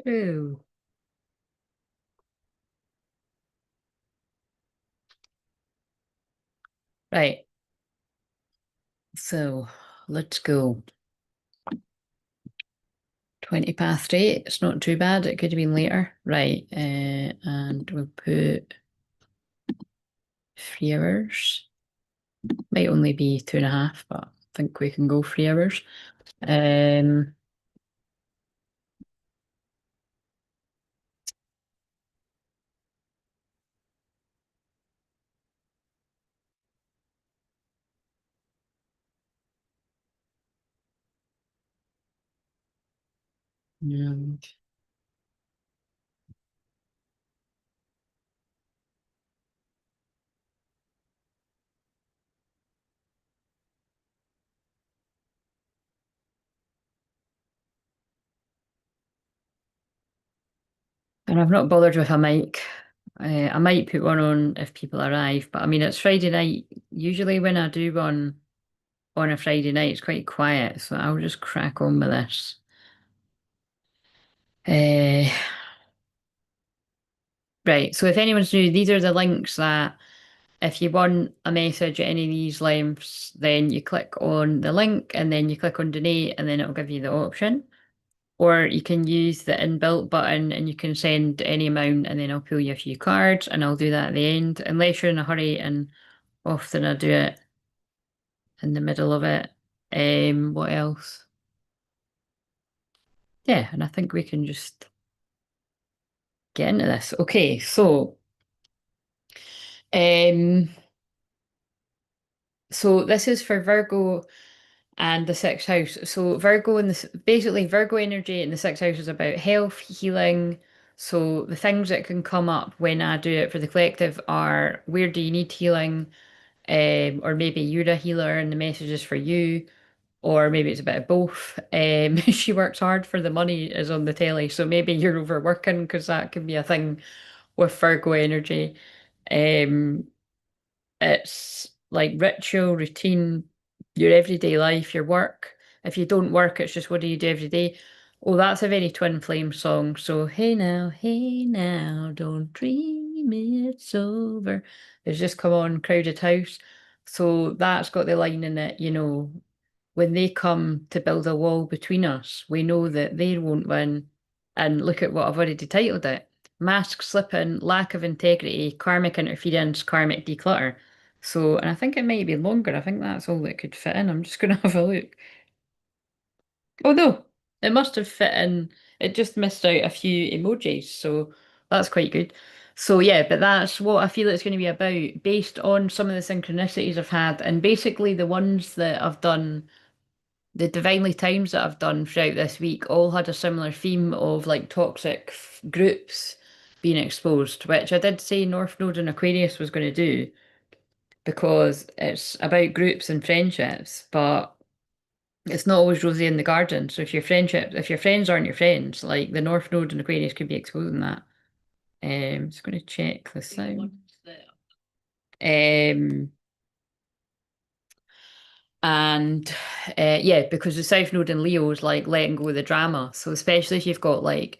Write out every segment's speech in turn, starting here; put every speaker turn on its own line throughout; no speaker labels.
Ooh. Right. So let's go. 20 past 8. It's not too bad. It could have been later. Right. And we'll put 3 hours. Might only be 2.5, but I think we can go 3 hours. Um, and I've not bothered with a mic. I might put one on if people arrive, but I mean, it's Friday night. Usually, when I do one on a Friday night, it's quite quiet, so I'll just crack on with this. Uh, right, so if anyone's new, these are the links that if you want a message at any of these lengths, then you click on the link and then you click on donate, and then it'll give you the option. Or you can use the inbuilt button and you can send any amount and then I'll pull you a few cards and I'll do that at the end, unless you're in a hurry, and often I do it in the middle of it. What else? Yeah, and I think we can just get into this. Okay, um, so this is for Virgo and the sixth house. So Virgo and basically Virgo energy in the sixth house is about health, healing. So the things that can come up when I do it for the collective are, where do you need healing? Or maybe you're a healer and the message is for you, or maybe it's a bit of both. She works hard for the money is on the telly, so maybe you're overworking because that can be a thing with Virgo energy. Um, it's like ritual, routine, your everyday life, your work. If you don't work, it's just what do you do every day? Oh, that's a very Twinflame song. So, hey now, don't dream it's over. It's just come on, Crowded House. So that's got the line in it, when they come to build a wall between us, we know that they won't win. And look at what I've already titled it. Mask slipping, lack of integrity, karmic interference, karmic declutter. So, and I think it might be longer. I think that's all that could fit in. I'm just going to have a look. Oh no, it must have fit in. It just missed out a few emojis. So that's quite good. So yeah, but that's what I feel it's going to be about based on some of the synchronicities I've had, and basically the ones that I've done, the divinely times that I've done throughout this week all had a similar theme of like toxic groups being exposed, which I did say North Node and Aquarius was going to do because it's about groups and friendships, but it's not always rosy in the garden. So if your friends aren't your friends, like the North Node and Aquarius could be exposing that. Just going to check this out. Um, And yeah, because the South Node in Leo is like letting go of the drama. So especially if you've got like,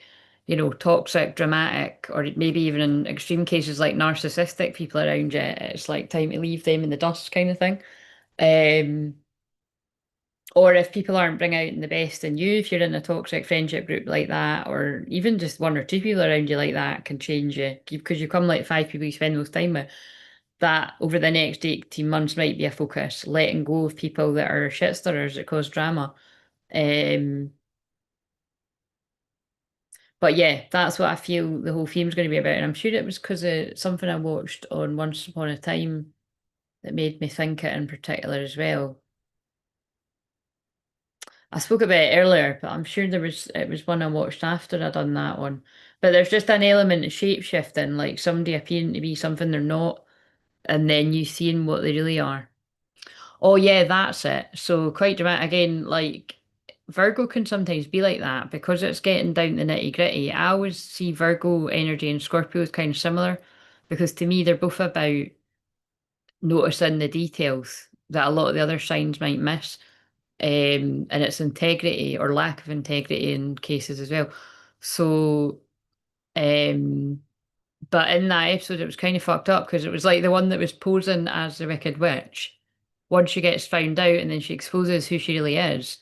toxic, dramatic, or maybe even in extreme cases like narcissistic people around you, it's like time to leave them in the dust kind of thing. Um, or if people aren't bringing out the best in you, if you're in a toxic friendship group like that, or even just one or two people around you like that can change you because you come like 5 people you spend most time with, that over the next 18 months might be a focus, letting go of people that are shitstirrers that cause drama. Um, but yeah, that's what I feel the whole theme's going to be about. And I'm sure it was because of something I watched on Once Upon a Time that made me think it in particular as well. I spoke about it earlier, but I'm sure it was one I watched after I'd done that one. But there's just an element of shape shifting, like somebody appearing to be something they're not, and then you seeing what they really are. Oh yeah, that's it. So quite dramatic again, like Virgo can sometimes be like that because it's getting down to nitty gritty. I always see Virgo energy and Scorpio as kind of similar because to me they're both about noticing the details that a lot of the other signs might miss. And it's integrity or lack of integrity in cases as well. So, um, but in that episode, it was kind of fucked up because it was like the one that was posing as the Wicked Witch. Once she gets found out and then she exposes who she really is.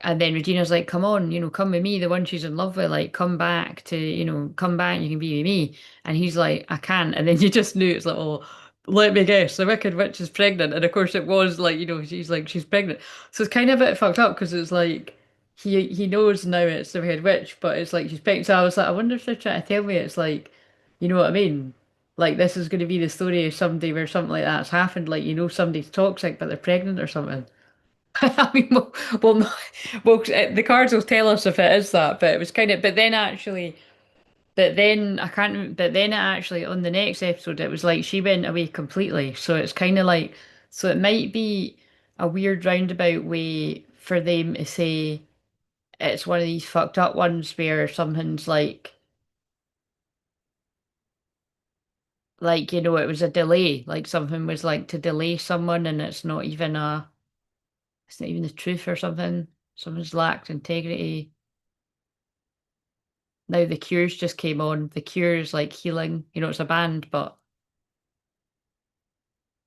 And then Regina's like, come on, come with me, the one she's in love with, like, come back to, come back, you can be with me. And he's like, I can't. And then you just knew it's like, oh, let me guess, the Wicked Witch is pregnant. And of course it was like, she's like, she's pregnant. So it's kind of a bit fucked up because it's like, he knows now it's the Wicked Witch, but it's like she's pregnant. So I was like, I wonder if they're trying to tell me it's like, you know what I mean? Like this is going to be the story of somebody where something like that's happened, like somebody's toxic but they're pregnant or something. I mean, well, no, the cards will tell us if it is that, but it was kind of, but then I can't, but then it actually, on the next episode, it was like she went away completely. So it's kind of like, so it might be a weird roundabout way for them to say it's one of these fucked up ones where something's like, it was a delay, like something was like to delay someone and it's not even the truth or something. Someone's lacked integrity. Now the Cure's just came on. The Cure's like healing. It's a band, but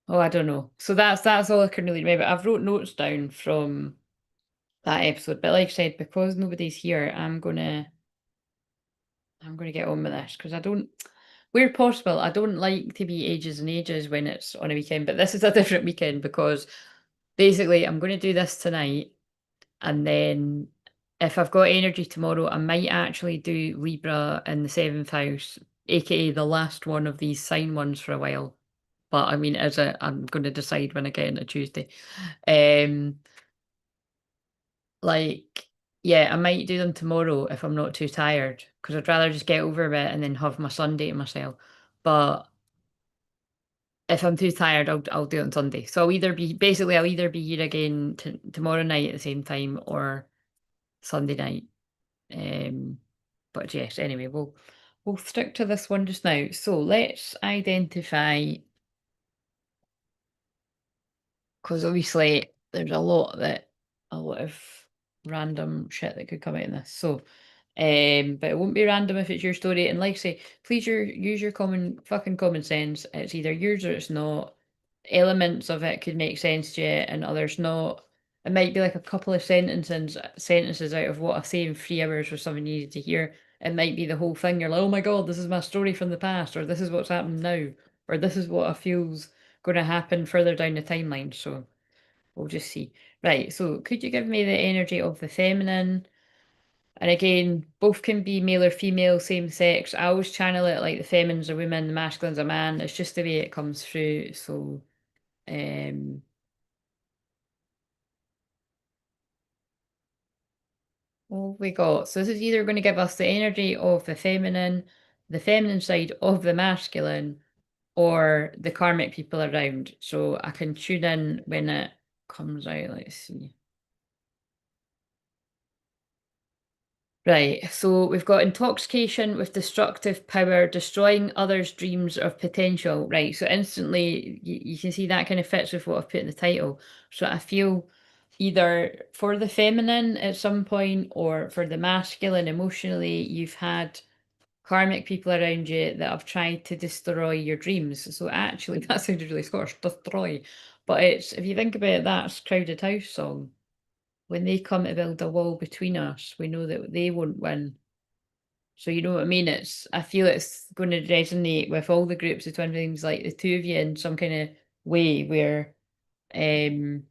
oh, I don't know. So that's all I can really remember. I've wrote notes down from that episode, but like I said, because nobody's here, I'm gonna get on with this because I don't, where possible, I don't like to be ages and ages when it's on a weekend, but this is a different weekend because basically I'm gonna do this tonight. And then if I've got energy tomorrow, I might actually do Libra in the seventh house, aka the last one of these sign ones for a while. But I mean, I'm going to decide when I get into Tuesday. Um, like, yeah, I might do them tomorrow if I'm not too tired, because I'd rather just get over it and then have my Sunday to myself. But if I'm too tired, I'll do it on Sunday. So I'll either be here again tomorrow night at the same time or Sunday night. Um, but yes, anyway, we'll stick to this one just now. So let's identify, because obviously there's a lot of random shit that could come out in this. So, but it won't be random if it's your story. And like I say, please use your common sense. It's either yours or it's not. Elements of it could make sense to you, and others not. It might be like a couple of sentences out of what I say in 3 hours for something you needed to hear. It might be the whole thing. You're like, oh my God, this is my story from the past, or this is what's happening now, or this is what I feel's going to happen further down the timeline. So we'll just see. Right. So could you give me the energy of the feminine? And again, both can be male or female, same sex. I always channel it like the feminine's a woman, the masculine's a man. It's just the way it comes through. So, um, what have we got? So this is either going to give us the energy of the feminine side of the masculine, or the karmic people around. So I can tune in when it comes out. Let's see. Right, so we've got intoxication with destructive power, destroying others' dreams of potential. Right, so instantly you can see that kind of fits with what I've put in the title. So I feel either for the feminine at some point or for the masculine emotionally, you've had karmic people around you that have tried to destroy your dreams. So actually, that sounded really Scottish, destroy. But it's, if you think about it, that's Crowded House song. When they come to build a wall between us, we know that they won't win. So you know what I mean? I feel it's going to resonate with all the groups of twin flames, like the two of you in some kind of way where um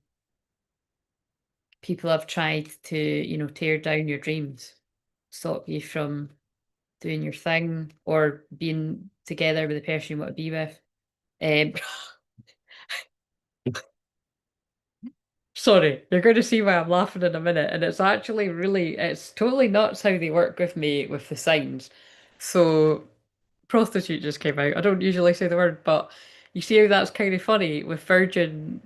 people have tried to, tear down your dreams, stop you from doing your thing or being together with the person you want to be with. Um Sorry, you're going to see why I'm laughing in a minute, and it's actually it's totally nuts how they work with me with the signs. So prostitute just came out. I don't usually say the word, but you see how that's kind of funny with Virgo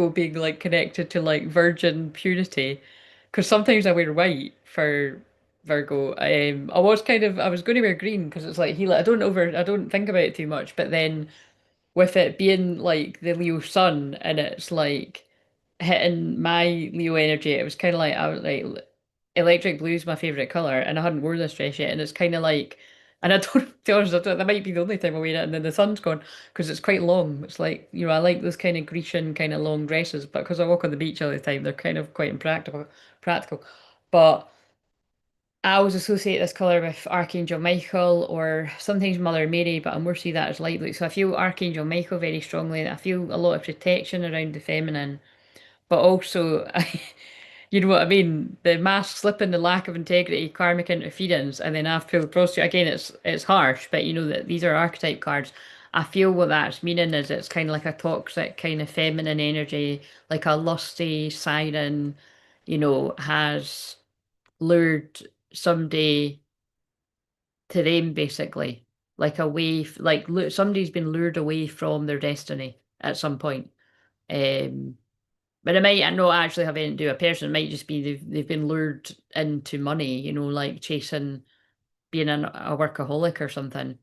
being like connected to like virgin purity. Because sometimes I wear white for Virgo. I was going to wear green because it's like I don't think about it too much. But then with it being like the Leo sun and it's like hitting my Leo energy, it was kind of like, I was like, electric blue is my favorite color, and I hadn't worn this dress yet, and it's kind of like, and I don't, to be honest, that might be the only time I wear it, and then the sun's gone because it's quite long. It's like, I like those kind of Grecian kind of long dresses, but because I walk on the beach all the time, they're kind of quite impractical, practical. But I always associate this color with Archangel Michael or sometimes Mother Mary, but I more see that as light blue. So I feel Archangel Michael very strongly. I feel a lot of protection around the feminine, but also, you know what I mean? The mask slipping, the lack of integrity, karmic interference, and then I feel the prostitute. Again, it's harsh, but you know that these are archetype cards. I feel what that's meaning is it's kind of like a toxic kind of feminine energy, like a lusty siren, has lured somebody to them basically, like away, somebody's been lured away from their destiny at some point. Um, but it might not actually have anything to do with a person. It might just be they've been lured into money, like chasing being a workaholic or something.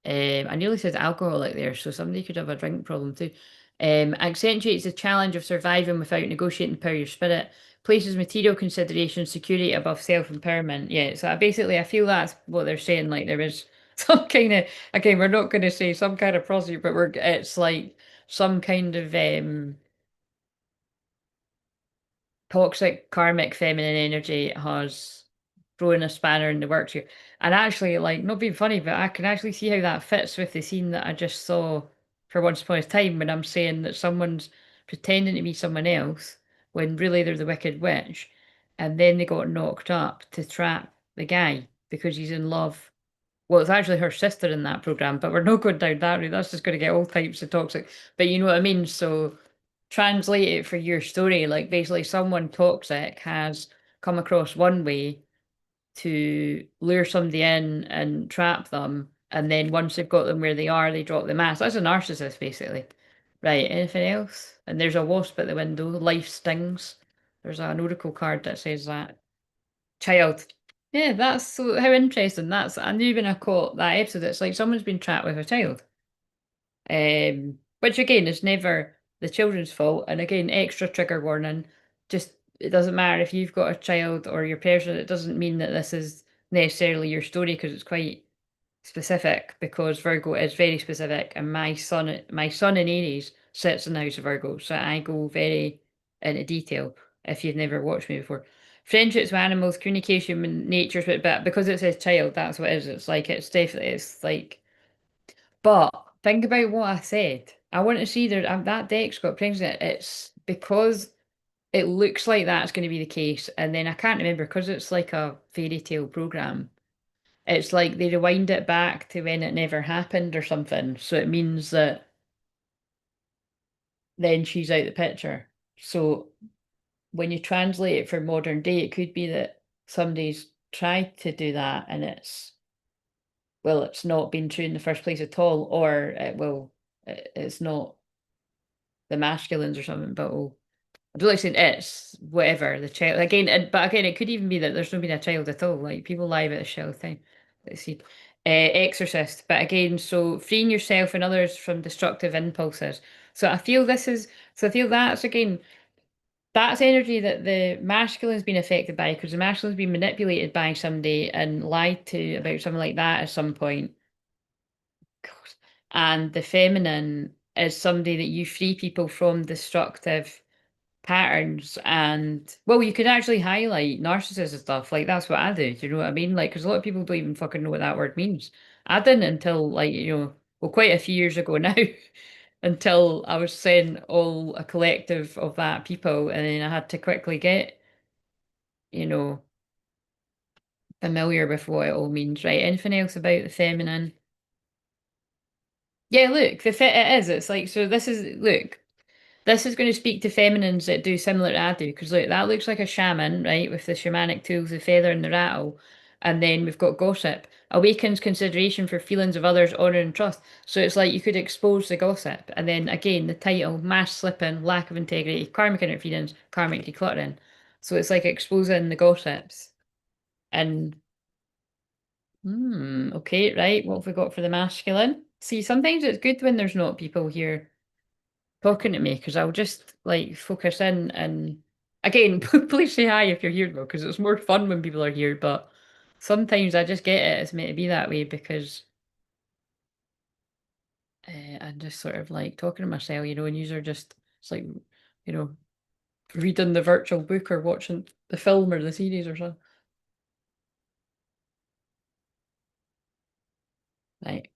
I nearly said alcoholic there, so somebody could have a drink problem too. Accentuates the challenge of surviving without negotiating the power of your spirit. Places material consideration, security above self-empowerment. Yeah, so I feel that's what they're saying. Like there is some kind of, again, we're not going to say some kind of prostitute, but it's like some kind of toxic karmic feminine energy has thrown a spanner in the works here. And actually, like, not being funny, but I can actually see how that fits with the scene that I just saw for Once Upon a Time when I'm saying that someone's pretending to be someone else when really they're the Wicked Witch, and then they got knocked up to trap the guy because he's in love. Well, it's actually her sister in that program, but we're not going down that route. That's just going to get all types of toxic. But you know what I mean? So translate it for your story. Like basically someone toxic has come across one way to lure somebody in and trap them. And then once they've got them where they are, they drop the mask. That's a narcissist, basically. Right, anything else? And there's a wasp at the window. Life stings. There's an oracle card that says that. Child. Yeah, that's so how interesting. I knew when I caught that episode, it's like someone's been trapped with a child. Which again is never the children's fault. And again, extra trigger warning. Just it doesn't matter if you've got a child or your person. It doesn't mean that this is necessarily your story because it's quite specific. Because Virgo is very specific, and my son in Aries sits in the house of Virgo, so I go very into detail. If you've never watched me before. Friendships with animals, communication with nature, but because it says child, that's what it is. It's like it's like but think about what I said. I want to see that deck's got pregnant. It's because it looks like that's going to be the case, and then I can't remember because it's like a fairy tale program. It's like they rewind it back to when it never happened or something. So it means that then she's out the picture. So when you translate it for modern day, it could be that somebody's tried to do that and it's not been true in the first place at all, or it's not the masculines or something, but I don't like saying it's whatever the child again. But again, it could even be that there's not been a child at all. Like people lie about the child thing. Let's see, exorcist. But again, so freeing yourself and others from destructive impulses. So I feel this is. So I feel that's again. That's energy that the masculine's been affected by because the masculine's been manipulated by somebody and lied to about something like that at some point. God. And the feminine is somebody that you free people from destructive patterns and you could actually highlight narcissism stuff like that's what I do you know what I mean like because a lot of people don't even fucking know what that word means. I didn't until quite a few years ago now until I was saying all a collective of that people and then I had to quickly get you know familiar with what it all means. Right, anything else about the feminine? Yeah, look, it is, it's like, so this is, look, this is going to speak to feminines that do similar to I do, because look, that looks like a shaman, right, with the shamanic tools, the feather and the rattle. And then we've got gossip. Awakens consideration for feelings of others, honour and trust. So it's like you could expose the gossip. And then again, the title, mass slipping, lack of integrity, karmic interference, karmic decluttering. So it's like exposing the gossips. And, okay, right, what have we got for the masculine? See, sometimes it's good when there's not people here talking to me because I'll just like focus in and Again, please say hi if you're here though, because it's more fun when people are here, but sometimes I just get it. It's meant to be that way because I'm just sort of like talking to myself, and you're just, it's like, you know, reading the virtual book or watching the film or the series or something. Right.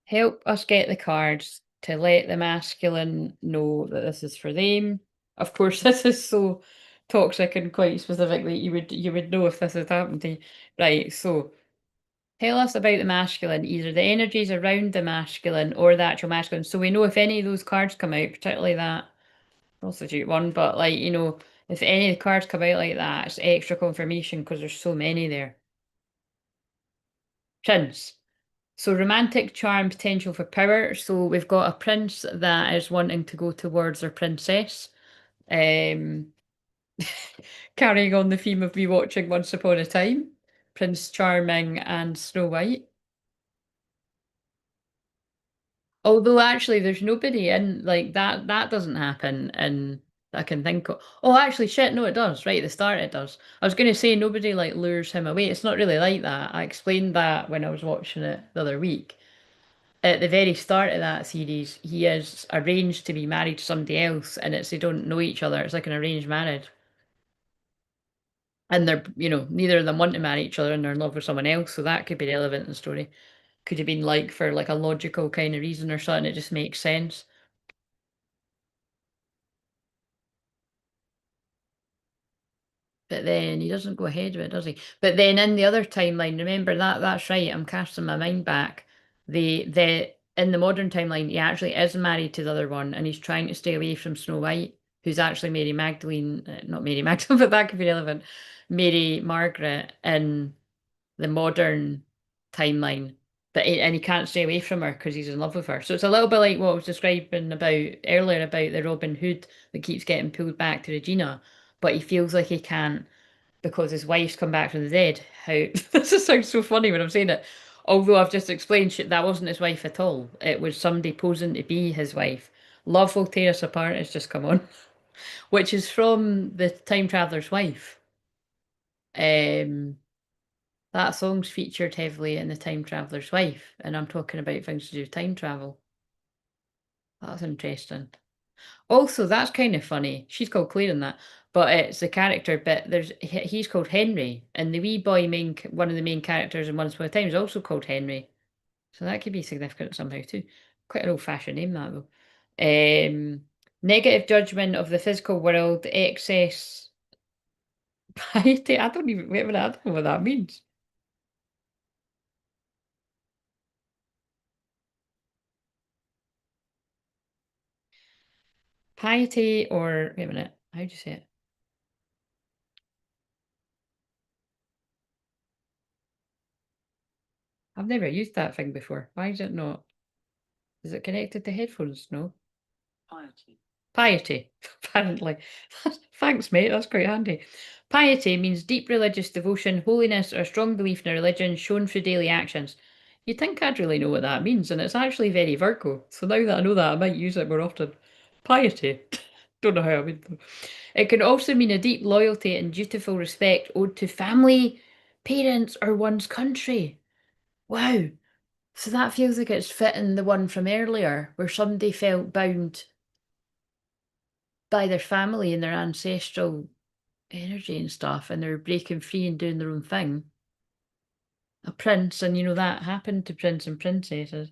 Help us get the cards to let the masculine know that this is for them. Of course, this is so toxic and quite specific that you would know if this had happened to you. Right, so tell us about the masculine, either the energies around the masculine or the actual masculine. So we know if any of those cards come out, particularly that prostitute one, but like, if any of the cards come out like that, it's extra confirmation because there's so many there. Prince. So romantic charm, potential for power. So we've got a prince that is wanting to go towards their princess. Um, carrying on the theme of me watching Once Upon a Time, Prince Charming and Snow White. Although actually there's nobody in like that doesn't happen and I can think of. Oh, actually shit, no it does. Right at the start it does. I was going to say nobody like lures him away. It's not really like that. I explained that when I was watching it the other week. At the very start of that series, he is arranged to be married to somebody else, and it's they don't know each other. It's like an arranged marriage, and they're neither of them want to marry each other, and they're in love with someone else. So that could be relevant in the story. Could have been like for like a logical kind of reason or something. It just makes sense. But then he doesn't go ahead with it, does he? But then in the other timeline, remember that's right. I'm casting my mind back. The in the modern timeline, he actually is married to the other one, and he's trying to stay away from Snow White, who's actually Mary Magdalene, not Mary Magdalene, but that could be relevant. Mary Margaret in the modern timeline. And he can't stay away from her because he's in love with her. So it's a little bit like what I was describing about earlier about the Robin Hood that keeps getting pulled back to Regina, but he feels like he can't because his wife's come back from the dead. How this just sounds so funny when I'm saying it. Although I've just explained shit, that wasn't his wife at all. It was somebody posing to be his wife. Love will tear us apart has just come on, which is from the Time Traveler's Wife. Um, that song's featured heavily in the Time Traveler's Wife, and I'm talking about things to do with time travel. That's interesting. Also, that's kind of funny. She's called Claire in that, but it's the character. But he's called Henry, and the wee boy one of the main characters in Once Upon a Time is also called Henry. So that could be significant somehow too. Quite an old-fashioned name that though. Negative judgment of the physical world, excess piety. I don't even wait a minute. I don't know what that means. Piety or wait a minute. How do you say it? I've never used that thing before. Why is it not? Is it connected to headphones? No. Piety, apparently. Thanks, mate. That's quite handy. Piety means deep religious devotion, holiness, or strong belief in a religion shown through daily actions. You'd think I'd really know what that means, and it's actually very Virgo. So now that I know that, I might use it more often. Piety. Don't know how I would. Though. It can also mean a deep loyalty and dutiful respect owed to family, parents, or one's country. Wow. So that feels like it's fitting the one from earlier, where somebody felt bound by their family and their ancestral energy and stuff, and they're breaking free and doing their own thing. A prince, and that happened to prince and princesses.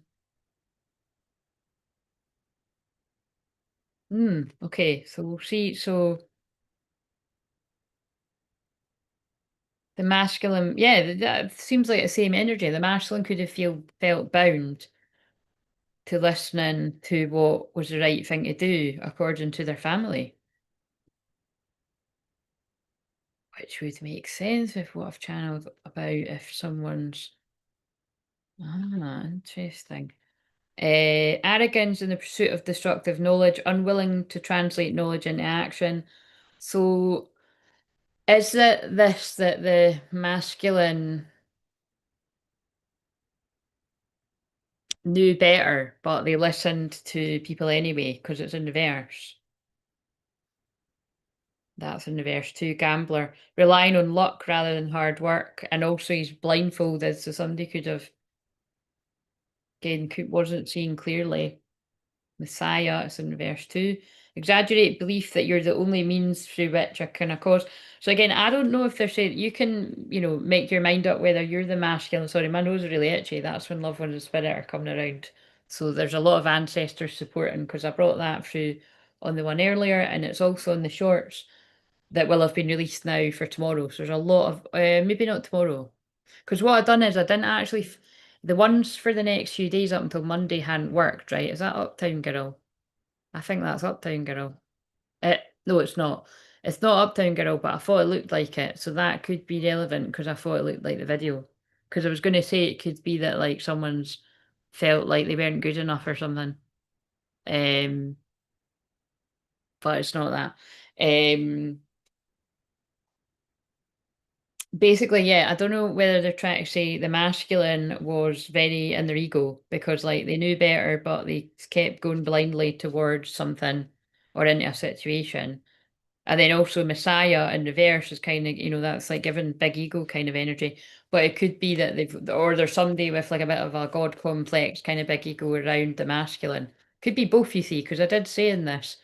Okay, so we'll see. So the masculine, yeah, that seems like the same energy. The masculine could have felt bound to listening to what was the right thing to do according to their family, which would make sense with what I've channeled about if someone's interesting. Arrogance in the pursuit of destructive knowledge, unwilling to translate knowledge into action. So, is it this that the masculine knew better, but they listened to people anyway because it's in reverse? That's in reverse too. Gambler, relying on luck rather than hard work, and also he's blindfolded, so somebody could have again wasn't seeing clearly. Messiah, it's in reverse too. Exaggerate belief that you're the only means through which a kind of cause. So again, I don't know if they're saying you can, make your mind up whether you're the masculine. Sorry, my nose is really itchy. That's when love, wind, and spirit are coming around. So there's a lot of ancestors supporting because I brought that through on the one earlier, and it's also in the shorts that will have been released now for tomorrow. So there's a lot of maybe not tomorrow, because what I've done is I didn't actually the ones for the next few days up until Monday hadn't worked. Right? Is that Uptown Girl? I think that's Uptown Girl. No, it's not. It's not Uptown Girl, but I thought it looked like it, so that could be relevant because I thought it looked like the video. Because I was going to say it could be that like someone's felt like they weren't good enough or something. Um, but it's not that. Um, Basically, yeah, I don't know whether they're trying to say the masculine was very in their ego because like they knew better, but they kept going blindly towards something or into a situation. And then also Messiah in reverse is kind of, that's like giving big ego kind of energy. But it could be that or there's somebody with like a bit of a God complex, kind of big ego around the masculine. Could be both, you see, because I did say in this,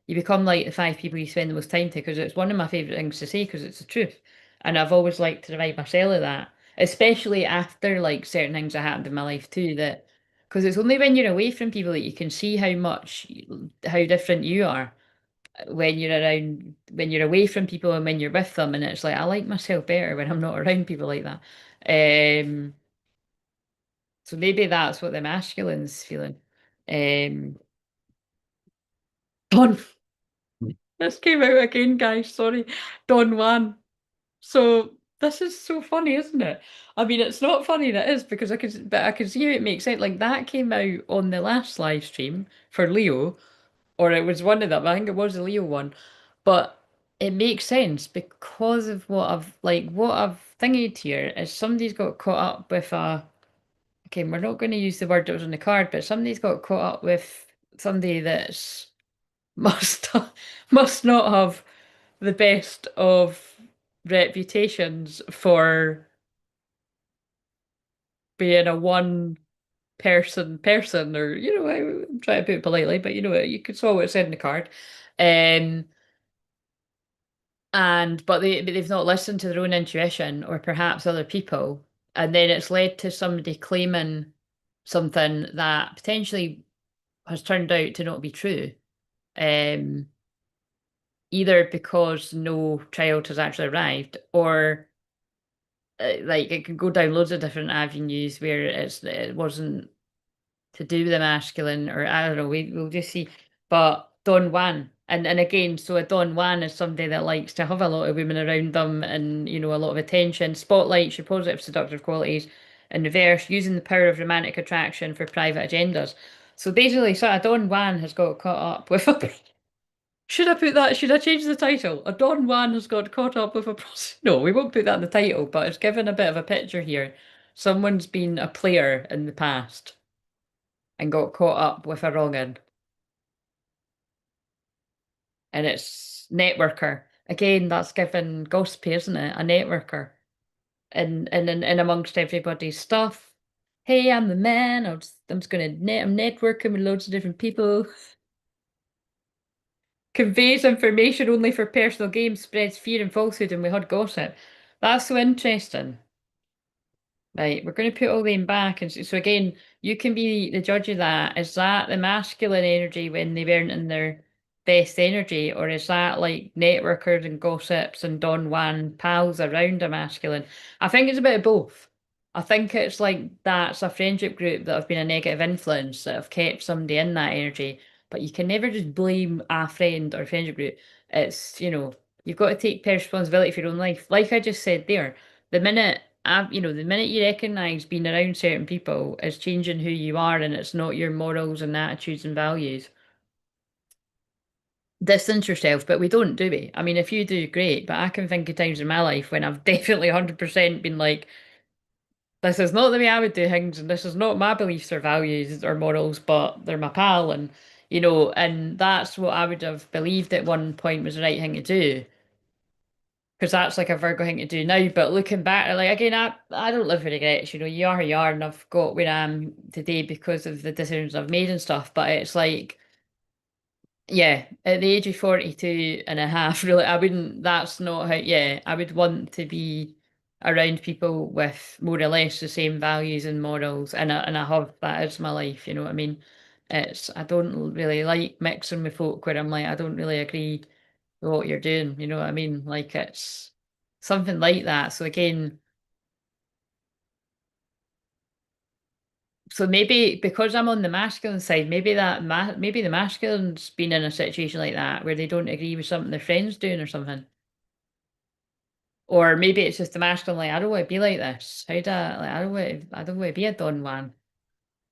you become like the five people you spend the most time to, because it's one of my favourite things to say, because it's the truth. And I've always liked to remind myself of that, especially after like certain things that happened in my life too, that, because it's only when you're away from people that you can see how different you are when you're away from people and when you're with them, and it's like I like myself better when I'm not around people like that. Um, so maybe that's what the masculine's feeling. Um, Don, this came out again, guys. Sorry, Don Juan. So this is so funny, isn't it? I mean, it's not funny, that is, because but I can see how it makes sense. Like that came out on the last live stream for Leo, or it was one of them. I think it was the Leo one, but it makes sense because of what I've thingied here is somebody's got caught up with a. Okay, we're not going to use the word that was on the card, but somebody's got caught up with somebody that's must must not have the best of reputations for being a one person, or I'm trying to put it politely, but you could saw what it said in the card. Um but they've not listened to their own intuition or perhaps other people, and then it's led to somebody claiming something that potentially has turned out to not be true. Um Either because no child has actually arrived, or like it could go down loads of different avenues where it wasn't to do with the masculine, or I don't know, we'll just see. But Don Juan, and again, so a Don Juan is somebody that likes to have a lot of women around them, and a lot of attention, spotlights your positive seductive qualities, in reverse, using the power of romantic attraction for private agendas. So basically, sort of Don Juan has got caught up with a. Should I put that? Should I change the title? A Don Juan has got caught up with a prostitute. No, we won't put that in the title, but it's given a bit of a picture here. Someone's been a player in the past and got caught up with a wrong'un. And it's networker. Again, that's given gossipy, isn't it? A networker. And amongst everybody's stuff. Hey, I'm the man. I'm just gonna I'm networking with loads of different people. Conveys information only for personal gain, spreads fear and falsehood, and we heard gossip. That's so interesting. Right, we're going to put all them back, and so again, you can be the judge of that. Is that the masculine energy when they weren't in their best energy, or is that like networkers and gossips and Don Juan pals around a masculine? I think it's a bit of both. I think it's like that's a friendship group that have been a negative influence that have kept somebody in that energy, but you can never just blame a friend or friendship group. It's, you've got to take responsibility for your own life. Like I just said there, the minute the minute you recognize being around certain people is changing who you are, and it's not your morals and attitudes and values, distance yourself. But we don't, do we? I mean, if you do, great. But I can think of times in my life when I've definitely 100% been like, this is not the way I would do things, and this is not my beliefs or values or morals, but they're my pal, and that's what I would have believed at one point was the right thing to do. because that's like a Virgo thing to do now. But looking back, like again, I don't live with regrets. You know, you are who you are, and I've got where I am today because of the decisions I've made and stuff. But it's like, yeah, at the age of 42 and a half, really, I wouldn't, that's not how, yeah, I would want to be around people with more or less the same values and morals, and I have that as my life, you know what I mean? I don't really like mixing with folk where I'm like, I don't really agree with what you're doing, you know what I mean? Like, it's something like that. So again, so maybe because I'm on the masculine side, maybe maybe the masculine's been in a situation like that where they don't agree with something their friend's doing or something. Or maybe it's just the masculine, like, I don't want to be like this. How do I, like, I don't want to be a Don Juan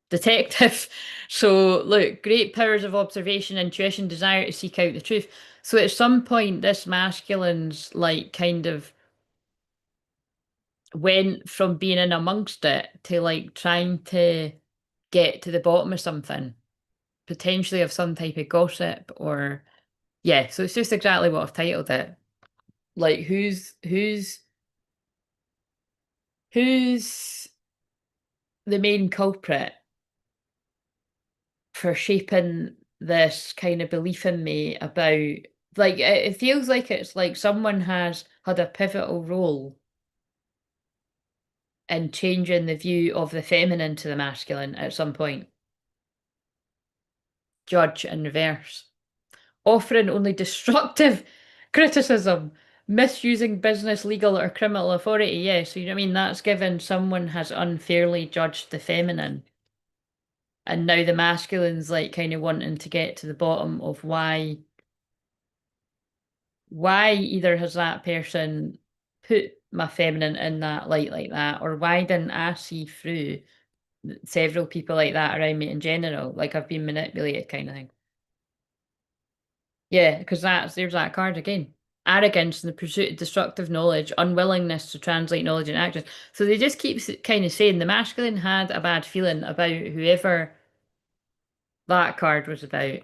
detective. So look, great powers of observation, intuition, desire to seek out the truth. So at some point, this masculine's like kind of went from being in amongst it to like trying to get to the bottom of something, potentially of some type of gossip or yeah. So it's just exactly what I've titled it. Like who's the main culprit for shaping this kind of belief in me about like it feels like it's like someone has had a pivotal role in changing the view of the feminine to the masculine at some point. Judge in reverse. Offering only destructive criticism, misusing business, legal, or criminal authority. Yeah, so you know what I mean? That's given someone has unfairly judged the feminine. And now the masculine's like kind of wanting to get to the bottom of why either has that person put my feminine in that light like that, or why didn't I see through several people like that around me in general? Like I've been manipulated kind of thing. Yeah, because there's that card again. Arrogance and the pursuit of destructive knowledge, unwillingness to translate knowledge into action. So they just keep kind of saying the masculine had a bad feeling about whoever that card was about.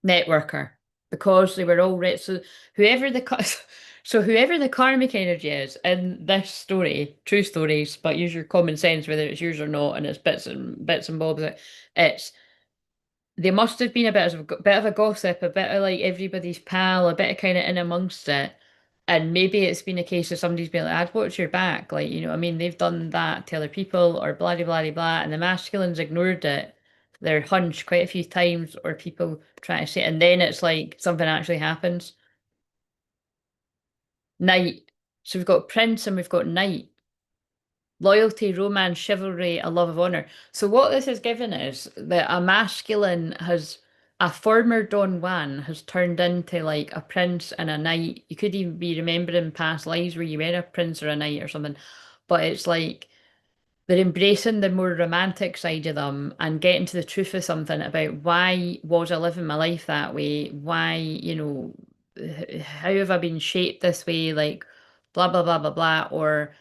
Networker, because they were all rich. So whoever the so whoever the karmic energy is in this story, true stories, but use your common sense whether it's yours or not, and it's bits and bobs. It's they must have been a bit of a gossip, a bit of like everybody's pal, a bit of kind of in amongst it. And maybe it's been a case of somebody's been like, I'd watch your back. Like, you know what I mean? They've done that to other people or blah, blah, blah, blah. And the masculines ignored it, their hunch quite a few times, or people try to say it. And then it's like something actually happens. Knight. So we've got Prince and we've got Knight. Loyalty, romance, chivalry, a love of honor. So what this has given is that a masculine has a former Don Juan has turned into like a prince and a knight. You could even be remembering past lives where you were a prince or a knight or something. But it's like they're embracing the more romantic side of them and getting to the truth of something about why was I living my life that way? Why, you know, how have I been shaped this way? Like blah blah blah blah blah, or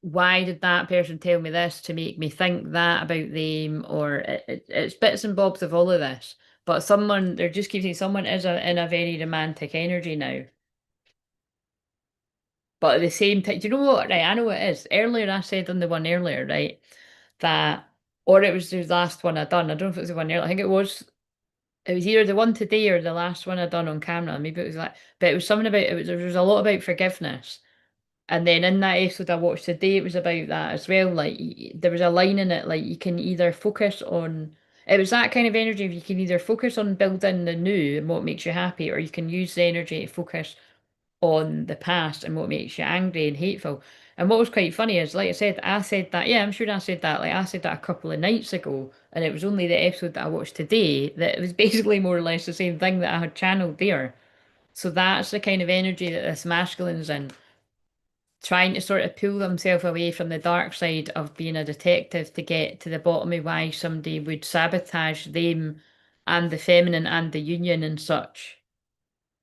why did that person tell me this to make me think that about them? Or it's bits and bobs of all of this. But someone, they're just keep saying someone is in a very romantic energy now. But at the same time, do you know what? Right, I know what it is. Earlier, I said on the one earlier, right, that, or it was the last one I done. I don't know if it was the one earlier. I think it was either the one today or the last one I done on camera. Maybe it was like, but it was something about, there was a lot about forgiveness. And then in that episode I watched today, it was about that as well. Like there was a line in it, like you can either focus on. It was that kind of energy. If you can either focus on building the new and what makes you happy, or you can use the energy to focus on the past and what makes you angry and hateful. And what was quite funny is, like I said that. Yeah, I'm sure I said that. Like I said that a couple of nights ago, and it was only the episode that I watched today that it was basically more or less the same thing that I had channeled there. So that's the kind of energy that this masculine's in, trying to sort of pull themselves away from the dark side of being a detective to get to the bottom of why somebody would sabotage them and the feminine and the union in such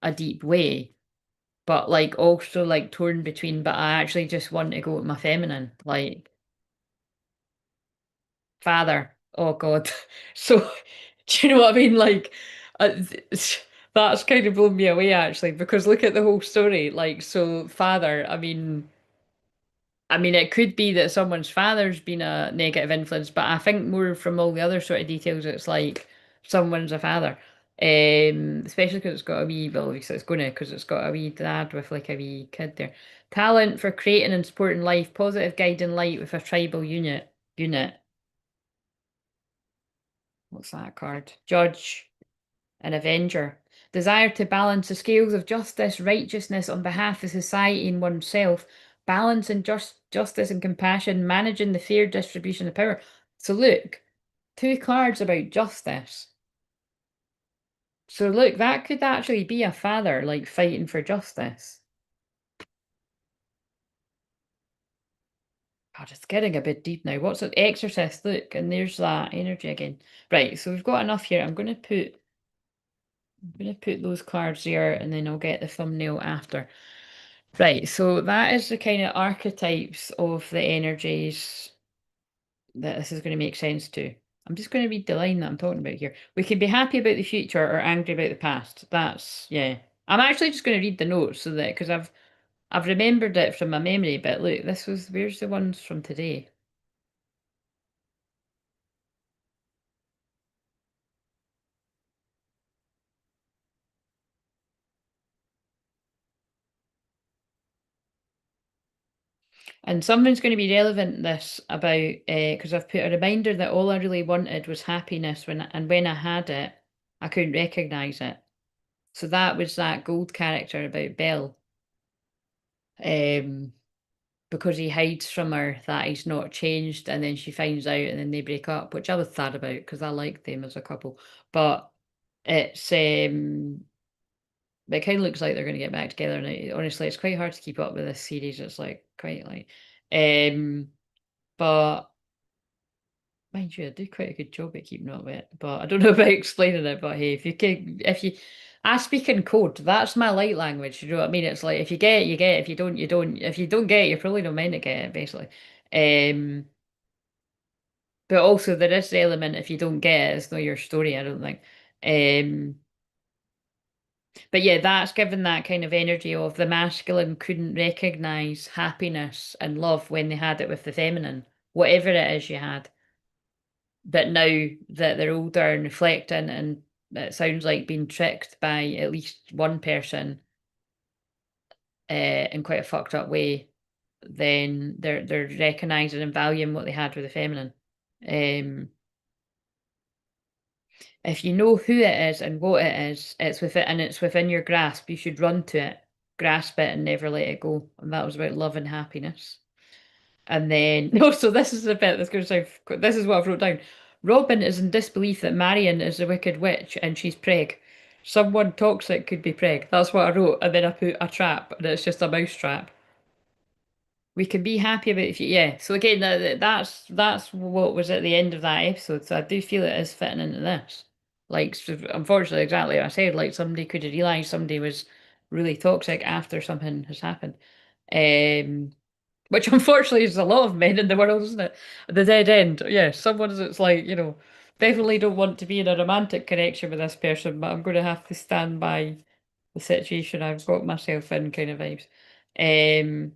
a deep way. But like also like torn between, but I actually just want to go with my feminine, like father. Oh God. So do you know what I mean? Like uh, That's kind of blown me away actually, because look at the whole story. Like, so father, I mean, it could be that someone's father's been a negative influence, but I think more from all the other sort of details, it's like someone's a father. Especially because it's got a wee, well, obviously it's gonna, because it's got a wee dad with like a wee kid there. Talent for creating and supporting life, positive guiding light with a tribal unit. What's that card? Judge. An avenger. Desire to balance the scales of justice, righteousness on behalf of society and oneself, balance and justice and compassion, managing the fair distribution of power. So look, two cards about justice. So look, that could actually be a father like fighting for justice. God, it's getting a bit deep now. What's it? Exorcist, look, and there's that energy again. Right, so we've got enough here. I'm gonna put those cards there and then I'll get the thumbnail after. Right, so that is the kind of archetypes of the energies that this is going to make sense to. I'm just going to read the line that I'm talking about here. We can be happy about the future or angry about the past. That's, yeah. I'm actually just going to read the notes so that, because I've remembered it from my memory, but look, where's the ones from today? And something's going to be relevant this about, because I've put a reminder that all I really wanted was happiness and when I had it, I couldn't recognize it. So that was that gold character about Belle. Um, because he hides from her that he's not changed, and then she finds out, and then they break up, which I was sad about because I liked them as a couple. But it's it kind of looks like they're going to get back together, and honestly, it's quite hard to keep up with this series. It's like quite like, um, but mind you, I do quite a good job at keeping up with it. But I don't know about explaining it. But hey, if you, I speak in code. That's my light language. You know what I mean? It's like if you get it, you get it. If you don't, you don't. If you don't get it, you're probably not meant to get it, basically. Um, but also there is the element if you don't get it, it's not your story, I don't think. Um, but yeah, that's given that kind of energy of the masculine couldn't recognize happiness and love when they had it with the feminine, whatever it is you had. But now that they're older and reflecting, and it sounds like being tricked by at least one person in quite a fucked up way, then they're recognizing and valuing what they had with the feminine. Um, If you know who it is and what it is, it's within your grasp. You should run to it, grasp it, and never let it go. And that was about love and happiness. And then, no, so this is the bit that's going to sound. This is what I wrote down. Robin is in disbelief that Marion is a wicked witch and she's preg. Someone toxic could be preg. That's what I wrote, and then I put a trap, and it's just a mouse trap. We can be happy about if you, yeah. So again, that's what was at the end of that episode. So I do feel it is fitting into this. Like, unfortunately, exactly what I said. Like somebody could have realised somebody was really toxic after something has happened. Which unfortunately is a lot of men in the world, isn't it? The dead end. Yeah, someone that's like, definitely don't want to be in a romantic connection with this person, but I'm going to have to stand by the situation I've got myself in, kind of vibes. Um,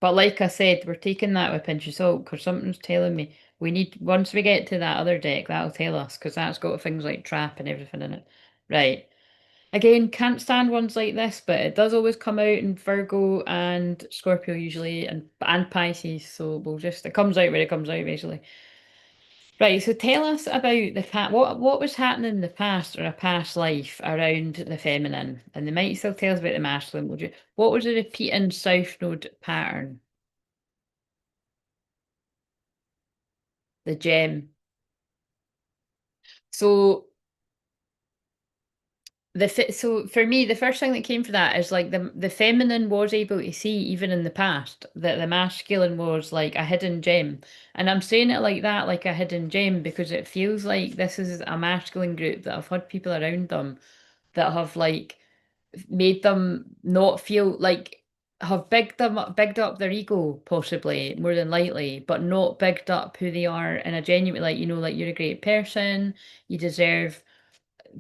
But like I said, we're taking that with a pinch of salt because something's telling me once we get to that other deck, that'll tell us because that's got things like trap and everything in it. Right. Again, can't stand ones like this, but it does always come out in Virgo and Scorpio usually and Pisces. So it comes out when it comes out basically. Right, so tell us about the past. What was happening in the past or a past life around the feminine? And they might still tell us about the masculine. What was the repeating South Node pattern? The gem. So so for me, the first thing that came for that is like the feminine was able to see even in the past that the masculine was like a hidden gem. And I'm saying it like that, like a hidden gem, because it feels like this is a masculine group that have had people around them that have like made them not feel like have bigged up their ego, possibly, more than likely, but not bigged up who they are in a genuine, like, like you're a great person, you deserve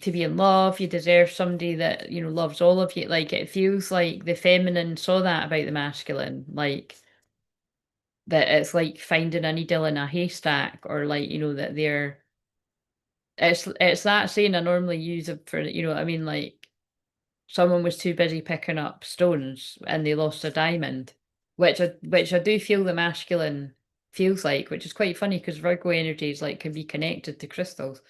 to be in love, you deserve somebody that, loves all of you. Like, it feels like the feminine saw that about the masculine, like, that it's like finding a needle in a haystack, or like, that it's that saying I normally use it for, what I mean, like, someone was too busy picking up stones and they lost a diamond, which I do feel the masculine feels like, which is quite funny because Virgo energies like can be connected to crystals.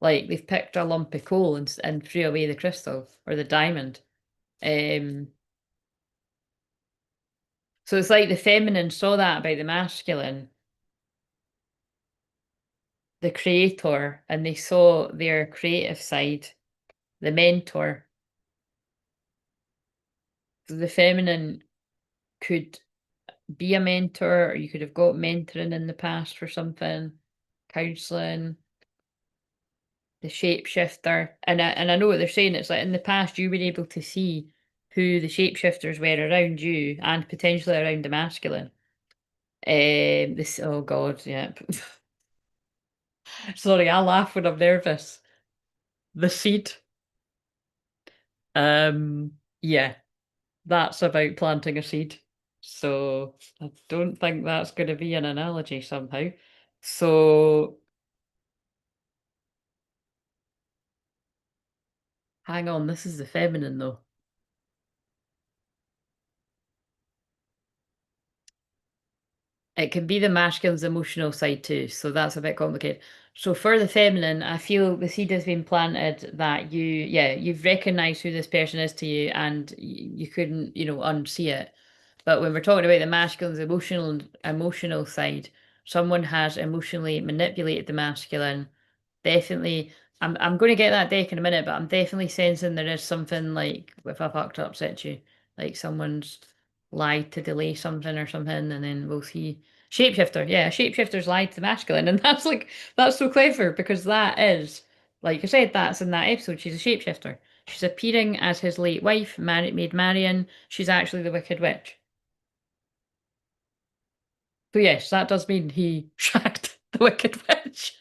Like they've picked a lump of coal and threw away the crystal or the diamond. Um, so it's like the feminine saw that about the masculine, the creator, and they saw their creative side, the mentor. So the feminine could be a mentor, or you could have got mentoring in the past for something, counseling, the shapeshifter. And I know what they're saying. It's like in the past you were able to see who the shapeshifters were around you and potentially around the masculine. This oh god, yeah. Sorry, I laugh when I'm nervous. The seed. Yeah, that's about planting a seed. So I don't think that's going to be an analogy somehow. So hang on, this is the feminine though. It can be the masculine's emotional side too, so that's a bit complicated. So for the feminine, I feel the seed has been planted that you've recognized who this person is to you, and you couldn't, unsee it. But when we're talking about the masculine's emotional side, someone has emotionally manipulated the masculine. Definitely, I'm going to get that deck in a minute, but I'm definitely sensing there is something like with a fucked up situ, like someone's lied to delay something or something, and then we'll see. Shapeshifter, yeah, shapeshifter's lied to the masculine, and that's so clever because that is, like I said, that's in that episode. She's a shapeshifter. She's appearing as his late wife, Maid Marian. She's actually the Wicked Witch. So yes, that does mean he shagged the Wicked Witch.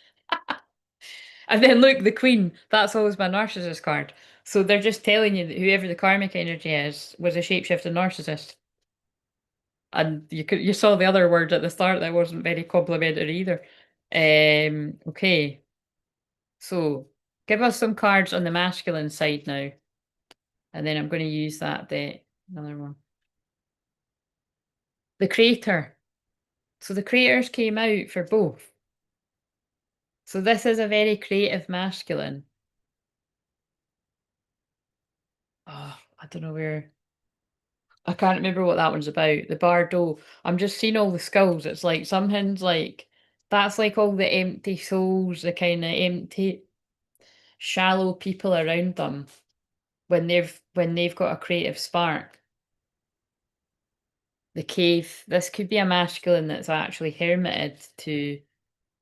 And then look, the Queen, that's always my narcissist card. So they're just telling you that whoever the karmic energy is was a shapeshifter narcissist. And you saw the other word at the start that wasn't very complimentary either. Okay. So give us some cards on the masculine side now. And then I'm going to use that another one. The creator. So the creators came out for both. So this is a very creative masculine. Oh, I don't know where. I can't remember what that one's about. The Bardo. I'm just seeing all the skulls. It's like something's like that's like all the empty souls, the kind of empty, shallow people around them when they've got a creative spark. The cave. This could be a masculine that's actually hermited to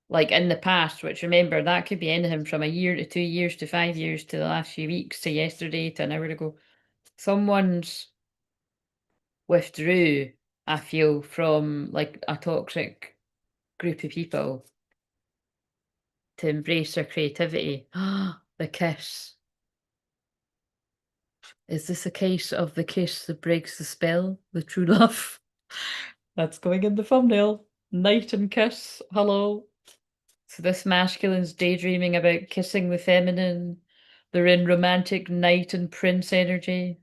like in the past, which remember that could be anything from a year to 2 years to 5 years to the last few weeks to yesterday to an hour ago. Someone's withdrew, I feel, from like a toxic group of people to embrace their creativity. The kiss. Is this a case of the kiss that breaks the spell, the true love? That's going in the thumbnail. Night and kiss. Hello. So this masculine's daydreaming about kissing the feminine. They're in romantic knight and prince energy.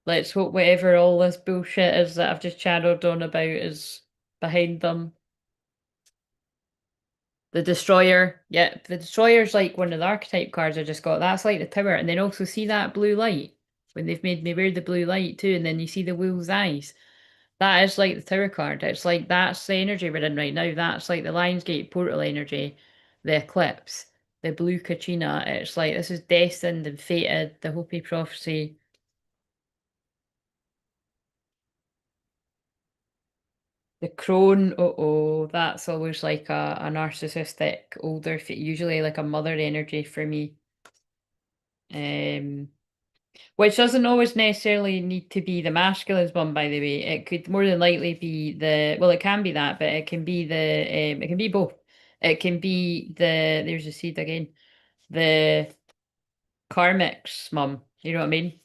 Let's hope whatever all this bullshit is that I've just chatted on about is behind them. The Destroyer. Yeah, the Destroyer's like one of the archetype cards I just got. That's like the tower. And then also see that blue light? When they've made me wear the blue light too, and then you see the wolf's eyes. That is like the tower card. It's like that's the energy we're in right now. That's like the Lionsgate portal energy, the eclipse, the blue Kachina. It's like this is destined and fated, the Hopi prophecy. The crone, that's always like a narcissistic older, usually like a mother energy for me. Um, Which doesn't always necessarily need to be the masculine's one, by the way. It could more than likely be well, it can be that, but it can be it can be both. It can be there's a seed again, the karmic's mum. You know what I mean?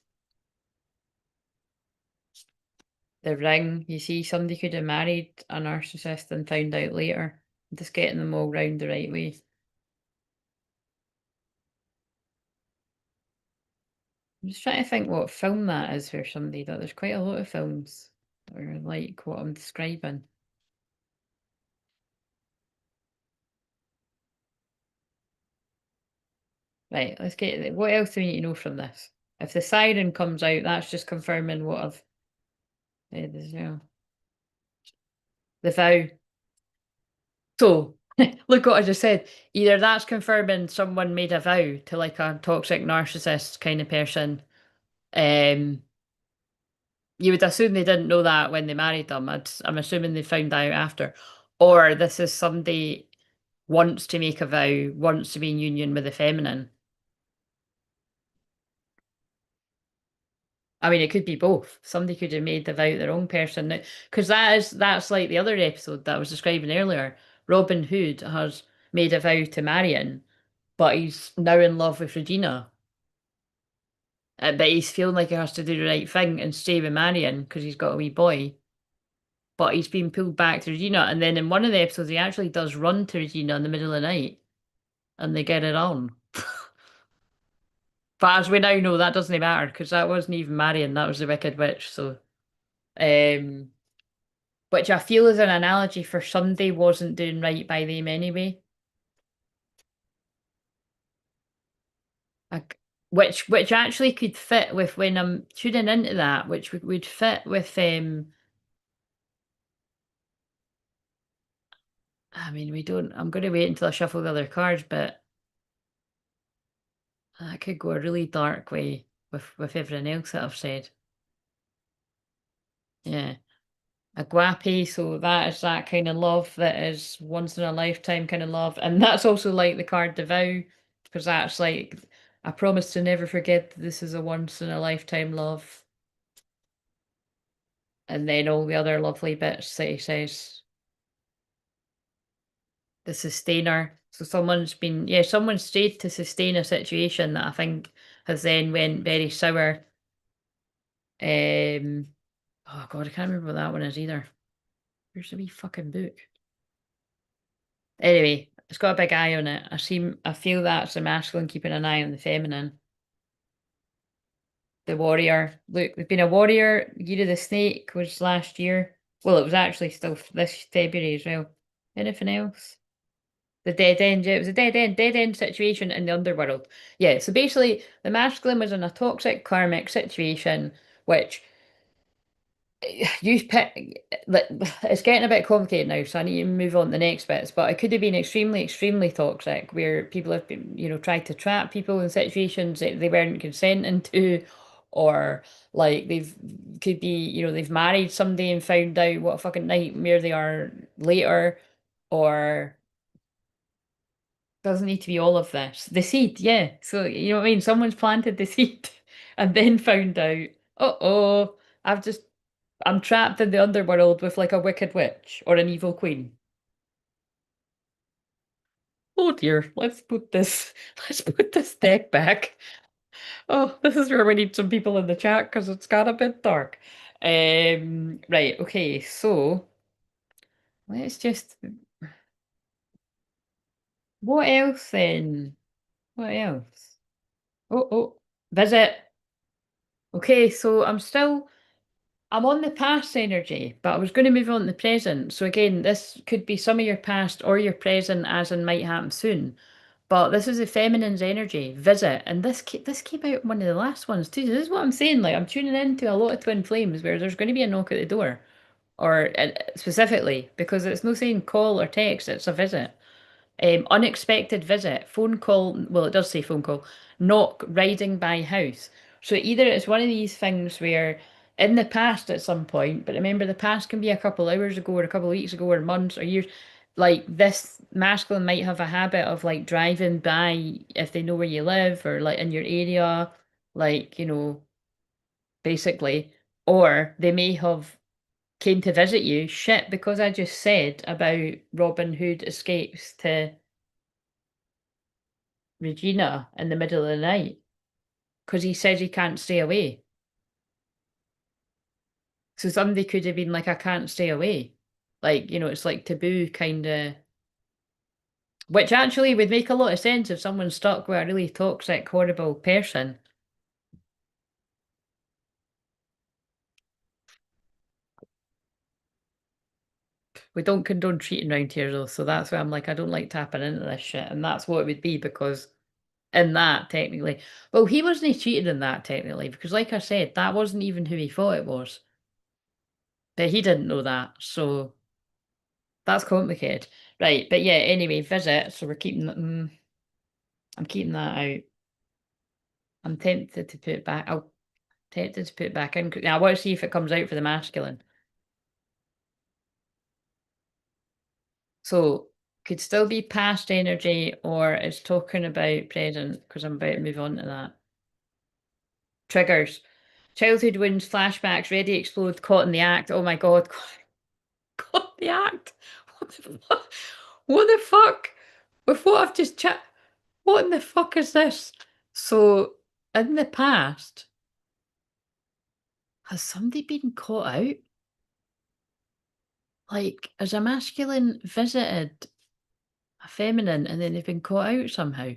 The ring. You see, somebody could have married a narcissist and found out later. Just getting them all round the right way. I'm just trying to think what film that is for somebody. That there's quite a lot of films that are like what I'm describing. Right, let's get what else do we need to know from this? If the siren comes out, that's just confirming what I've said as well. The vow. So, look what I just said. Either that's confirming someone made a vow to like a toxic narcissist kind of person. Um, you would assume they didn't know that when they married them. I'm assuming they found out after. Or this is somebody wants to make a vow, wants to be in union with the feminine. I mean, it could be both. Somebody could have made the vow to the wrong person. Because that's like the other episode that I was describing earlier. Robin Hood has made a vow to Marion, but he's now in love with Regina. But he's feeling like he has to do the right thing and stay with Marion because he's got a wee boy. But he's been pulled back to Regina, and then in one of the episodes, he actually does run to Regina in the middle of the night, and they get it on. But as we now know, that doesn't matter because that wasn't even Marion; that was the Wicked Witch. So, um, which I feel is an analogy for somebody wasn't doing right by them anyway. Like, which actually could fit with when I'm tuning into that, which would fit with I mean we don't I'm gonna wait until I shuffle the other cards, but that could go a really dark way with everything else that I've said. Yeah. Aguapi, so that is that kind of love that is once in a lifetime kind of love. And that's also like the card the vow, because that's like I promise to never forget that this is a once in a lifetime love. And then all the other lovely bits that he says. The sustainer. So someone stayed to sustain a situation that I think has then went very sour. Oh God, I can't remember what that one is either. Where's the wee fucking book? Anyway, it's got a big eye on it. I feel that's the masculine keeping an eye on the feminine. The warrior. Look, there's been a warrior. Year of the Snake was last year. Well, it was actually still this February as well. Anything else? The dead end. Yeah, it was a dead end situation in the underworld. Yeah, so basically, the masculine was in a toxic karmic situation, which you pick. It's getting a bit complicated now, so I need to move on to the next bits. But it could have been extremely toxic, where people have been, tried to trap people in situations that they weren't consenting to, or like they've could be, they've married somebody and found out what a fucking nightmare they are later, or doesn't need to be all of this. The seed, yeah. So, you know what I mean? Someone's planted the seed and then found out, uh-oh, I'm trapped in the underworld with like a wicked witch or an evil queen. Oh dear, let's put this deck back. Oh, this is where we need some people in the chat because it's got a bit dark. Right, okay, so let's just, what else then? What else? Oh, visit. Okay, so I'm on the past energy, but I was going to move on to the present. So again, this could be some of your past or your present, as in might happen soon. But this is the feminine's energy, visit, and this came out in one of the last ones too. So this is what I'm saying. Like I'm tuning into a lot of twin flames where there's going to be a knock at the door, or specifically because it's no saying call or text. It's a visit. Unexpected visit, phone call. Well, it does say phone call. Knock, riding by house. So either it's one of these things where in the past at some point, but remember the past can be a couple hours ago or a couple of weeks ago or months or years. Like this masculine might have a habit of like driving by if they know where you live or like in your area. like, basically. Or they may have came to visit you. Shit, because I just said about Robin Hood escapes to Regina in the middle of the night because he says he can't stay away. So somebody could have been like, I can't stay away. Like, it's like taboo kind of, which actually would make a lot of sense if someone's stuck with a really toxic, horrible person. We don't condone cheating around here though, so that's why I'm like, I don't like tapping into this shit. And that's what it would be because in that, technically. Well, he wasn't cheated in that, technically, because like I said, that wasn't even who he thought it was. But he didn't know that, so that's complicated. Right, but yeah, anyway, visit, so we're keeping that, I'm keeping that out. I'm tempted to put it back, I'll tempted to put it back in. Now, I want to see if it comes out for the masculine. So, could still be past energy, or it's talking about present, because I'm about to move on to that. Triggers. Childhood wounds, flashbacks, ready to explode, caught in the act. Oh my god, caught in the act. What the fuck? What the fuck? With what I've just chat. What in the fuck is this? So, in the past, has somebody been caught out? Like, has a masculine visited a feminine and then they've been caught out somehow?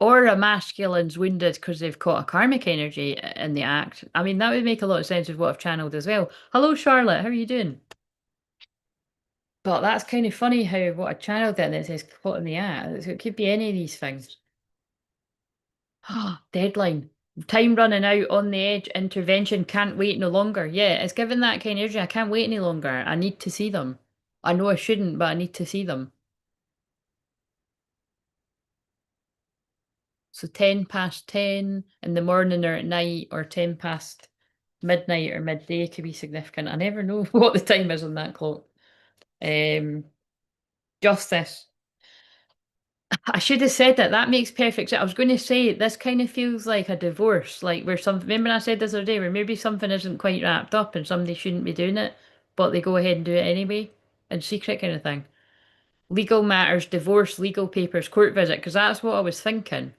Or a masculine's wounded because they've caught a karmic energy in the act. I mean, that would make a lot of sense with what I've channeled as well. Hello, Charlotte. How are you doing? But that's kind of funny how what I channeled it and it says caught in the act. It could be any of these things. Deadline. Time running out on the edge. Intervention. Can't wait no longer. Yeah, it's given that kind of energy. I can't wait any longer. I need to see them. I know I shouldn't, but I need to see them. So 10 past 10 in the morning or at night, or 10 past midnight or midday could be significant. I never know what the time is on that clock. Um, Justice. I should have said that. That makes perfect sense. I was going to say this kind of feels like a divorce, like where some. Remember I said this other day where maybe something isn't quite wrapped up and somebody shouldn't be doing it, but they go ahead and do it anyway, in secret kind of thing. Legal matters, divorce, legal papers, court visit, because that's what I was thinking.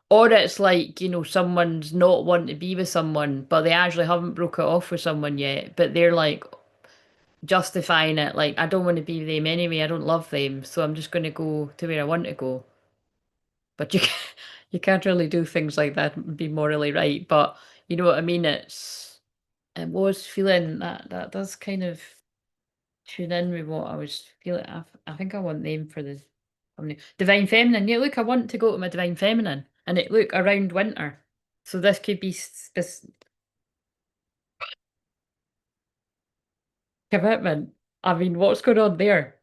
Or it's like, someone's not wanting to be with someone, but they actually haven't broke it off with someone yet, but they're like justifying it, like, I don't want to be with them anyway, I don't love them, so I'm just going to go to where I want to go. But you can't really do things like that and be morally right. But you know what I mean? It was feeling that does kind of tune in with what I was feeling. I think I want them for the Divine Feminine. Yeah, look, I want to go to my Divine Feminine, and it look around winter. So this could be this commitment. I mean, what's going on there?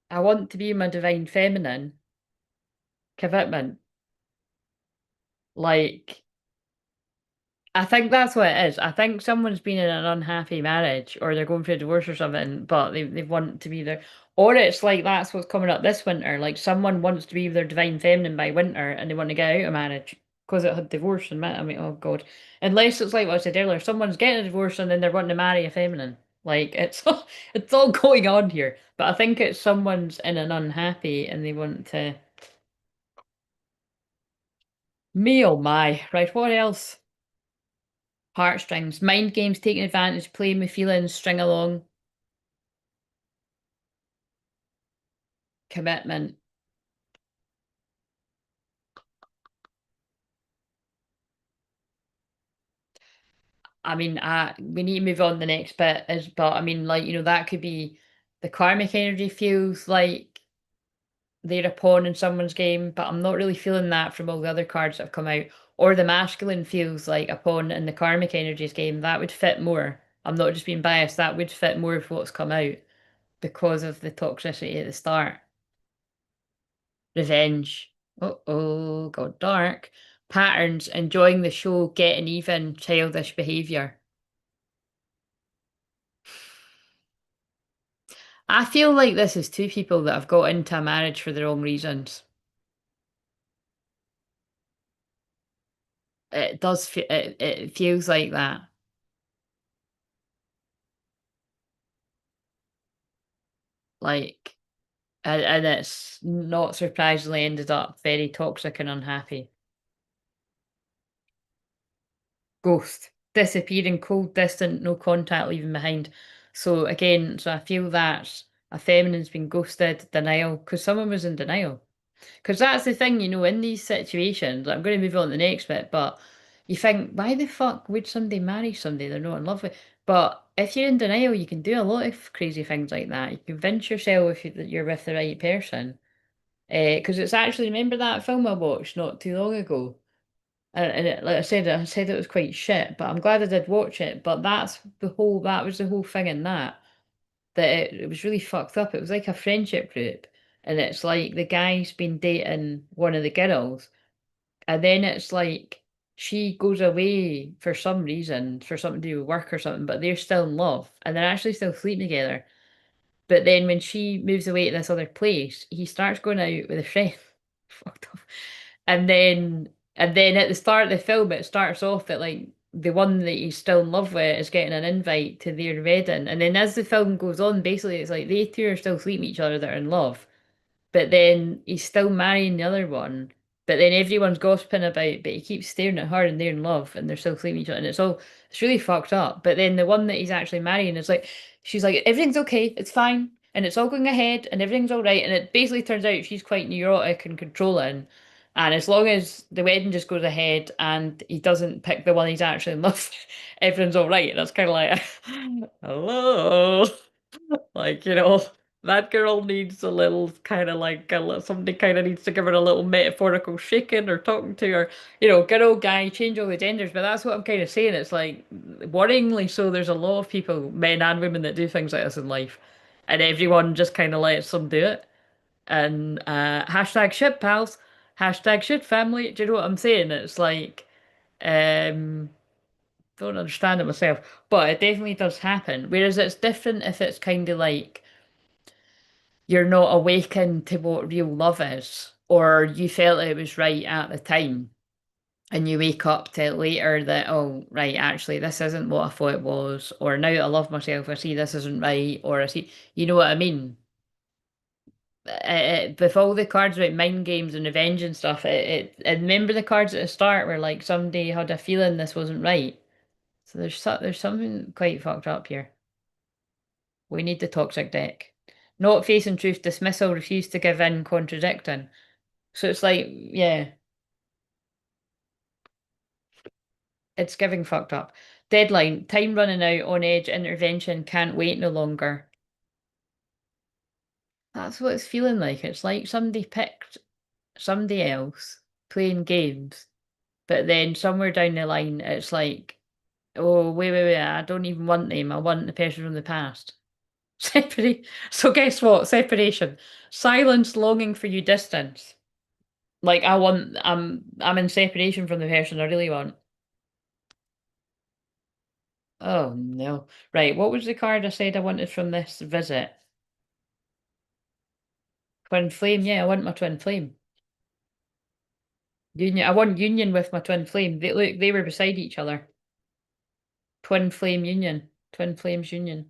I want to be my Divine Feminine commitment. Like, I think that's what it is. I think someone's been in an unhappy marriage or they're going through a divorce or something, but they want to be there. Or it's like that's what's coming up this winter. Like someone wants to be with their divine feminine by winter and they want to get out of marriage because it had divorce and I mean, oh God. Unless it's like what I said earlier, someone's getting a divorce and then they're wanting to marry a feminine. Like it's it's all going on here. But I think it's someone's in an unhappy and they want to me oh my. Right, what else? Heartstrings, mind games, taking advantage, playing with feelings, string along, commitment. I mean, we need to move on. The next bit is, but I mean, like, that could be the karmic energy feels like they're a pawn in someone's game, but I'm not really feeling that from all the other cards that have come out. Or the masculine feels like a pawn in the karmic energies game. That would fit more. I'm not just being biased, that would fit more with what's come out because of the toxicity at the start. Revenge. Oh, got dark. Patterns, enjoying the show, getting even, childish behaviour. I feel like this is two people that have got into a marriage for the wrong reasons. It does fe it feels like that. Like, and it's not surprisingly ended up very toxic and unhappy. Ghost, disappearing, cold, distant, no contact, leaving behind. So again, so I feel that a feminine's been ghosted, denial, because someone was in denial. Because that's the thing, in these situations, I'm going to move on to the next bit, but you think, why the fuck would somebody marry somebody they're not in love with? But if you're in denial, you can do a lot of crazy things like that. You convince yourself that you're with the right person. Because it's actually, remember that film I watched not too long ago? And like I said it was quite shit, but I'm glad I did watch it. But that was the whole thing in that it was really fucked up. It was like a friendship group, and it's like the guy's been dating one of the girls, and then it's like she goes away for some reason, for something to do with work or something, but they're still in love, and they're actually still sleeping together. But then when she moves away to this other place, he starts going out with a friend. Fucked up. And then at the start of the film, it starts off that like the one that he's still in love with is getting an invite to their wedding. And then as the film goes on, basically it's like they two are still sleeping with each other that are in love. But then he's still marrying the other one. But then everyone's gossiping about, but he keeps staring at her and they're in love and they're still sleeping with each other. And it's really fucked up. But then the one that he's actually marrying is like, she's like, everything's okay, it's fine. And it's all going ahead and everything's all right. And it basically turns out she's quite neurotic and controlling. And as long as the wedding just goes ahead and he doesn't pick the one he's actually in love with, everything's all right. And it's kind of like, hello. Like, that girl needs a little kind of like somebody kind of needs to give her a little metaphorical shaking or talking to her, good old guy, change all the genders. But that's what I'm kind of saying. It's like worryingly so, there's a lot of people, men and women, that do things like this in life, and everyone just kind of lets them do it. And hashtag shit pals, hashtag shit family. Do you know what I'm saying? It's like, um, don't understand it myself, but it definitely does happen. Whereas it's different if it's kind of like you're not awakened to what real love is, or you felt it was right at the time, and you wake up to it later that, oh, right, actually, this isn't what I thought it was, or now that I love myself, I see this isn't right, or I see, you know what I mean? With all the cards about mind games and revenge and stuff, and remember the cards at the start where like somebody had a feeling this wasn't right. So there's something quite fucked up here. We need the toxic deck. Not facing truth, dismissal, refuse to give in, contradicting. So it's like, yeah, it's giving fucked up. Deadline, time running out, on edge, intervention, can't wait no longer. That's what it's feeling like. It's like somebody picked somebody else playing games, but then somewhere down the line, it's like, oh, wait, I don't even want them. I want the person from the past. Separate. So guess what? Separation. Silence, longing for you, distance. Like I'm in separation from the person I really want. Oh no. Right, what was the card I said I wanted from this visit? Twin flame, yeah, I want my twin flame. Union, I want union with my twin flame. They were beside each other. Twin flame union. Twin flames union.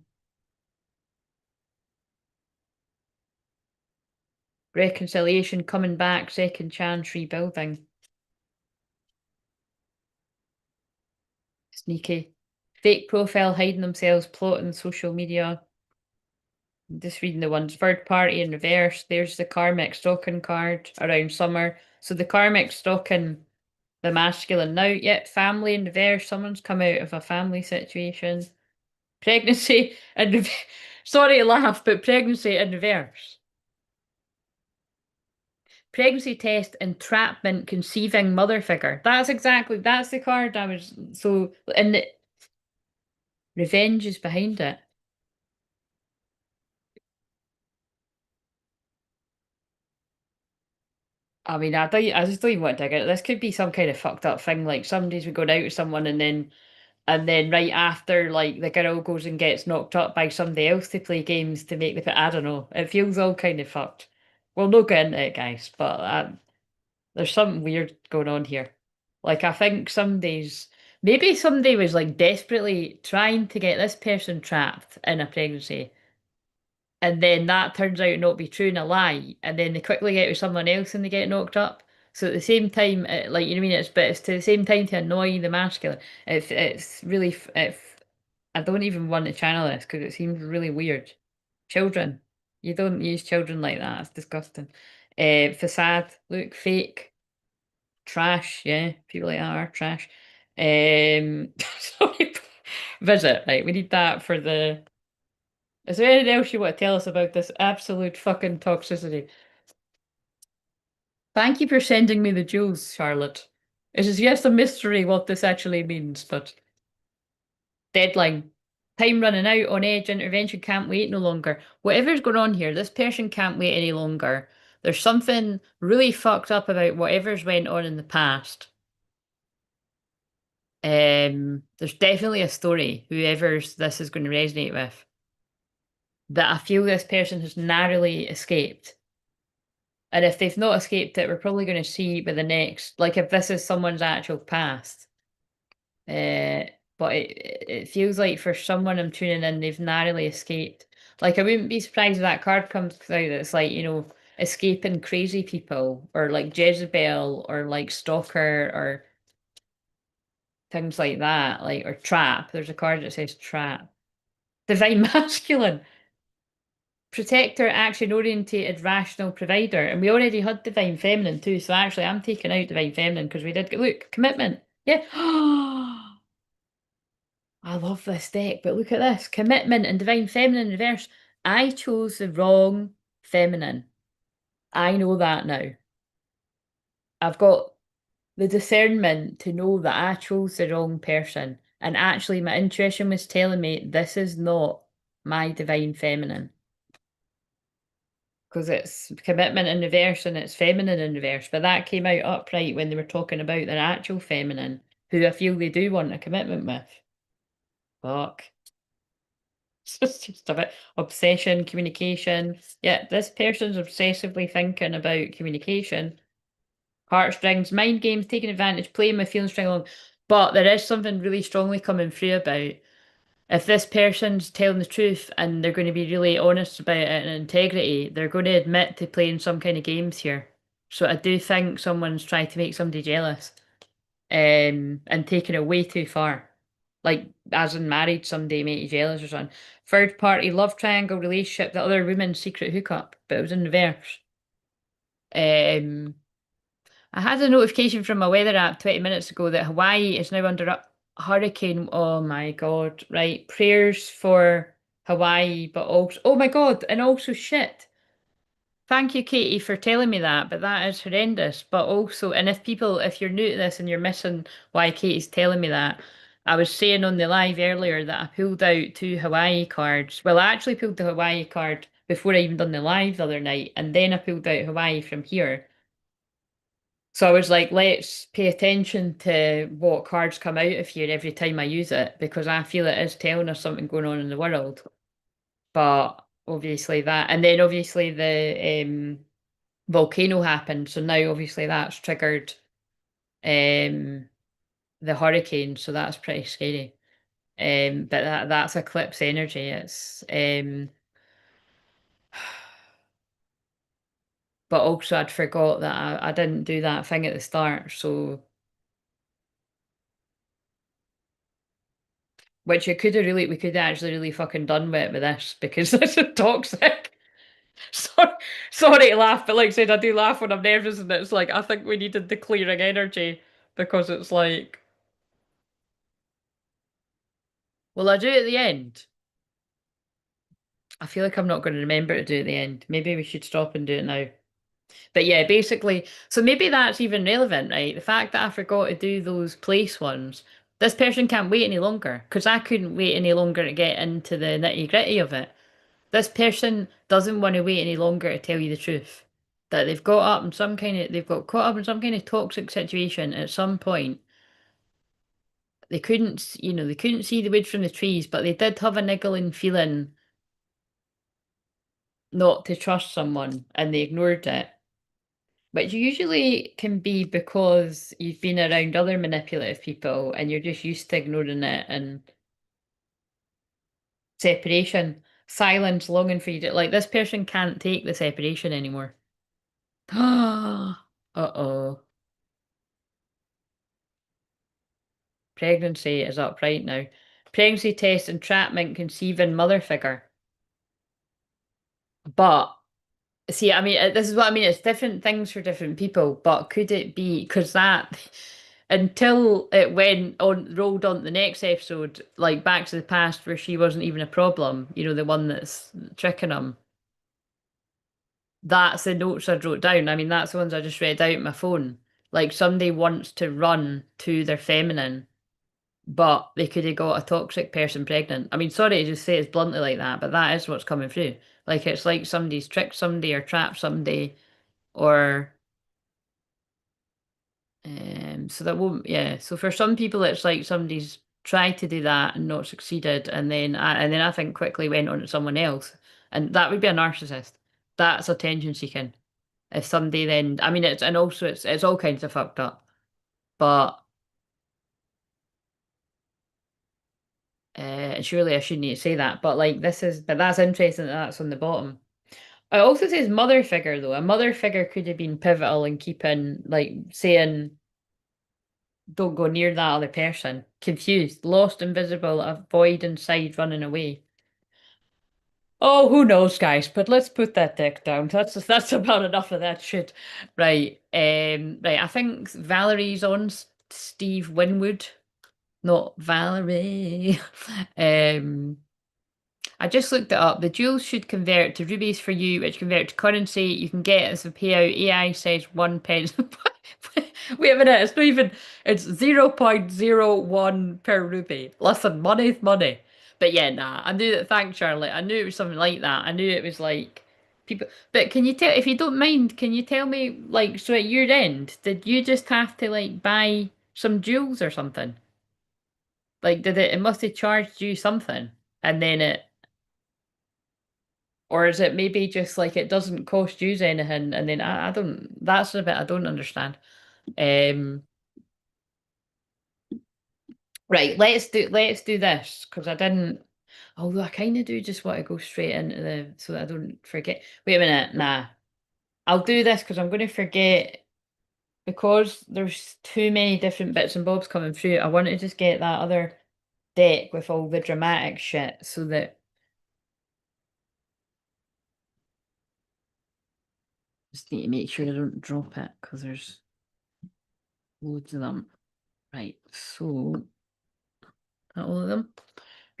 Reconciliation, coming back, second chance, rebuilding. Sneaky. Fake profile, hiding themselves, plotting social media. I'm just reading the ones. Third party in reverse. There's the karmic stalking card around summer. So the karmic stalking the masculine. Now, yet family in reverse. Someone's come out of a family situation. Pregnancy in reverse. Sorry to laugh, but pregnancy in reverse. Pregnancy test, entrapment, conceiving mother figure. That's the card I was so, and the revenge is behind it. I mean, I just don't even want to dig it. This could be some kind of fucked up thing, like somebody's been going out with someone and then And then right after, like the girl goes and gets knocked up by somebody else to play games to make the. I don't know. It feels all kind of fucked. We'll not get into it, guys, but there's something weird going on here. Like I think maybe somebody was like desperately trying to get this person trapped in a pregnancy, and then that turns out not be true and a lie, and then they quickly get with someone else and they get knocked up. So at the same time, like you know what I mean, it's to the same time to annoy the masculine. It's really I don't even want to channel this because it seems really weird. Children, you don't use children like that. It's disgusting. Facade, look fake, trash. Yeah, people like that are trash. Sorry, visit. Right, we need that for the. Is there anything else you want to tell us about this absolute fucking toxicity? Thank you for sending me the jewels, Charlotte. It is yes a mystery what this actually means, but deadline. Time running out on edge, intervention can't wait no longer. Whatever's going on here, this person can't wait any longer. There's something really fucked up about whatever's went on in the past. There's definitely a story, whoever's this is going to resonate with, that I feel this person has narrowly escaped. And if they've not escaped it, we're probably going to see by the next, like if this is someone's actual past. Uh, but it feels like for someone I'm tuning in, they've narrowly escaped. Like I wouldn't be surprised if that card comes out that's like, escaping crazy people or like Jezebel or like Stalker or things like that, like or Trap. There's a card that says Trap. Divine Masculine. Protector, action orientated, rational provider. And we already had Divine Feminine too. So actually, I'm taking out Divine Feminine because we did look, commitment. Yeah. I love this deck, but look at this. Commitment and Divine Feminine in reverse. I chose the wrong feminine. I know that now. I've got the discernment to know that I chose the wrong person. And actually, my intuition was telling me this is not my Divine Feminine. Because it's commitment in reverse and it's feminine in reverse. But that came out upright when they were talking about their actual feminine, who I feel they do want a commitment with. Fuck. It's just a bit obsession, communication. Yeah, this person's obsessively thinking about communication. Heartstrings, mind games, taking advantage, playing with feelings string along. But there is something really strongly coming through about if this person's telling the truth and they're going to be really honest about it and integrity, they're going to admit to playing some kind of games here. So I do think someone's trying to make somebody jealous, and taking it way too far. Like, as in married somebody, make you jealous or something. Third party love triangle relationship, the other woman's secret hookup, but it was in reverse. Um, I had a notification from my weather app 20 minutes ago that Hawaii is now under a hurricane. Oh my God, right. Prayers for Hawaii, but also, oh my God, and also shit. Thank you, Katie, for telling me that, but that is horrendous. But also, and if you're new to this and you're missing why Katie's telling me that, I was saying on the live earlier that I pulled out two Hawaii cards. Well, I actually pulled the Hawaii card before I even done the live the other night, and then I pulled out Hawaii from here. So I was like, let's pay attention to what cards come out of here every time I use it, because I feel it is telling us something going on in the world. But obviously that, and then obviously the volcano happened, so now obviously that's triggered um the hurricane, so that's pretty scary. But that's eclipse energy. It's but also I'd forgot that I didn't do that thing at the start, so which it could have really we could have actually really fucking done with this because this is toxic. Sorry, sorry to laugh, but like I said, I do laugh when I'm nervous, and it's like I think we needed the clearing energy because it's like, well, I do it at the end. I feel like I'm not going to remember to do it at the end. Maybe we should stop and do it now. But yeah, basically, so maybe that's even relevant, right? The fact that I forgot to do those place ones. This person can't wait any longer because I couldn't wait any longer to get into the nitty-gritty of it. This person doesn't want to wait any longer to tell you the truth. That they've got caught up in some kind of toxic situation at some point, they couldn't, they couldn't see the wood from the trees, but they did have a niggling feeling not to trust someone and they ignored it. Which usually can be because you've been around other manipulative people and you're just used to ignoring it and separation, silence, longing for you to, like, this person can't take the separation anymore. Uh-oh. Pregnancy is up right now. Pregnancy test, entrapment, conceiving, mother figure. But see, I mean, this is what I mean. It's different things for different people, but could it be because that until it went on, rolled on to the next episode, like Back to the Past, where she wasn't even a problem, the one that's tricking him. That's the notes I wrote down. I mean, that's the ones I just read out on my phone. Like somebody wants to run to their feminine, but they could have got a toxic person pregnant. I mean, sorry to just say it bluntly like that, but that is what's coming through. Like it's like somebody's tricked somebody or trapped somebody or so that won't, yeah. So for some people, it's like somebody's tried to do that and not succeeded, and then I think quickly went on to someone else, and that would be a narcissist. That's attention seeking. If somebody then, I mean, it's and also it's all kinds of fucked up, but surely I shouldn't need to say that. But like but that's interesting that that's on the bottom. It also says mother figure though. A mother figure could have been pivotal in keeping, like, saying don't go near that other person. Confused, lost, invisible, a void inside, running away. Oh, who knows, guys? But let's put that deck down. That's about enough of that shit. Right. Right. I think Valerie's on Steve Winwood, not Valerie. um. I just looked it up. The jewels should convert to rubies for you, which convert to currency. You can get as a payout. AI says 1 pence. Wait a minute, it's not even, it's 0.01 per rupee. Listen, money's money. But yeah, nah, I knew that, thanks, Charlotte. I knew it was something like that. I knew it was like people. But can you tell, if you don't mind, can you tell me, like, so at your end, did you just have to, like, buy some jewels or something? Like, it must have charged you something. And then or is it maybe just like it doesn't cost you anything and then I don't, that's the bit I don't understand. Um right, let's do this because I didn't, although I kind of do just want to go straight into the so that I don't forget. Wait a minute, nah. I'll do this because I'm going to forget because there's too many different bits and bobs coming through. I want to just get that other deck with all the dramatic shit so that just need to make sure I don't drop it because there's loads of them. Right, so that all of them?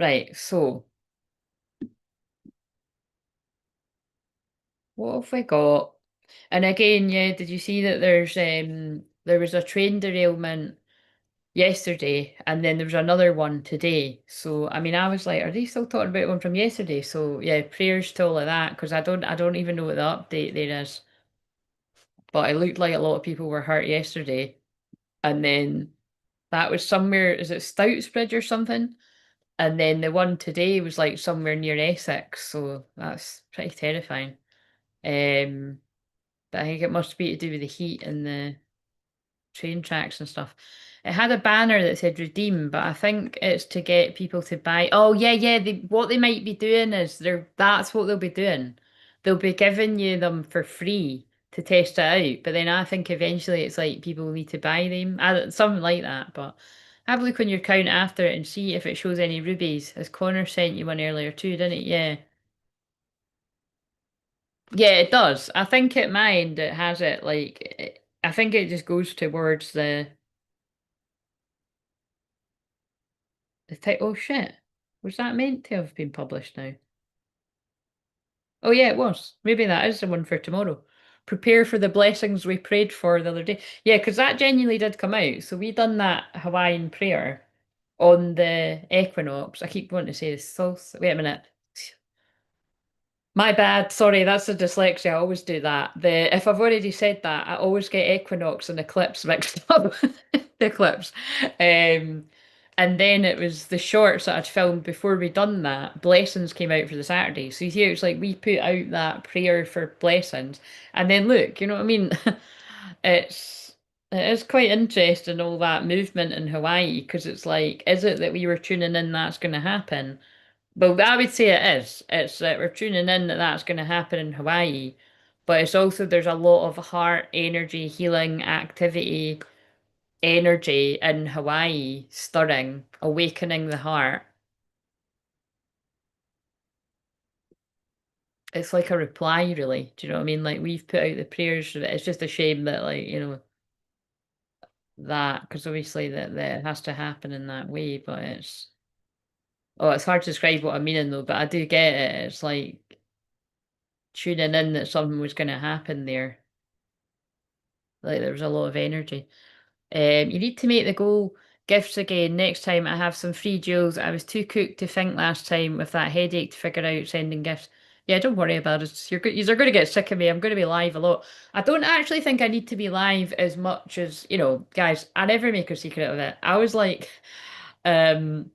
Right, so what have we got? And again, yeah, did you see that there was a train derailment yesterday and then there was another one today. So I mean I was like, are they still talking about one from yesterday? So yeah, prayers to all of that because I don't even know what the update there is. But it looked like a lot of people were hurt yesterday. And then that was somewhere, is it Stoutsbridge or something? And then the one today was like somewhere near Essex, so that's pretty terrifying. Um, but I think it must be to do with the heat and the train tracks and stuff. It had a banner that said redeem, but I think it's to get people to buy. Oh yeah, yeah. What they might be doing is that's what they'll be doing. They'll be giving you them for free to test it out. But then I think eventually it's like people will need to buy them. Something like that. But have a look on your account after it and see if it shows any rubies. As Connor sent you one earlier too, didn't it? Yeah. Yeah, it does. I think at my end it has it like I think it just goes towards the type. Oh shit. Was that meant to have been published now? Oh yeah, it was. Maybe that is the one for tomorrow. Prepare for the blessings we prayed for the other day. Yeah, because that genuinely did come out. So we done that Hawaiian prayer on the equinox. I keep wanting to say this. Wait a minute. My bad. Sorry, that's a dyslexia. I always do that. If I've already said that, I always get equinox and eclipse mixed up. The eclipse. Um, And then it was the shorts that I'd filmed before we done that. Blessings came out for the Saturday. So you see, it's like we put out that prayer for blessings. And then look, you know what I mean? It's it is quite interesting all that movement in Hawaii because it's like, is it that we were tuning in that's going to happen? Well, I would say it is. It's that we're tuning in that that's going to happen in Hawaii, but it's also there's a lot of heart energy, healing activity, energy in Hawaii stirring, awakening the heart. It's like a reply, really. Do you know what I mean? Like we've put out the prayers. It's just a shame that, like, that because obviously that it has to happen in that way. But it's hard to describe what I'm meaning though. But I do get it. It's like tuning in that something was going to happen there. Like there was a lot of energy. You need to make the goal gifts again. Next time I have some free jewels. I was too cooked to think last time with that headache to figure out sending gifts. Yeah, don't worry about it. You're going to get sick of me. I'm going to be live a lot. I don't actually think I need to be live as much as, guys, I never make a secret of it. Um,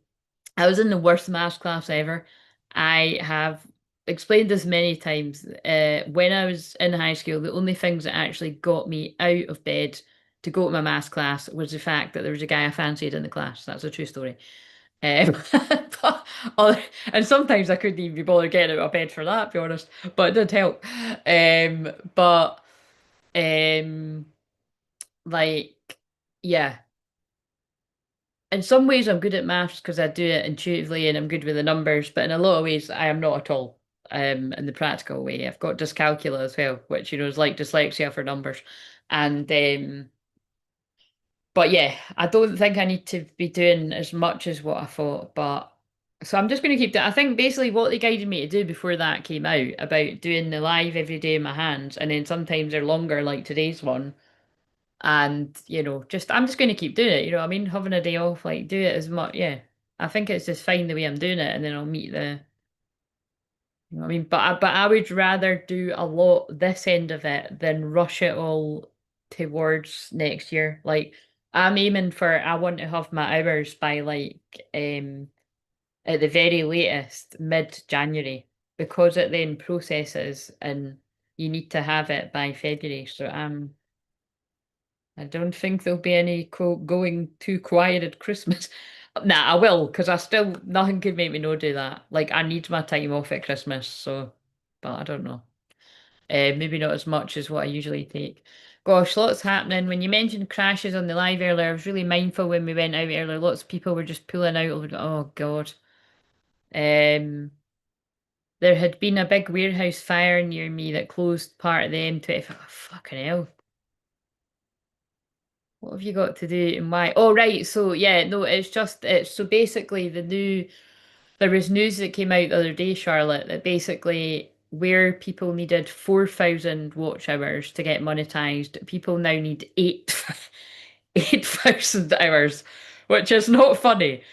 I was in the worst maths class ever. I have explained this many times. When I was in high school, the only things that actually got me out of bed to go to my maths class was the fact that there was a guy I fancied in the class. That's a true story. But and sometimes I couldn't even be bothered getting out of bed for that, to be honest. But it did help. But um, like, yeah, in some ways I'm good at maths because I do it intuitively and I'm good with the numbers, but in a lot of ways I am not at all. In the practical way. I've got dyscalculia as well, which is like dyslexia for numbers. And but yeah, I don't think I need to be doing as much as what I thought, but so I'm just going to keep that. I think basically what they guided me to do before that came out about doing the live every day in my hands, and then sometimes they're longer, like today's one. And, just I'm just going to keep doing it. You know what I mean? Having a day off, like do it as much. Yeah. I think it's just fine the way I'm doing it, and then I'll meet you know what I mean? But I would rather do a lot this end of it than rush it all towards next year. Like I'm aiming for I want to have my hours by like at the very latest mid-January because it then processes and you need to have it by February. So I don't think there'll be any going too quiet at Christmas. Nah, I will, because I still, nothing could make me not do that. Like, I need my time off at Christmas, so, but I don't know. Maybe not as much as what I usually take. Gosh, lots happening. When you mentioned crashes on the live earlier, I was really mindful when we went out earlier. Lots of people were just pulling out over, oh God. Um, there had been a big warehouse fire near me that closed part of the M25. Oh, fucking hell. What have you got to do and why? Oh, right. So, yeah, no, it's so basically there was news that came out the other day, Charlotte, that basically where people needed 4,000 watch hours to get monetized, people now need 8,000 hours, which is not funny.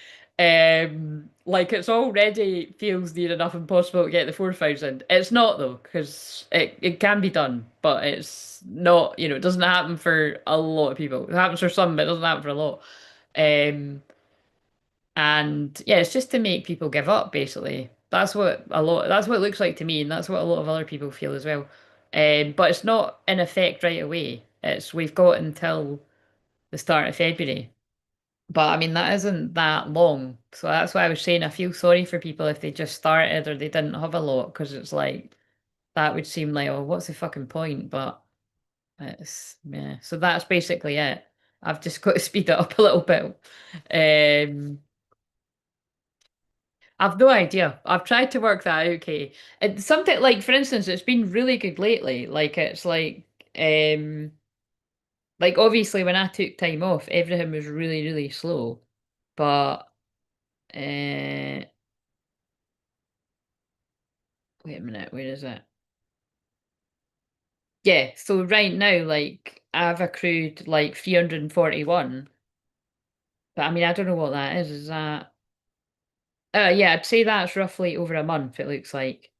Like it's already feels near enough impossible to get the 4,000. It's not though, because it can be done, but it's not, it doesn't happen for a lot of people. It happens for some, but it doesn't happen for a lot. Um, and yeah, it's just to make people give up, basically. That's what it looks like to me, and that's what a lot of other people feel as well. But it's not in effect right away. We've got until the start of February. But I mean, that isn't that long. So that's why I was saying I feel sorry for people if they just started or they didn't have a lot, because it's like that would seem like, oh, what's the fucking point? But yeah. So that's basically it. I've just got to speed it up a little bit. Um, I've no idea. I've tried to work that out, okay. And something like, for instance, it's been really good lately. Um, like obviously when I took time off, everything was really, really slow. But wait a minute, where is it? Yeah, so right now, like I've accrued like 341. But I mean, I don't know what that is. Is that yeah, I'd say that's roughly over a month, it looks like.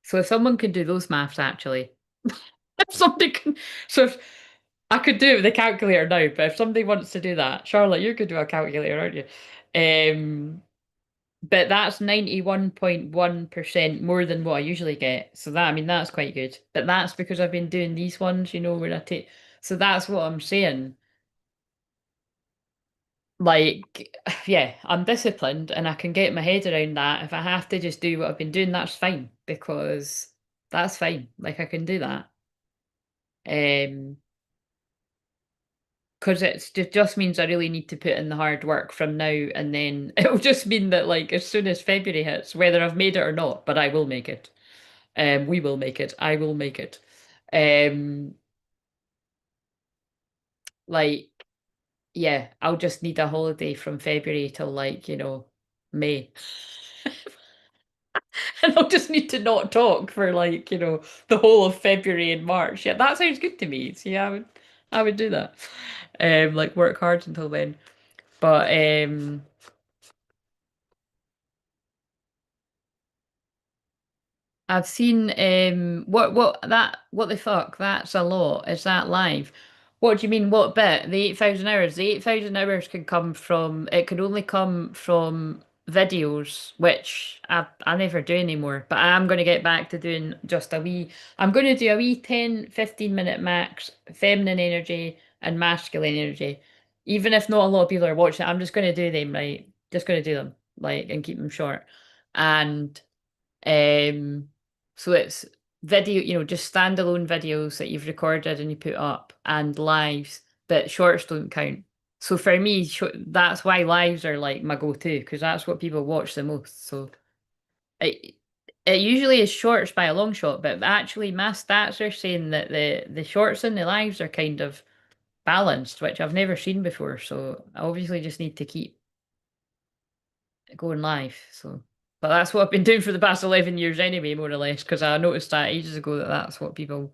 So if someone can do those maths actually. If somebody can so I could do it with a calculator now, but if somebody wants to do that, Charlotte, you're good with a calculator, aren't you? But that's 91.1% more than what I usually get. So that, I mean, that's quite good. But that's because I've been doing these ones, where I take. So that's what I'm saying. Like, yeah, I'm disciplined and I can get my head around that. If I have to just do what I've been doing, that's fine because that's fine. Like, I can do that. Um, because it just means I really need to put in the hard work from now, and then it'll just mean that like as soon as February hits, whether I've made it or not, but I will make it. We will make it. I will make it. Um, like yeah, I'll just need a holiday from February till like, May. And I'll just need to not talk for like, the whole of February and March. Yeah, that sounds good to me. See, I would do that. Like work hard until then. But I've seen what the fuck? That's a lot. Is that live? What do you mean? What bit? The 8,000 hours. The 8,000 hours can come from. It can only come from videos, which I never do anymore. But I am going to get back to doing just a wee. I'm going to do a wee 10-15 minute max feminine energy and masculine energy. Even if not a lot of people are watching it, I'm just going to do them right. Just going to do them like and keep them short. And um, so it's video, just standalone videos that you've recorded and you put up and lives, but shorts don't count. So for me, that's why lives are like my go-to because that's what people watch the most. So it it usually is shorts by a long shot, but actually my stats are saying that the shorts and the lives are kind of balanced, which I've never seen before. So I obviously just need to keep going live. So, but that's what I've been doing for the past 11 years anyway, more or less, because I noticed that ages ago that that's what people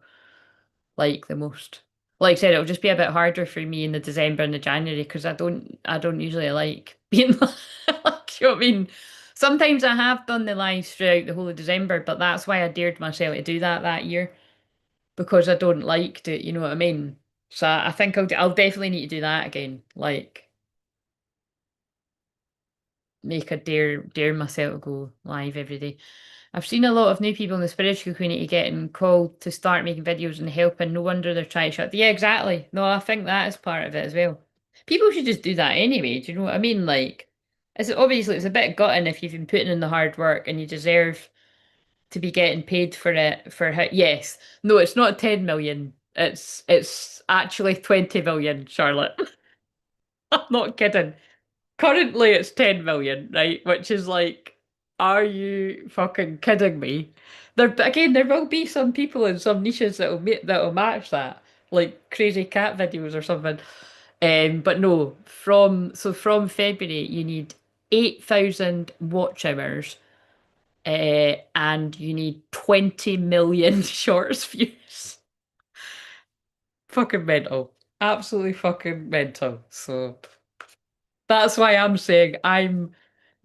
like the most. Like I said, it'll just be a bit harder for me in the December and the January because I don't usually like being like, you know what I mean? Sometimes I have done the lives throughout the whole of December, but that's why I dared myself to do that year because I don't like to, you know what I mean? So I think I'll definitely need to do that again. Like make a dare myself to go live every day. I've seen a lot of new people in the spiritual community getting called to start making videos and helping. No wonder they're trying to shut. Yeah, exactly. No, I think that is part of it as well. People should just do that anyway. Do you know what I mean? Like, it's a bit gutting if you've been putting in the hard work and you deserve to be getting paid for it. Yes, no, it's not 10 million. It's actually 20 million, Charlotte. I'm not kidding. Currently, it's 10 million, right? Which is like, are you fucking kidding me? There will be some people in some niches that'll match that, like crazy cat videos or something. But no, from February, you need 8,000 watch hours, and you need 20 million shorts views. Fucking mental. Absolutely fucking mental. So that's why I'm saying I'm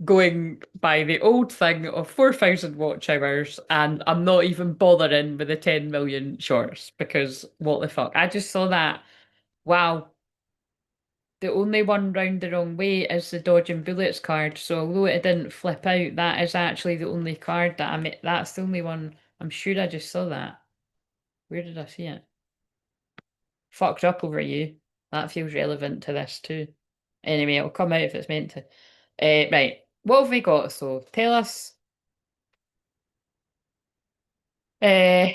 going by the old thing of 4,000 watch hours, and I'm not even bothering with the 10 million shorts because what the fuck? I just saw that. Wow, the only one round the wrong way is the dodging bullets card. So although it didn't flip out, that is actually the only card that that's the only one. I'm sure I just saw that. Where did I see it? Fucked up over you. That feels relevant to this too. Anyway, it'll come out if it's meant to. Right. What have we got? So tell us. Uh,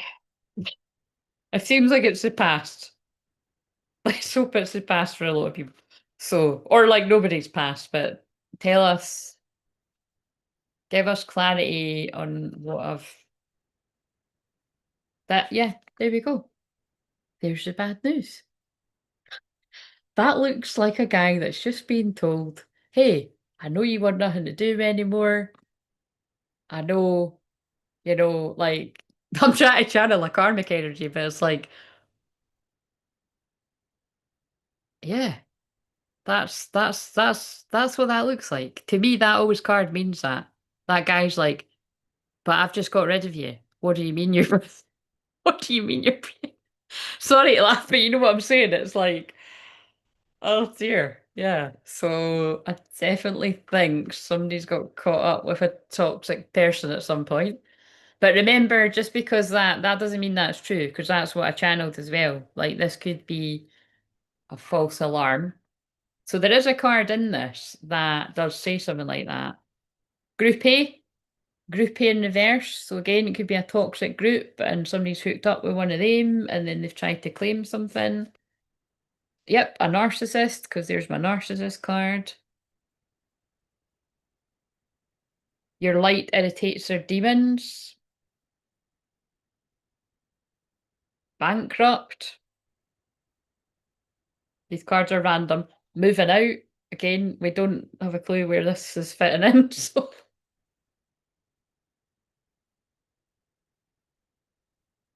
it seems like it's the past. Let's hope it's the past for a lot of people. So, or like nobody's past, but tell us, give us clarity on what I've that. Yeah, there we go. There's the bad news. That looks like a guy that's just been told, hey, I know you want nothing to do anymore. I know, like, I'm trying to channel a karmic energy, but it's like, yeah. That's what that looks like. To me, that always card means that. That guy's like, but I've just got rid of you. What do you mean you're what do you mean you're free? Sorry to laugh, but you know what I'm saying? It's like, oh dear. Yeah. So I definitely think somebody's got caught up with a toxic person at some point. But remember, just because that doesn't mean that's true, because that's what I channeled as well. Like this could be a false alarm. So there is a card in this that does say something like that. Group A, Group A in reverse. So again, it could be a toxic group and somebody's hooked up with one of them and then they've tried to claim something. Yep, a narcissist, because there's my narcissist card. Your light irritates their demons. Bankrupt. These cards are random. Moving out. Again, we don't have a clue where this is fitting in, so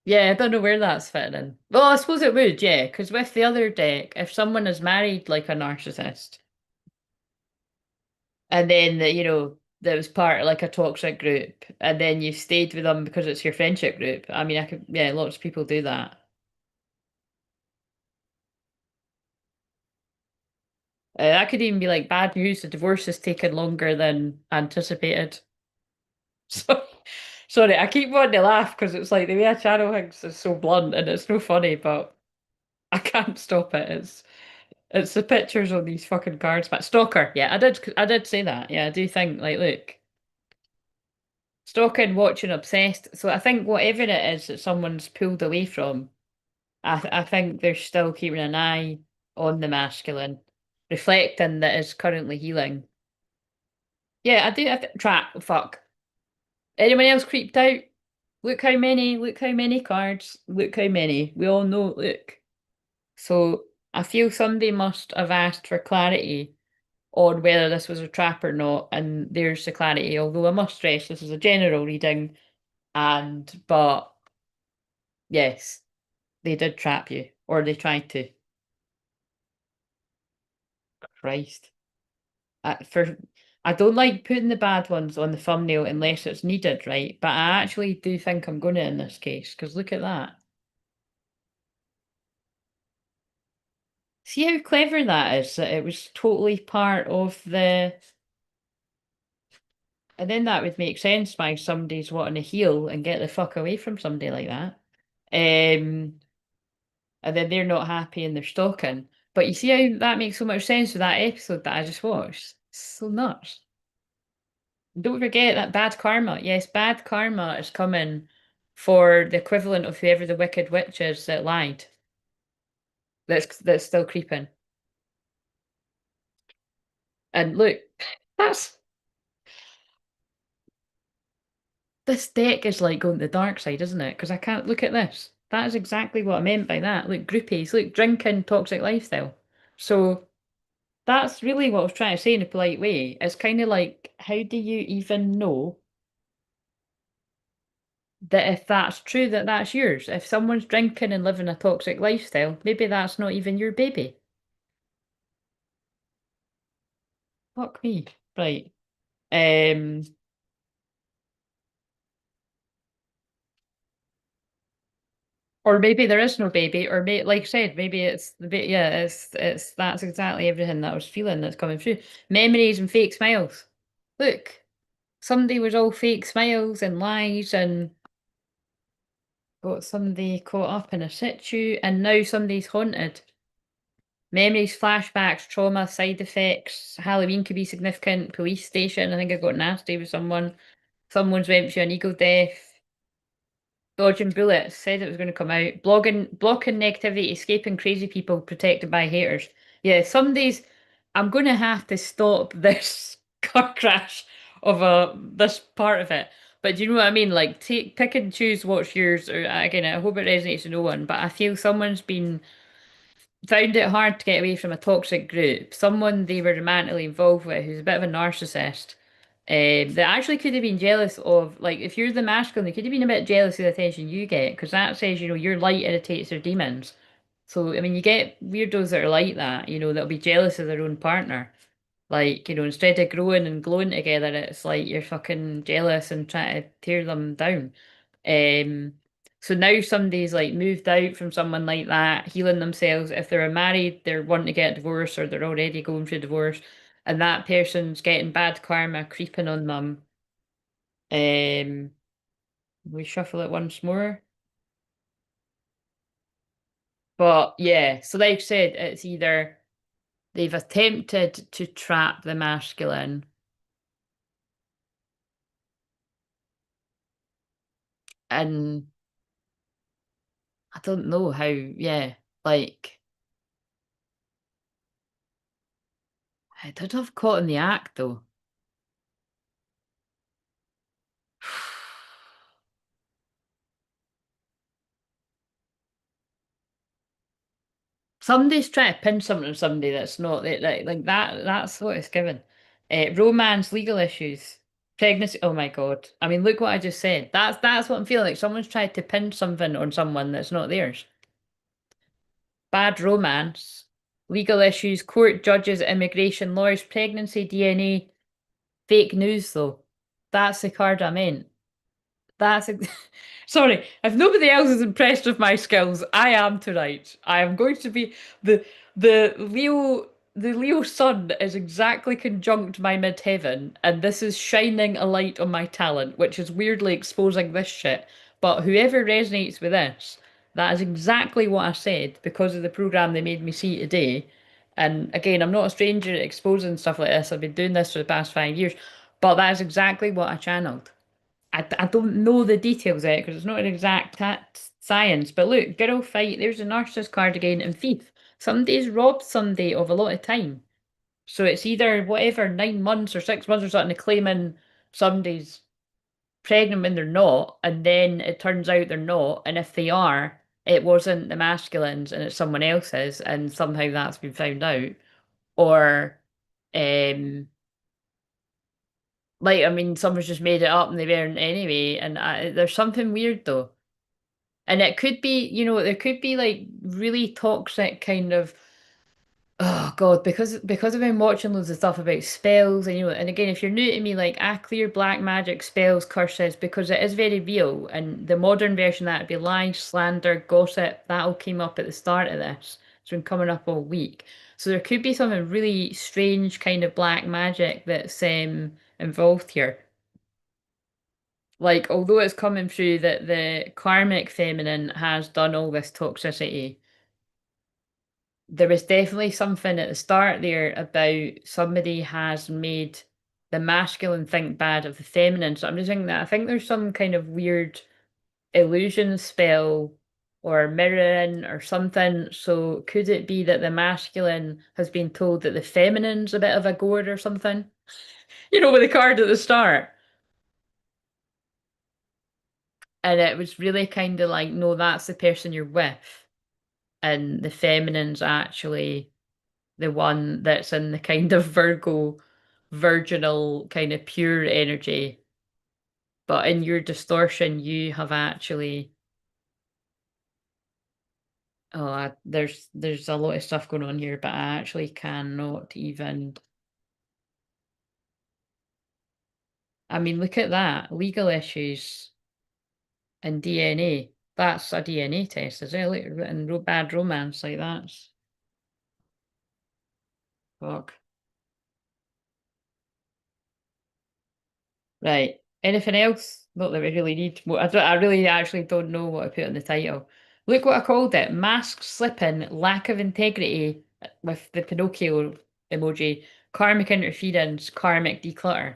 yeah, I don't know where that's fitting in. Well, I suppose it would, yeah, because with the other deck, if someone is married like a narcissist, and then that was part of like a toxic group, and then you stayed with them because it's your friendship group. I mean, I could, yeah, lots of people do that. That could even be like bad news. The divorce has taken longer than anticipated. So, sorry, I keep wanting to laugh because it's like the way I channel things is so blunt and it's no funny, but I can't stop it. It's the pictures on these fucking cards. But stalker, yeah, I did say that. Yeah, I do think like, look, stalking, watching, obsessed. So I think whatever it is that someone's pulled away from, I think they're still keeping an eye on the masculine, reflecting that is currently healing. Yeah, I do. Trap. Fuck. Anyone else creeped out? Look how many. Look how many cards. Look how many. We all know. Look. So I feel somebody must have asked for clarity on whether this was a trap or not, and there's the clarity. Although I must stress this is a general reading, but yes, they did trap you, or they tried to. Christ. I don't like putting the bad ones on the thumbnail unless it's needed, right? But I actually do think I'm gonna in this case, because look at that. See how clever that is, that it was totally part of the. And then that would make sense why somebody's wanting to heal and get the fuck away from somebody like that. Um, and then they're not happy and they're stalking. But you see how that makes so much sense with that episode that I just watched? So nuts. Don't forget that bad karma. Yes, bad karma is coming for the equivalent of whoever the wicked witch is that lied. That's still creeping. And look, that's this deck is like going to the dark side, isn't it? Because I can't look at this. That is exactly what I meant by that. Look, groupies, look, drinking, toxic lifestyle. So that's really what I was trying to say in a polite way. It's kind of like, how do you even know that if that's true, that that's yours? If someone's drinking and living a toxic lifestyle, maybe that's not even your baby. Fuck me. Right. Um, or maybe there is no baby, or like I said, maybe it's the bit. Yeah, it's that's exactly everything that I was feeling that's coming through. Memories and fake smiles. Look, somebody was all fake smiles and lies and got somebody caught up in a situ, and now somebody's haunted. Memories, flashbacks, trauma, side effects. Halloween could be significant. Police station. I think I got nasty with someone. Someone's went through an ego death. Dodging bullets, said it was going to come out. Blocking negativity, escaping crazy people, protected by haters. Yeah, some days I'm going to have to stop this car crash of this part of it. But do you know what I mean? Like, pick and choose what's yours. Or again, I hope it resonates with no one. But I feel someone's been found it hard to get away from a toxic group. Someone they were romantically involved with who's a bit of a narcissist. That actually could have been jealous of, like, if you're the masculine, they could have been a bit jealous of the attention you get, because that says, your light irritates their demons. So, I mean, you get weirdos that are like that, that'll be jealous of their own partner. Like, instead of growing and glowing together, it's like you're fucking jealous and trying to tear them down. Um, So now somebody's like moved out from someone like that, healing themselves. If they're married, they're wanting to get a divorce or they're already going through divorce, and that person's getting bad karma creeping on them. Um, we shuffle it once more. But yeah, so like I said, it's either they've attempted to trap the masculine, and I don't know how, yeah, like I did have caught in the act though. Somebody's trying to pin something on somebody that's not like that. That's what it's given. Romance, legal issues, pregnancy. Oh my God! I mean, look what I just said. That's what I'm feeling like. Someone's tried to pin something on someone that's not theirs. Bad romance, legal issues, court judges, immigration lawyers, pregnancy, DNA, fake news. Though that's the card I meant. That's ex- sorry. If nobody else is impressed with my skills, I am tonight. I am going to be the the Leo the Leo sun is exactly conjunct my midheaven, and this is shining a light on my talent, which is weirdly exposing this shit. But whoever resonates with this, that is exactly what I said because of the program they made me see today. And again, I'm not a stranger at exposing stuff like this. I've been doing this for the past 5 years, but that is exactly what I channeled. I don't know the details of it because it's not an exact science. But look, girl fight, there's a narcissist card again, and thief. Somebody's robbed somebody of a lot of time. So it's either whatever, 9 months or 6 months or something, of claiming somebody's pregnant when they're not, and then it turns out they're not. And if they are, it wasn't the masculines and it's someone else's, and somehow that's been found out. Or, um, like, I mean, someone's just made it up and they weren't anyway. And there's something weird though. And it could be, there could be like really toxic kind of, oh God, because I've been watching loads of stuff about spells and and again, if you're new to me, like clear black magic spells, curses, because it is very real. And the modern version of that would be lies, slander, gossip. That all came up at the start of this. It's been coming up all week. So there could be something really strange kind of black magic that's involved here. Like, although it's coming through that the karmic feminine has done all this toxicity, there was definitely something at the start there about somebody has made the masculine think bad of the feminine. So I'm just thinking that I think there's some kind of weird illusion spell or mirroring or something. So could it be that the masculine has been told that the feminine's a bit of a gourd or something? With the card at the start. And it was really kind of like, no, that's the person you're with. And the feminine's actually the one that's in the kind of Virgo, virginal, kind of pure energy. But in your distortion, you have actually, there's a lot of stuff going on here, but I actually cannot even. I mean, look at that, legal issues and DNA. That's a DNA test, is it? Look, and bad romance like that's fuck. Right. Anything else? Not that we really need. I really actually don't know what I put in the title. Look what I called it. Mask slipping, lack of integrity with the Pinocchio emoji, karmic interference, karmic declutter.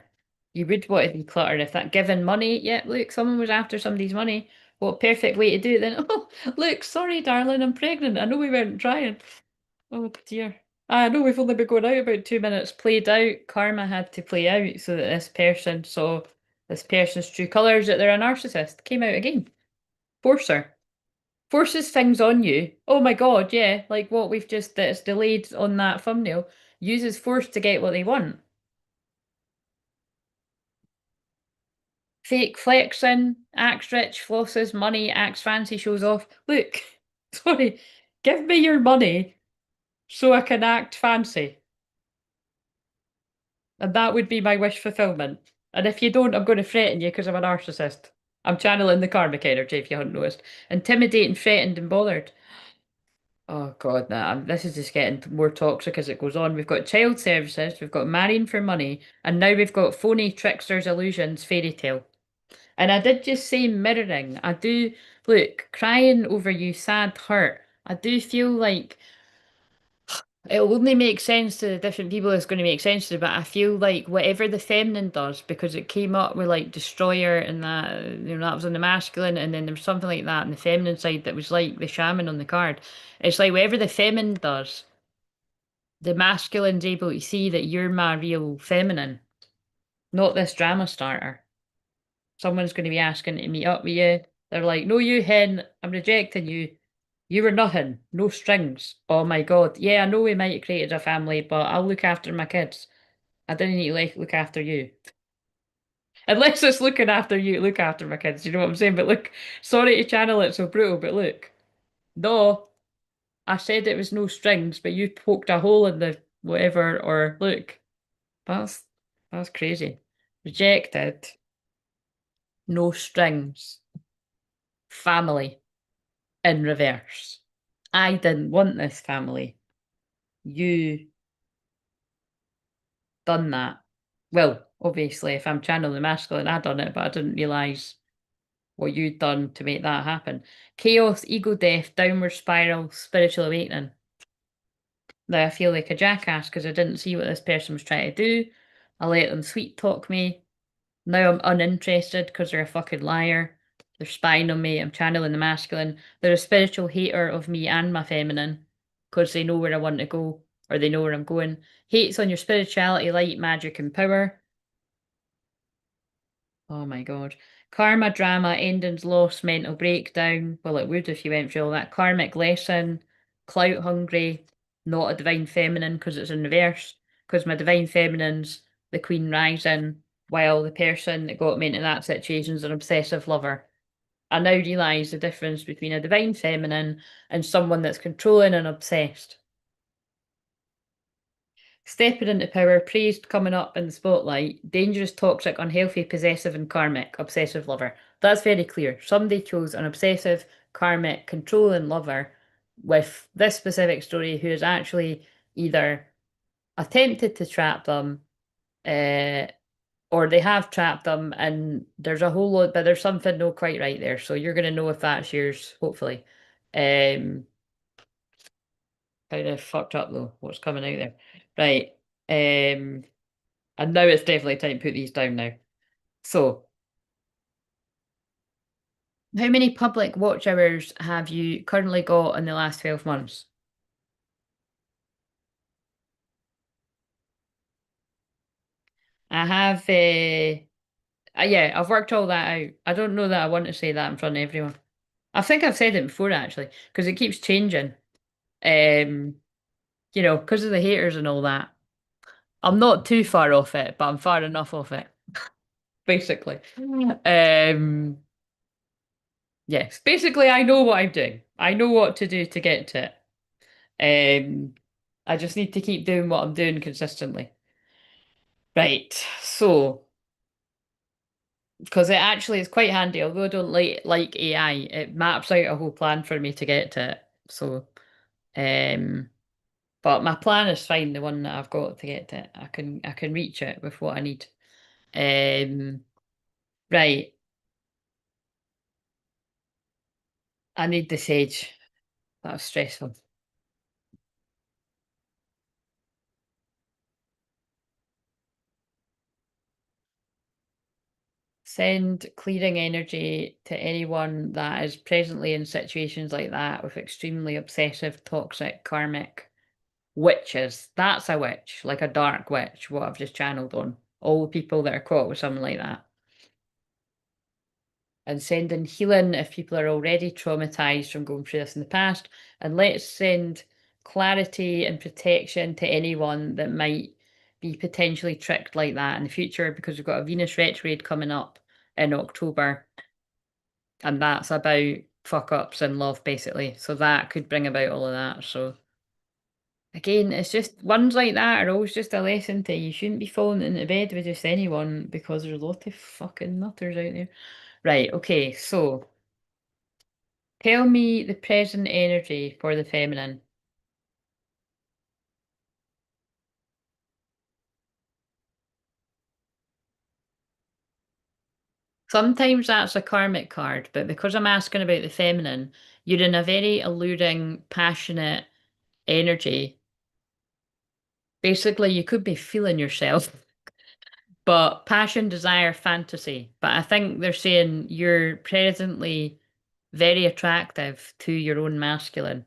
You would want to declutter if that given money. Yeah, look, someone was after somebody's money. What perfect way to do it then? Oh, look, sorry, darling, I'm pregnant. I know we weren't trying. Oh dear. I know we've only been going out about 2 minutes. Played out. Karma had to play out so that this person saw this person's true colours, that they're a narcissist. Came out again. Forcer. Forces things on you. Oh my God, yeah. Like what we've just, that's delayed on that thumbnail. Uses force to get what they want. Fake flexing, acts rich, flosses money, acts fancy, shows off. Look, sorry, give me your money so I can act fancy. And that would be my wish fulfillment. And if you don't, I'm going to threaten you because I'm a narcissist. I'm channeling the karmic energy, if you haven't noticed. Intimidating, threatened, and bothered. Oh God, nah, this is just getting more toxic as it goes on. We've got child services, we've got marrying for money, and now we've got phony tricksters, illusions, fairy tale. And I did just say mirroring. I do, look, crying over you, sad, hurt. I do feel like it'll only make sense to the different people it's going to make sense to, but I feel like whatever the feminine does, because it came up with like destroyer and that, that was on the masculine, and then there was something like that on the feminine side that was like the shaman on the card. It's like whatever the feminine does, the masculine's able to see that you're my real feminine, not this drama starter. Someone's going to be asking to meet up with you. They're like, no, you hen, I'm rejecting you. You were nothing, no strings. Oh my God. Yeah, I know we might have created a family, but I'll look after my kids. I didn't need to like look after you. Unless it's looking after you, look after my kids. You know what I'm saying? But look, sorry to channel it so brutal, but look, no, I said it was no strings, but you poked a hole in the whatever, or look, that's that's crazy. Rejected, no strings, family in reverse. I didn't want this family. You done that. Well, obviously, if I'm channeling the masculine, I done it, but I didn't realise what you'd done to make that happen. Chaos, ego death, downward spiral, spiritual awakening. Now I feel like a jackass because I didn't see what this person was trying to do. I let them sweet talk me. Now I'm uninterested because they're a fucking liar. They're spying on me. I'm channeling the masculine. They're a spiritual hater of me and my feminine because they know where I want to go or they know where I'm going. Hates on your spirituality, light, magic, and power. Oh my God. Karma, drama, endings, loss, mental breakdown. Well, it would if you went through all that. Karmic lesson, clout hungry, not a divine feminine because it's in reverse. Because my divine feminine's the queen rising, while the person that got me into that situation is an obsessive lover. I now realise the difference between a divine feminine and someone that's controlling and obsessed. Stepping into power, praised, coming up in the spotlight, dangerous, toxic, unhealthy, possessive, and karmic, obsessive lover. That's very clear. Somebody chose an obsessive, karmic, controlling lover with this specific story who has actually either attempted to trap them, uh, or they have trapped them, and there's a whole lot, but there's something not quite right there. So you're going to know if that's yours, hopefully. Um, Kind of fucked up though, what's coming out there. Right. Um, And now it's definitely time to put these down now. So, how many public watch hours have you currently got in the last 12 months? I have, yeah, I've worked all that out. I don't know that I want to say that in front of everyone. I think I've said it before actually, because it keeps changing. Um, because of the haters and all that. I'm not too far off it, but I'm far enough off it, basically. Yes, basically, I know what I'm doing. I know what to do to get to it. I just need to keep doing what I'm doing consistently. Right, so because it actually is quite handy, although I don't like AI, it maps out a whole plan for me to get to it. So, um, but my plan is fine, the one that I've got to get to it. I can reach it with what I need. Um, right, I need the sage. That was stressful. Send clearing energy to anyone that is presently in situations like that with extremely obsessive, toxic, karmic witches. That's a witch, like a dark witch, what I've just channeled on. All the people that are caught with something like that. And sending healing if people are already traumatized from going through this in the past. And let's send clarity and protection to anyone that might be potentially tricked like that in the future because we've got a Venus retrograde coming up in October. And that's about fuck ups in love, basically. So that could bring about all of that. So again, it's just ones like that are always just a lesson to you shouldn't be falling into bed with just anyone because there's a lot of fucking nutters out there. Right, okay, so tell me the present energy for the feminine. Sometimes that's a karmic card, but because I'm asking about the feminine, you're in a very alluring, passionate energy. Basically, you could be feeling yourself, but passion, desire, fantasy. But I think they're saying you're presently very attractive to your own masculine.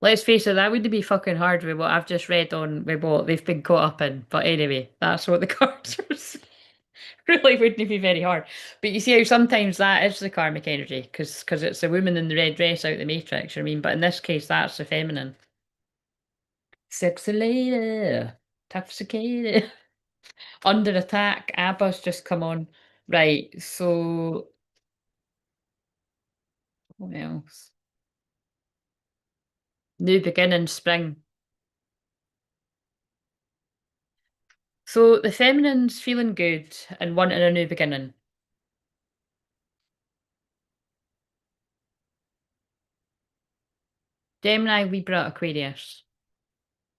Let's face it, that would be fucking hard with what I've just read on with what they've been caught up in. But anyway, that's what the cards are saying. Really wouldn't be very hard. But you see how sometimes that is the karmic energy, because it's the woman in the red dress out the matrix, you know what I mean? But in this case, that's the feminine. Sexy lady, toxicated. Under attack, ABBA's just come on. Right, so what else? New beginning, spring. So the feminine's feeling good and wanting a new beginning. Gemini, Libra, Aquarius.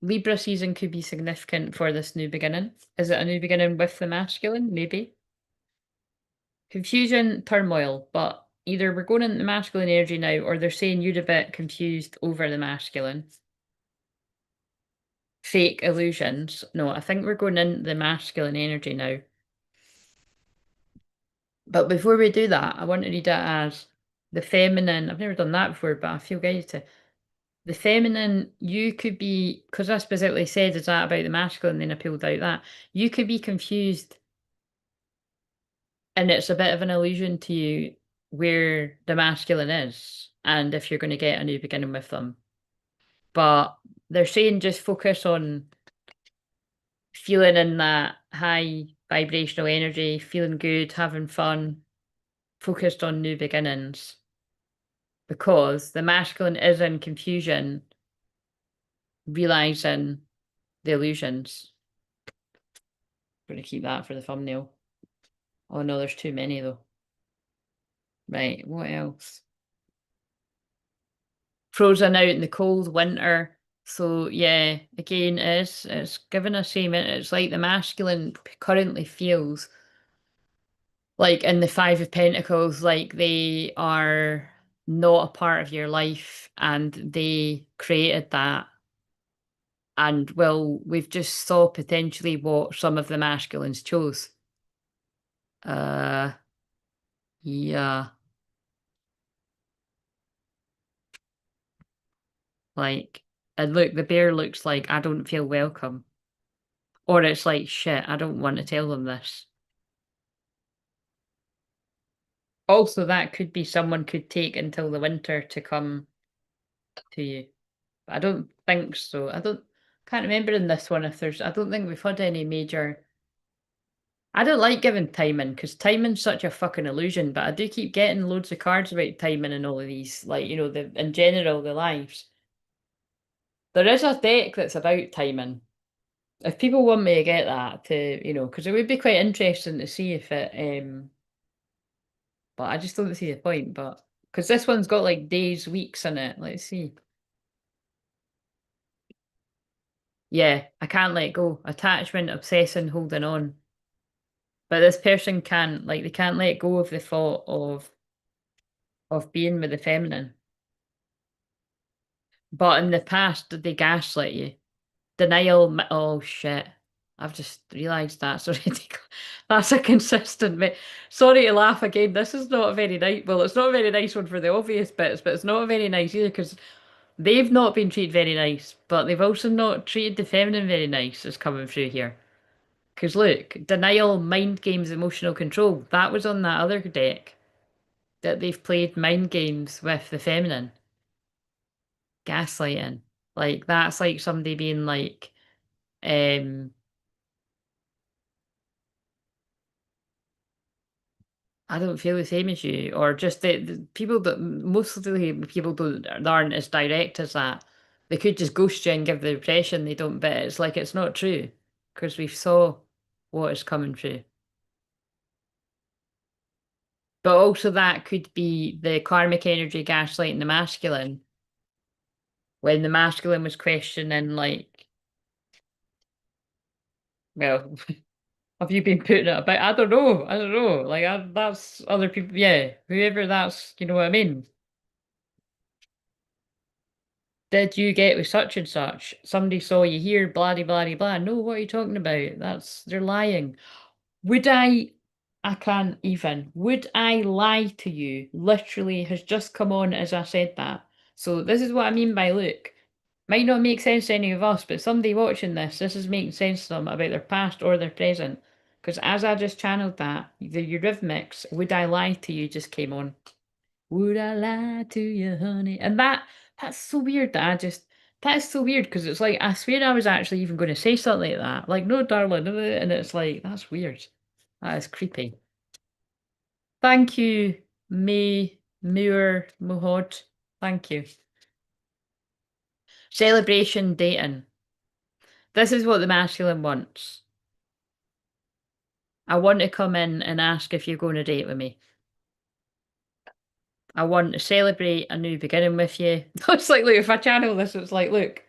Libra season could be significant for this new beginning. Is it a new beginning with the masculine? Maybe. Confusion, turmoil, but either we're going into the masculine energy now or they're saying you're a bit confused over the masculine. Fake illusions. No, I think we're going into the masculine energy now. But before we do that, I want to read it as the feminine. I've never done that before, but I feel guided to. The feminine, you could be, because I specifically said, is that about the masculine? Then I pulled out that. You could be confused, and it's a bit of an illusion to you where the masculine is, and if you're going to get a new beginning with them. But they're saying just focus on feeling in that high vibrational energy, feeling good, having fun, focused on new beginnings. Because the masculine is in confusion, realizing the illusions. I'm going to keep that for the thumbnail. Oh no, there's too many though. Right, what else? Frozen out in the cold winter. So yeah, again, it's given a shame. It's like the masculine currently feels like in the Five of Pentacles, like they are not a part of your life and they created that. And well, we've just saw potentially what some of the masculines chose. Uh, yeah, like, and look, the bear looks like I don't feel welcome. Or it's like, shit, I don't want to tell them this. Also, that could be someone could take until the winter to come to you. But I don't think so. Can't remember in this one if there's, I don't think we've had any major. I don't like giving timing because timing's such a fucking illusion, but I do keep getting loads of cards about timing and all of these, like, the in general, the lives. There is a deck that's about timing. If people want me to get that because it would be quite interesting to see if it, but I just don't see the point. But because this one's got like days, weeks in it. Let's see. Yeah, I can't let go. Attachment, obsessing, holding on. But this person can't, like, they can't let go of the thought of being with the feminine. But in the past, did they gaslight you? Denial, oh shit. I've just realised that's already, that's a consistent, sorry to laugh again, this is not a very nice, well, it's not a very nice one for the obvious bits, but it's not a very nice either, because they've not been treated very nice, but they've also not treated the feminine very nice, is coming through here. Because look, denial, mind games, emotional control, that was on that other deck, that they've played mind games with the feminine. Gaslighting. Like, that's like somebody being like, um, I don't feel the same as you, or just the people that most of the people don't aren't as direct as that. They could just ghost you and give the impression they don't, but it's like it's not true because we saw what is coming through. But also that could be the karmic energy gaslighting the masculine when the masculine was questioning like, well, have you been putting it about? I don't know. I don't know. Like that's other people. Yeah, whoever that's, you know what I mean. Did you get with such and such? Somebody saw you here, blah de blah de blah. No, what are you talking about? That's they're lying. Would I can't even. Would I lie to you? Literally has just come on as I said that. So this is what I mean by look. Might not make sense to any of us, but somebody watching this is making sense to them about their past or their present. Because as I just channeled that, the eurythmics, would I lie to you just came on. Would I lie to you, honey? And that's so weird that that's so weird because it's like I swear I was actually even going to say something like that. Like, no, darling, and it's like that's weird. That is creepy. Thank you, May Muir Mohod. Thank you. Celebration dating. This is what the masculine wants. I want to come in and ask if you're going to date with me. I want to celebrate a new beginning with you. It's like, look, if I channel this, it's like, look,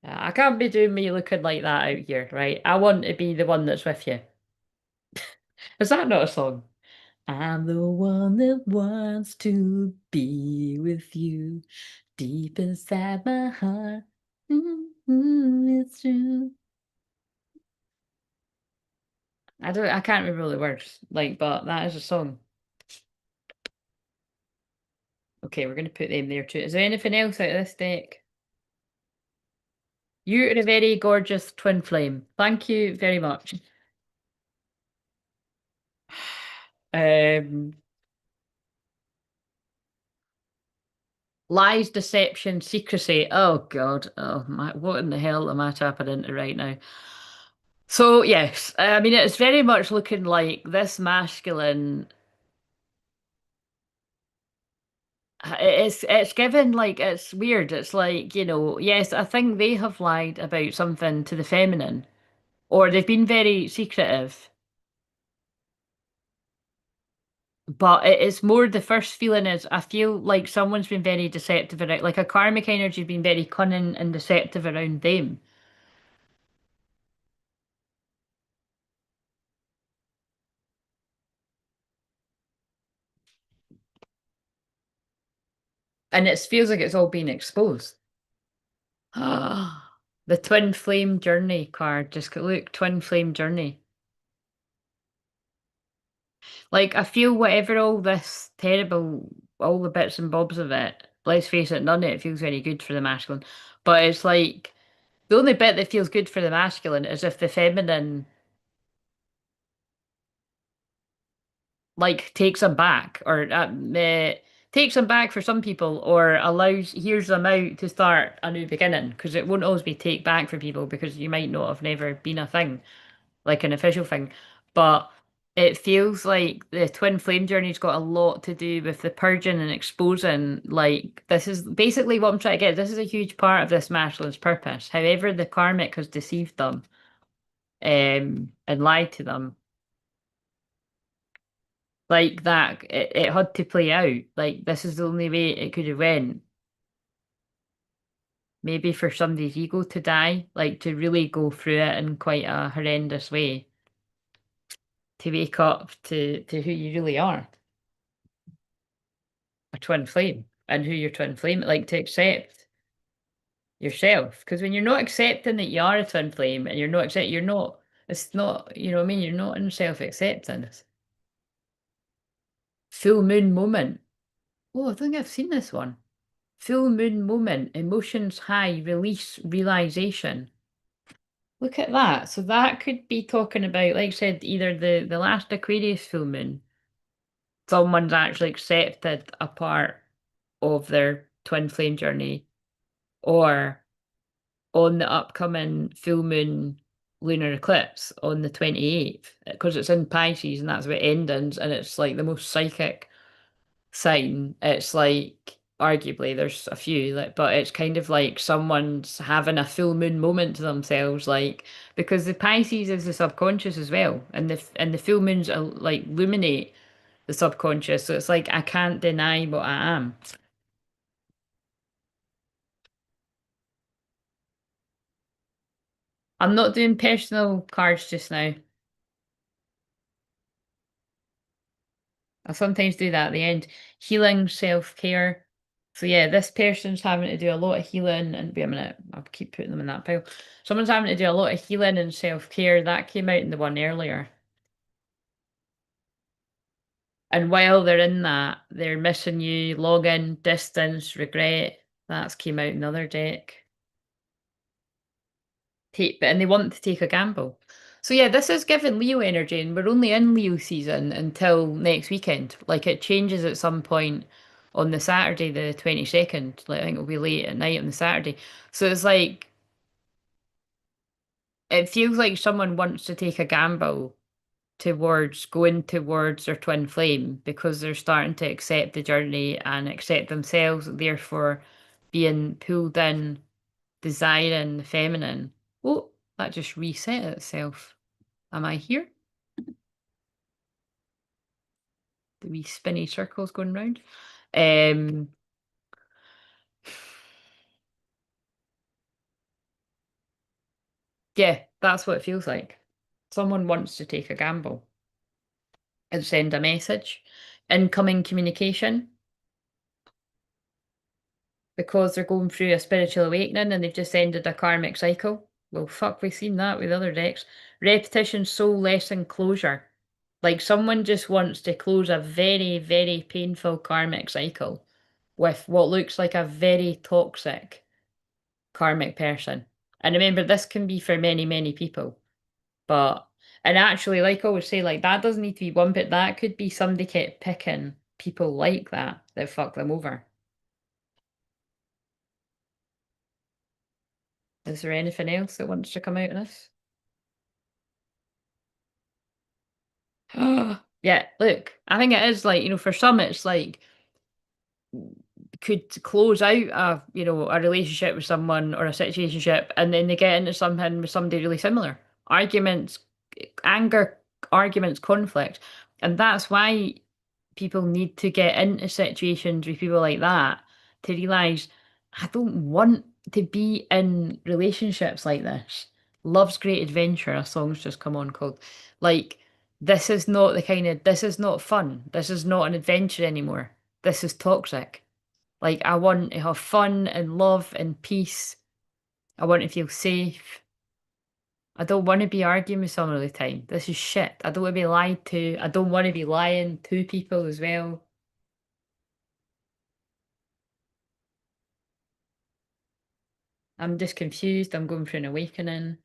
I can't be doing me looking like that out here, right? I want to be the one that's with you. Is that not a song? I'm the one that wants to be with you deep inside my heart. It's true. I can't remember the words, like, but that is a song. Okay, we're gonna put them there too. Is there anything else out of this deck? You're a very gorgeous twin flame. Thank you very much. Um, lies, deception, secrecy. Oh God. Oh my, what in the hell am I tapping into right now? So yes, I mean it's very much looking like this masculine. It's given like it's weird. It's like, yes, I think they have lied about something to the feminine, or they've been very secretive. But it is more the first feeling is I feel like someone's been very deceptive around, like a karmic energy has been very cunning and deceptive around them. And it feels like it's all been exposed. The twin flame journey card. Just look, twin flame journey. Like I feel whatever all this terrible, all the bits and bobs of it, let's face it, none of it feels very good for the masculine. But it's like the only bit that feels good for the masculine is if the feminine like takes them back or takes them back for some people or allows hears them out to start a new beginning because it won't always be take back for people because you might not have never been a thing like an official thing, but it feels like the twin flame journey's got a lot to do with the purging and exposing. Like this is basically what I'm trying to get. This is a huge part of this masculine's purpose. However, the karmic has deceived them and lied to them like that. It had to play out. Like this is the only way it could have went. Maybe for somebody's ego to die, like to really go through it in quite a horrendous way, to wake up to who you really are. A twin flame and who your twin flame, like to accept yourself. Because when you're not accepting that you are a twin flame and you're not, it's not, you know what I mean? You're not in self-acceptance. Full moon moment. Oh, I think I've seen this one. Full moon moment, emotions high, release, realization. Look at that. So that could be talking about, like I said, either the last Aquarius full moon, someone's actually accepted a part of their twin flame journey, or on the upcoming full moon lunar eclipse on the 28th, because it's in Pisces and that's about endings, and it's like the most psychic sign. It's like arguably there's a few, like, but it's kind of like someone's having a full moon moment to themselves, like because the Pisces is the subconscious as well, and the full moons are like illuminate the subconscious, so it's like I can't deny what I am. I'm not doing personal cards just now. I sometimes do that at the end. Healing, self-care. So yeah, this person's having to do a lot of healing and wait a minute, I'll keep putting them in that pile. Someone's having to do a lot of healing and self-care. That came out in the one earlier. And while they're in that, they're missing you, login, distance, regret. That's came out in another deck. And they want to take a gamble. So yeah, this is giving Leo energy, and we're only in Leo season until next weekend. Like it changes at some point on the Saturday, the 22nd. Like I think it'll be late at night on the Saturday. So it's like it feels like someone wants to take a gamble towards going towards their twin flame because they're starting to accept the journey and accept themselves, therefore being pulled in, desiring the feminine. Oh, that just reset itself. Am I here? The wee spinny circles going round. Um, yeah, that's what it feels like. Someone wants to take a gamble and send a message. Incoming communication because they're going through a spiritual awakening and they've just ended a karmic cycle. Well, fuck, we've seen that with other decks. Repetition, soul lesson, closure. Like someone just wants to close a very, very painful karmic cycle with what looks like a very toxic karmic person. And remember, this can be for many, many people. But, and actually, like I always say, like that doesn't need to be one bit. That could be somebody kept picking people like that fuck them over. Is there anything else that wants to come out of this? Yeah, look, I think it is like, for some it's like could close out a relationship with someone or a situationship and then they get into something with somebody really similar. Arguments, anger, arguments, conflict. And that's why people need to get into situations with people like that to realise I don't want to be in relationships like this. Love's Great Adventure, a song's just come on called. Like, this is not fun. This is not an adventure anymore. This is toxic. Like, I want to have fun and love and peace. I want to feel safe. I don't want to be arguing with someone all the time. This is shit. I don't want to be lied to. I don't want to be lying to people as well. I'm just confused. I'm going through an awakening.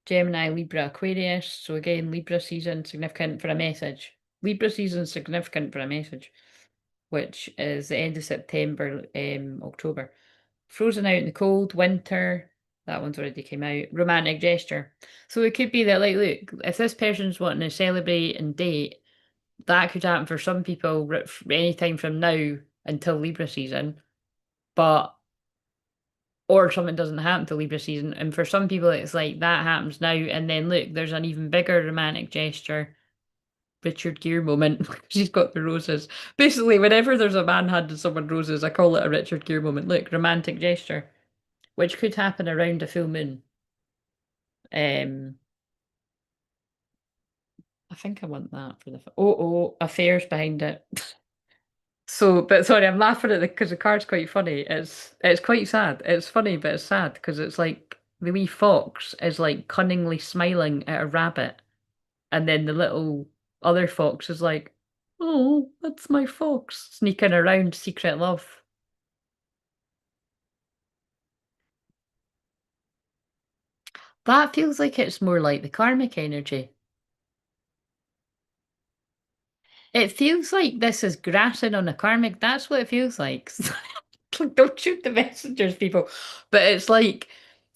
Gemini, Libra, Aquarius. So again, Libra season significant for a message. Libra season significant for a message, which is the end of September, October. Frozen out in the cold, winter. That one's already came out. Romantic gesture. So it could be that, like, look, if this person's wanting to celebrate and date, that could happen for some people any time from now until Libra season. But or something doesn't happen till Libra season. And for some people, it's like that happens now, and then look, there's an even bigger romantic gesture. Richard Gere moment. She's got the roses. Basically, whenever there's a man handing someone roses, I call it a Richard Gere moment. Look, romantic gesture, which could happen around a full moon. Um, I think I want that for the. Affairs behind it. So, but sorry, I'm laughing at it because the card's quite funny. It's quite sad. It's funny, but it's sad because it's like the wee fox is like cunningly smiling at a rabbit, and then the little other fox is like, "Oh, that's my fox," sneaking around secret love. That feels like it's more like the karmic energy. It feels like this is grassing on a karmic. That's what it feels like. Like, don't shoot the messengers, people. But it's like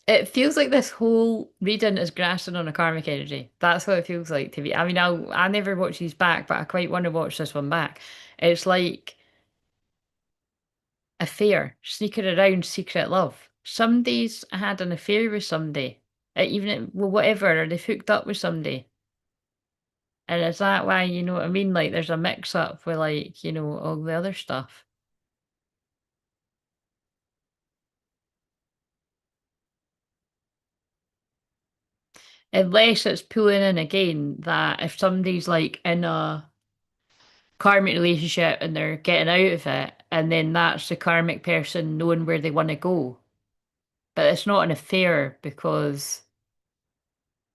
it feels like this whole reading is grasping on a karmic energy. That's what it feels like to me. I mean, I never watch these back, but I quite want to watch this one back. It's like Affair, sneaking around, secret love. Somebody's had an affair with somebody, well, whatever, or they've hooked up with somebody. And is that why, you know what I mean? Like, there's a mix up with, like, all the other stuff. Unless it's pulling in again that if somebody's like in a karmic relationship and they're getting out of it, and then that's the karmic person knowing where they want to go. But it's not an affair because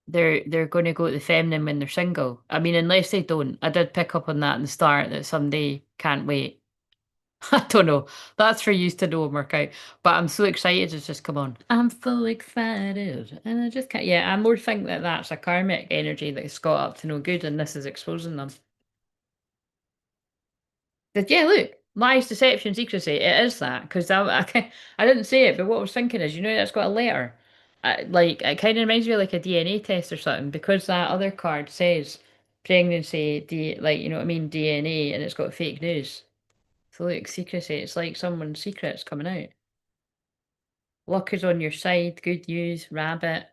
they're going to go to the feminine when they're single. I mean, unless they don't. I did pick up on that in the start that somebody can't wait. I don't know. That's for you to know and work out. But I'm so excited it's just come on. I'm so excited. And I just can't. Yeah, I more think that that's a karmic energy that's got up to no good and this is exposing them. But yeah, look, lies, deception, secrecy. It is that because I didn't say it, but what I was thinking is, that's got a letter. Like it kind of reminds me of like a DNA test or something because that other card says pregnancy, like you know what I mean, DNA, and it's got fake news. So look, secrecy. It's like someone's secret's coming out. Luck is on your side. Good news, rabbit.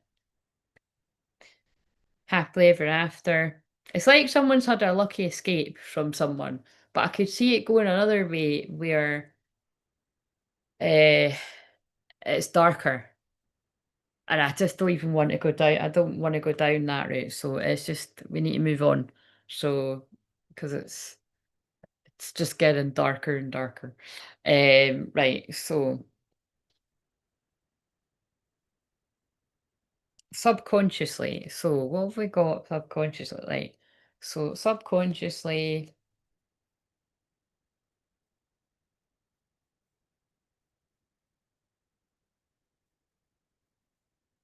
Happily ever after. It's like someone's had a lucky escape from someone, but I could see it going another way where uh it's darker. And I just don't even want to go down. I don't want to go down that route. So it's just we need to move on. So because it's just getting darker and darker. Right. So subconsciously. So what have we got subconsciously? Like so subconsciously.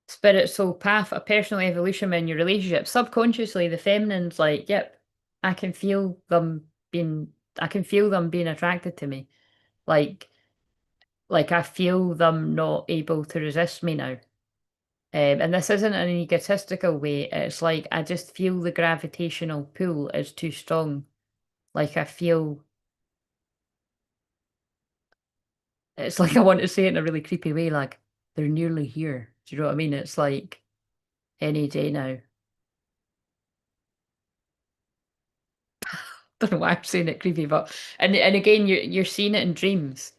Spirit, soul, path, a personal evolution in your relationship. Subconsciously, the feminine's like, yep, I can feel them I can feel them being attracted to me. Like, like I feel them not able to resist me now. And this isn't in an egotistical way. It's like I just feel the gravitational pull is too strong. Like I feel it's like I want to say it in a really creepy way, like they're nearly here. Do you know what I mean? It's like any day now. Don't know why I'm saying it creepy, but and again, you're seeing it in dreams.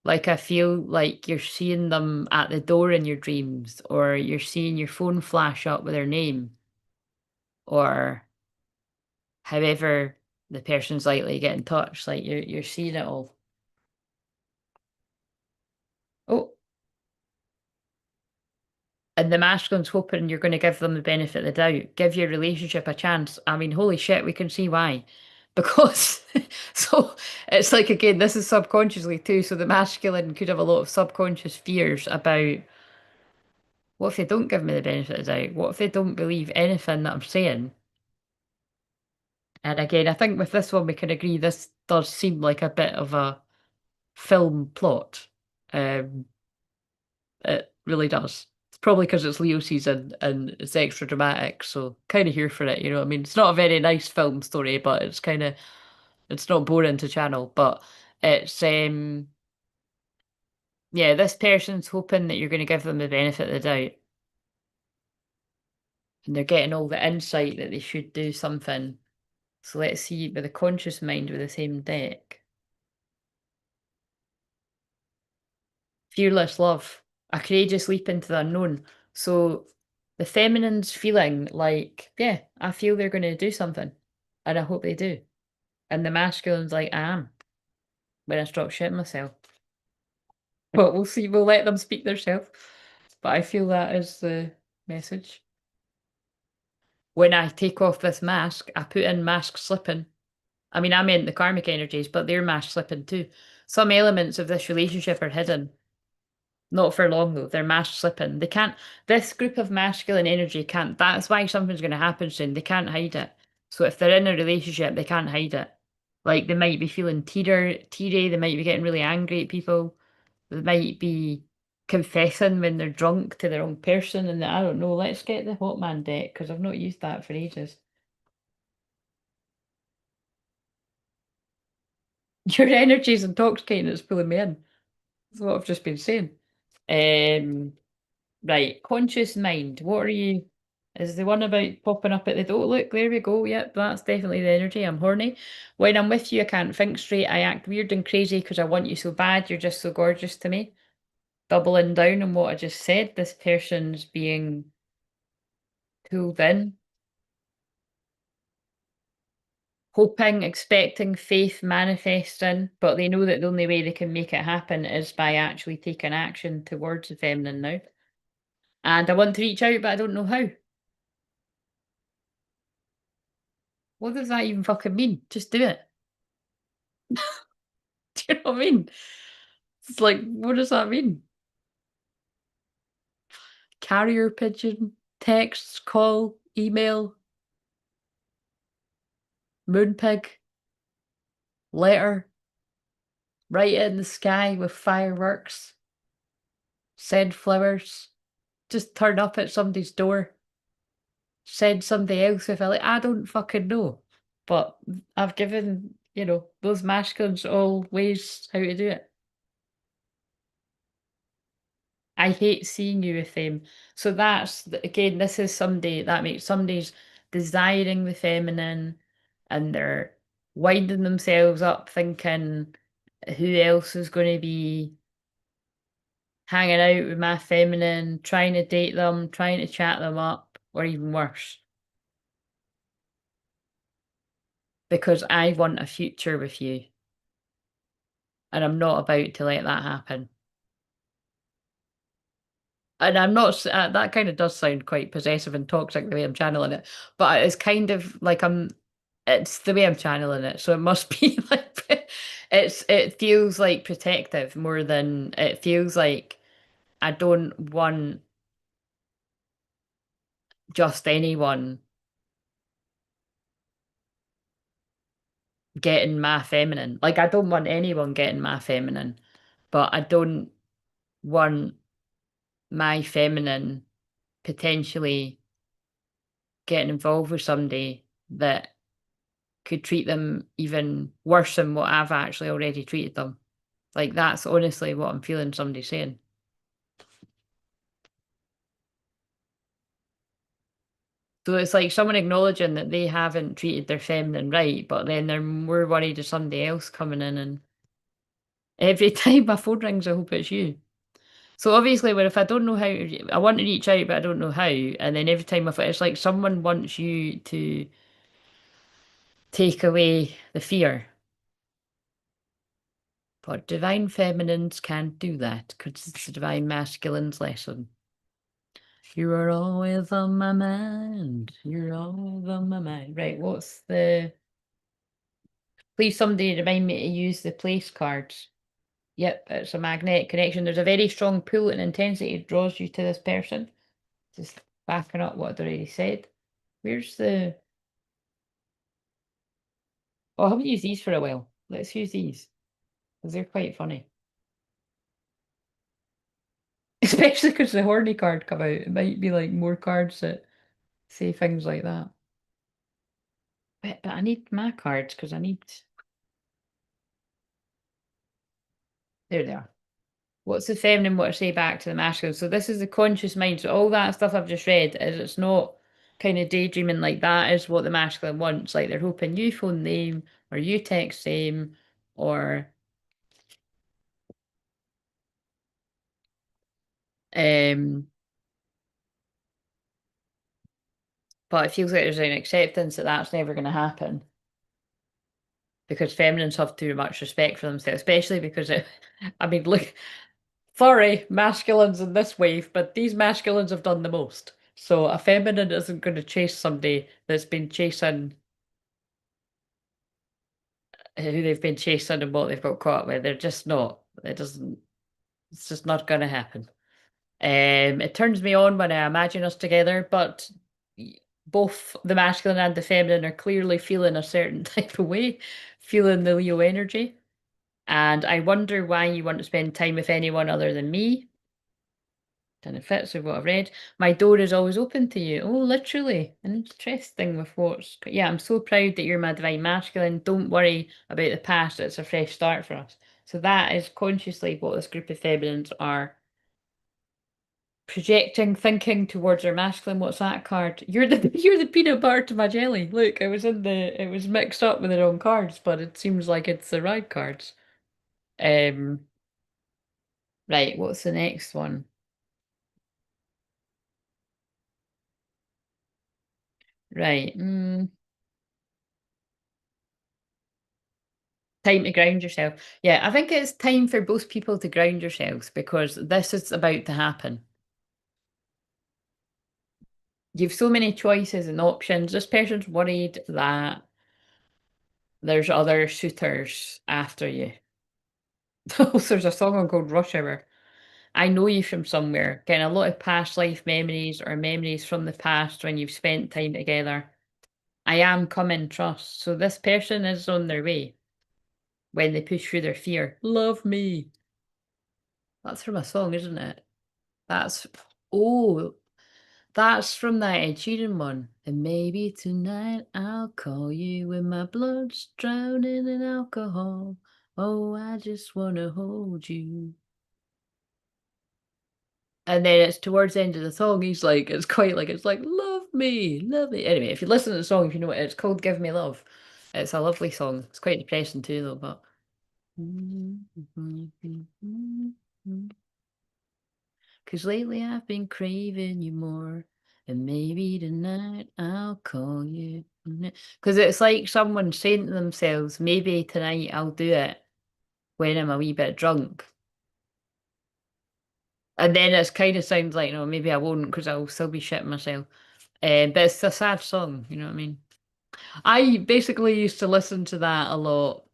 Like I feel like you're seeing them at the door in your dreams, or you're seeing your phone flash up with their name, or however the person's likely to get in touch. Like you're seeing it all. Oh, and the masculine's hoping you're going to give them the benefit of the doubt, give your relationship a chance. I mean, holy shit, we can see why. Because so it's like again, this is subconsciously too. So the masculine could have a lot of subconscious fears about what if they don't give me the benefit of the doubt? What if they don't believe anything that I'm saying? And again, I think with this one we can agree this does seem like a bit of a film plot. Um, it really does. It's probably because it's Leo season and it's extra dramatic, so kind of here for it. You know what I mean? It's not a very nice film story, but it's not boring to channel. But it's yeah, this person's hoping that you're going to give them the benefit of the doubt, and they're getting all the insight that they should do something. So let's see with a conscious mind with the same deck. Fearless love, a courageous leap into the unknown. So the feminine's feeling like, yeah, I feel they're going to do something, and I hope they do. And the masculine's like, I am, when I stop shitting myself. But we'll see, we'll let them speak themselves. But I feel that is the message. When I take off this mask, I put in mask slipping. I mean, I meant the karmic energies, but they're mask slipping too. Some elements of this relationship are hidden. Not for long though. They're mask slipping. They can't. This group of masculine energy can't. That's why something's going to happen soon. They can't hide it. So if they're in a relationship, they can't hide it. Like they might be feeling teary. They might be getting really angry at people. They might be confessing when they're drunk to the wrong person. And I don't know. Let's get the Hot Man deck because I've not used that for ages. Your energy is intoxicating, it's pulling me in. That's what I've just been saying. Um, right, conscious mind. What are you? Is the one about popping up at the door? Look, there we go. Yep, that's definitely the energy. I'm horny. When I'm with you, I can't think straight. I act weird and crazy because I want you so bad. You're just so gorgeous to me. Doubling down on what I just said. This person's being pulled in, hoping, expecting, faith, manifesting, but they know that the only way they can make it happen is by actually taking action towards the feminine now. And I want to reach out, but I don't know how. What does that even fucking mean? Just do it. Do you know what I mean? It's like, what does that mean? Carrier pigeon, text, call, email, moonpig, letter, write it in the sky with fireworks, send flowers, just turn up at somebody's door, send somebody else with a like, I don't fucking know. But I've given, those masculines all ways how to do it. I hate seeing you with them. So again, this is somebody that makes somebody's desiring the feminine and they're winding themselves up thinking who else is going to be hanging out with my feminine, trying to date them, trying to chat them up, or even worse. Because I want a future with you and I'm not about to let that happen. And I'm not, that kind of does sound quite possessive and toxic the way I'm channeling it, but it's kind of like it's the way I'm channeling it. So it must be like, it feels like protective more than it feels like I don't want just anyone getting my feminine. Like, I don't want anyone getting my feminine, but I don't want my feminine potentially getting involved with somebody that could treat them even worse than what I've actually already treated them. Like that's honestly what I'm feeling somebody saying. So it's like someone acknowledging that they haven't treated their feminine right, but then they're more worried of somebody else coming in and every time my phone rings, I hope it's you. So obviously, when if I don't know how, I want to reach out, but I don't know how, and then every time it's like someone wants you to take away the fear. But divine feminines can't do that because it's a divine masculine's lesson. You are always on my mind. You're always on my mind. Right, what's the... Please somebody remind me to use the place cards. Yep, it's a magnetic connection. There's a very strong pull and intensity that draws you to this person. Just backing up what I'd already said. Where's the... Oh, I haven't used these for a while. Let's use these because they're quite funny. Especially because the horny card come out. It might be like more cards that say things like that. But I need my cards because I need... There they are. What's the feminine want to say back to the masculine? So this is the conscious mind. So all that stuff I've just read is it's not kind of daydreaming like that is what the masculine wants. Like they're hoping you phone them or you text them or um but it feels like there's an acceptance that that's never going to happen because feminines have too much respect for themselves, especially because I mean, look, sorry, masculines in this wave, but these masculines have done the most. So a feminine isn't going to chase somebody that's been chasing who they've been chasing and what they've got caught with. They're just not. It's just not going to happen. It turns me on when I imagine us together, but both the masculine and the feminine are clearly feeling a certain type of way, feeling the Leo energy. And I wonder why you want to spend time with anyone other than me. And it fits with what I've read. My door is always open to you. Oh, literally. Interesting with what's. Yeah, I'm so proud that you're my divine masculine. Don't worry about the past. It's a fresh start for us. So that is consciously what this group of feminines are projecting, thinking towards their masculine. What's that card? You're the peanut butter to my jelly. Look, it was mixed up with the wrong cards, but it seems like it's the right cards. Um, right, what's the next one? Right. Time to ground yourself. Yeah, I think it's time for both people to ground yourselves because this is about to happen. You've so many choices and options. This person's worried that there's other suitors after you. There's a song called Rush Hour. I know you from somewhere, getting a lot of past life memories or memories from the past when you've spent time together. I am coming, trust. So this person is on their way when they push through their fear. Love me. That's from a song, isn't it? That's oh, that's from that Ed Sheeran one. And maybe tonight I'll call you when my blood's drowning in alcohol. Oh, I just wanna hold you. And then it's towards the end of the song, he's like, it's quite like, it's like, love me, love me. Anyway, if you listen to the song, if you know it, it's called Give Me Love. It's a lovely song. It's quite depressing too, though, but. Cause lately I've been craving you more. And maybe tonight I'll call you. Because it's like someone saying to themselves, maybe tonight I'll do it when I'm a wee bit drunk. And then it's kind of sounds like, no, maybe I won't because I'll still be shitting myself. But it's a sad song, you know what I mean? I basically used to listen to that a lot.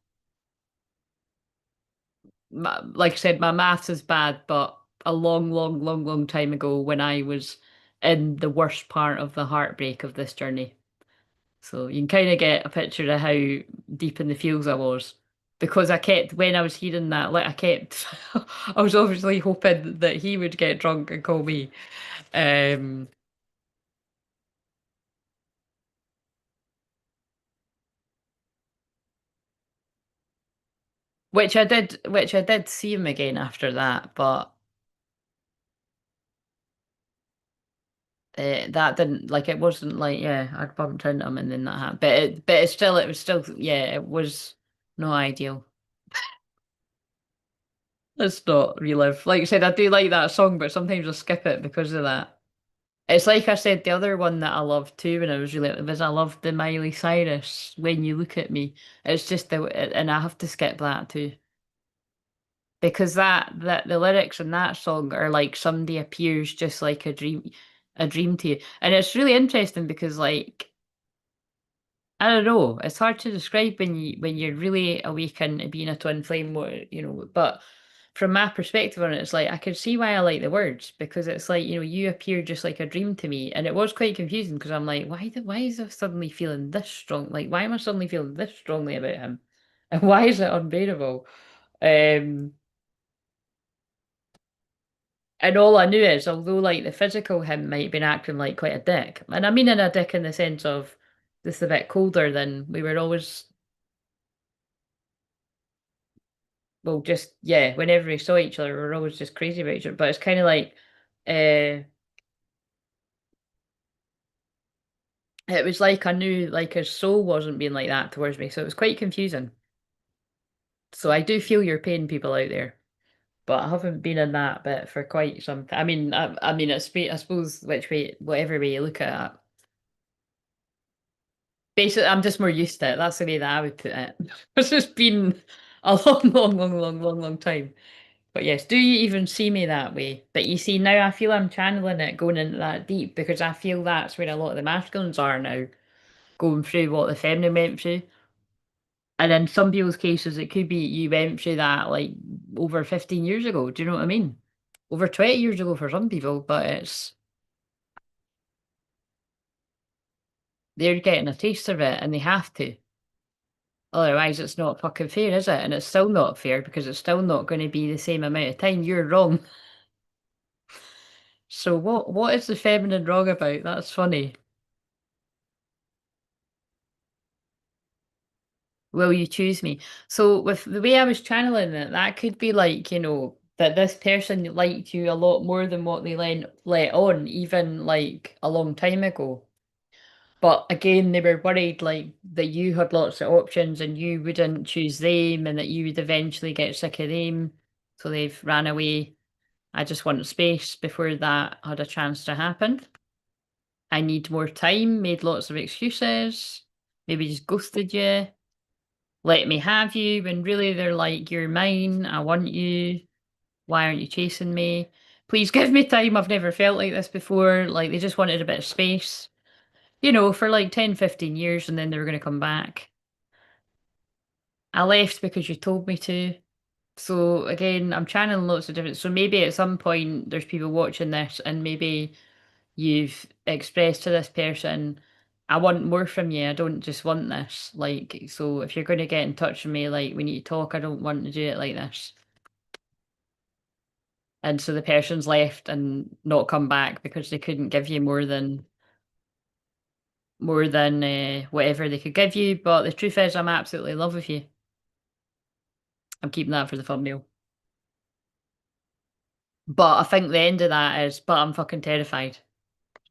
Like I said, my maths is bad, but a long, long, long, long time ago when I was in the worst part of the heartbreak of this journey. So you can kind of get a picture of how deep in the feels I was. Because I kept, when I was hearing that, like I kept, I was obviously hoping that he would get drunk and call me. Um, which I did see him again after that, but that didn't like it wasn't like yeah I'd bumped into him and then that happened. It was still yeah it was not ideal. Let's not relive. Like I said, I do like that song, but sometimes I skip it because of that. It's like I said, the other one that I loved too when I was really little was I loved the Miley Cyrus When You Look at Me. It's just and I have to skip that too. Because that the lyrics in that song are like somebody appears just like a dream to you. And it's really interesting because like I don't know, it's hard to describe when you're really awakened to being a twin flame, you know, but from my perspective on it, it's like I can see why I like the words because it's like, you know, you appear just like a dream to me. And it was quite confusing because I'm like, why is I suddenly feeling this strong? Like, why am I suddenly feeling this strongly about him? And why is it unbearable? Um, And all I knew is, although like the physical him might have been acting like quite a dick, and I mean in a dick in the sense of just a bit colder than we were always, well, just yeah, whenever we saw each other, we were always just crazy about each other. But it's kind of like, uh, it was like I knew like his soul wasn't being like that towards me, so it was quite confusing. So I do feel your pain, people out there, but I haven't been in that bit for quite some time. I mean, I suppose which way, whatever way you look at it. Basically, I'm just more used to it. That's the way that I would put it. It's just been a long, long, long, long, long, long time. But yes, do you even see me that way? But you see, now I feel I'm channeling it going into that deep because I feel that's where a lot of the masculines are now, going through what the feminine went through. And in some people's cases, it could be you went through that like over 15 years ago. Do you know what I mean? Over 20 years ago for some people, but they're getting a taste of it and they have to. Otherwise, it's not fucking fair, is it? And it's still not fair because it's still not going to be the same amount of time. You're wrong. So what is the feminine wrong about? That's funny. Will you choose me? So with the way I was channeling it, that could be like, that this person liked you a lot more than what they let on, even like a long time ago. But again, they were worried like that you had lots of options and you wouldn't choose them and that you would eventually get sick of them. So they've ran away. I just want space before that had a chance to happen. I need more time, made lots of excuses, maybe just ghosted you, let me have you when really they're like, you're mine, I want you, why aren't you chasing me? Please give me time, I've never felt like this before. Like they just wanted a bit of space, for like 10, 15 years and then they were going to come back. I left because you told me to. So again, I'm channeling lots of different. So maybe at some point there's people watching this and maybe you've expressed to this person, I want more from you. I don't just want this. Like, so if you're going to get in touch with me, like, we need to talk. I don't want to do it like this. And so the person's left and not come back because they couldn't give you more than whatever they could give you. But the truth is, I'm absolutely in love with you. I'm keeping that for the thumbnail. But I think the end of that is, but I'm fucking terrified.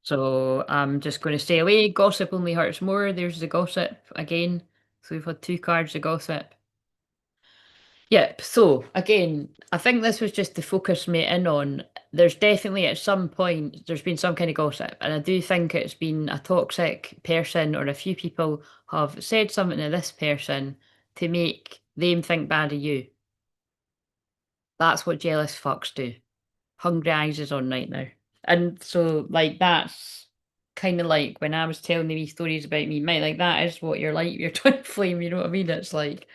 So I'm just going to stay away. Gossip only hurts more. There's the gossip again. So we've had two cards of gossip. Yep. So again, I think this was just to focus me in on. There's definitely at some point there's been some kind of gossip, and I do think it's been a toxic person or a few people have said something to this person to make them think bad of you. That's what jealous fucks do. Hungry eyes is on right now. And so, like, that's kind of like when I was telling these stories about me, mate, like, that is what you're like, your twin flame, you know what I mean? It's like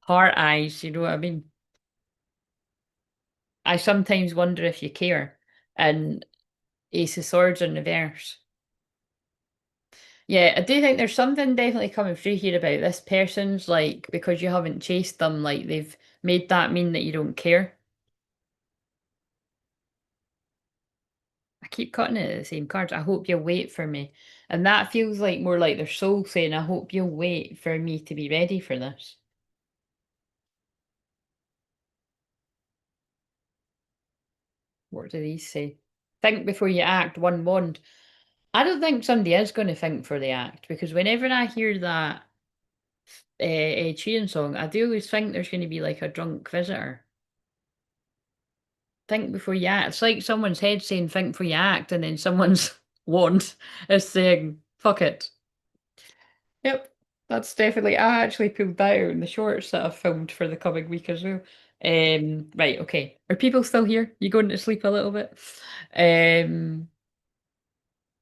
heart eyes, you know what I mean? I sometimes wonder if you care. And Ace of Swords in reverse. Yeah, I do think there's something definitely coming through here about this person's like, because you haven't chased them, like, they've made that mean that you don't care. I keep cutting it at the same cards. I hope you'll wait for me. And that feels like more like their soul saying, I hope you'll wait for me to be ready for this. What do these say? Think before you act, one wand. I don't think somebody is going to think for the act because whenever I hear that Ed Sheeran song, I do always think there's going to be like a drunk visitor. Think before you act. It's like someone's head saying think before you act, and then someone's wand is saying fuck it. Yep, that's definitely. I actually pulled that out in the shorts that I've filmed for the coming week as well. Right, okay. Are people still here? You going to sleep a little bit? Um,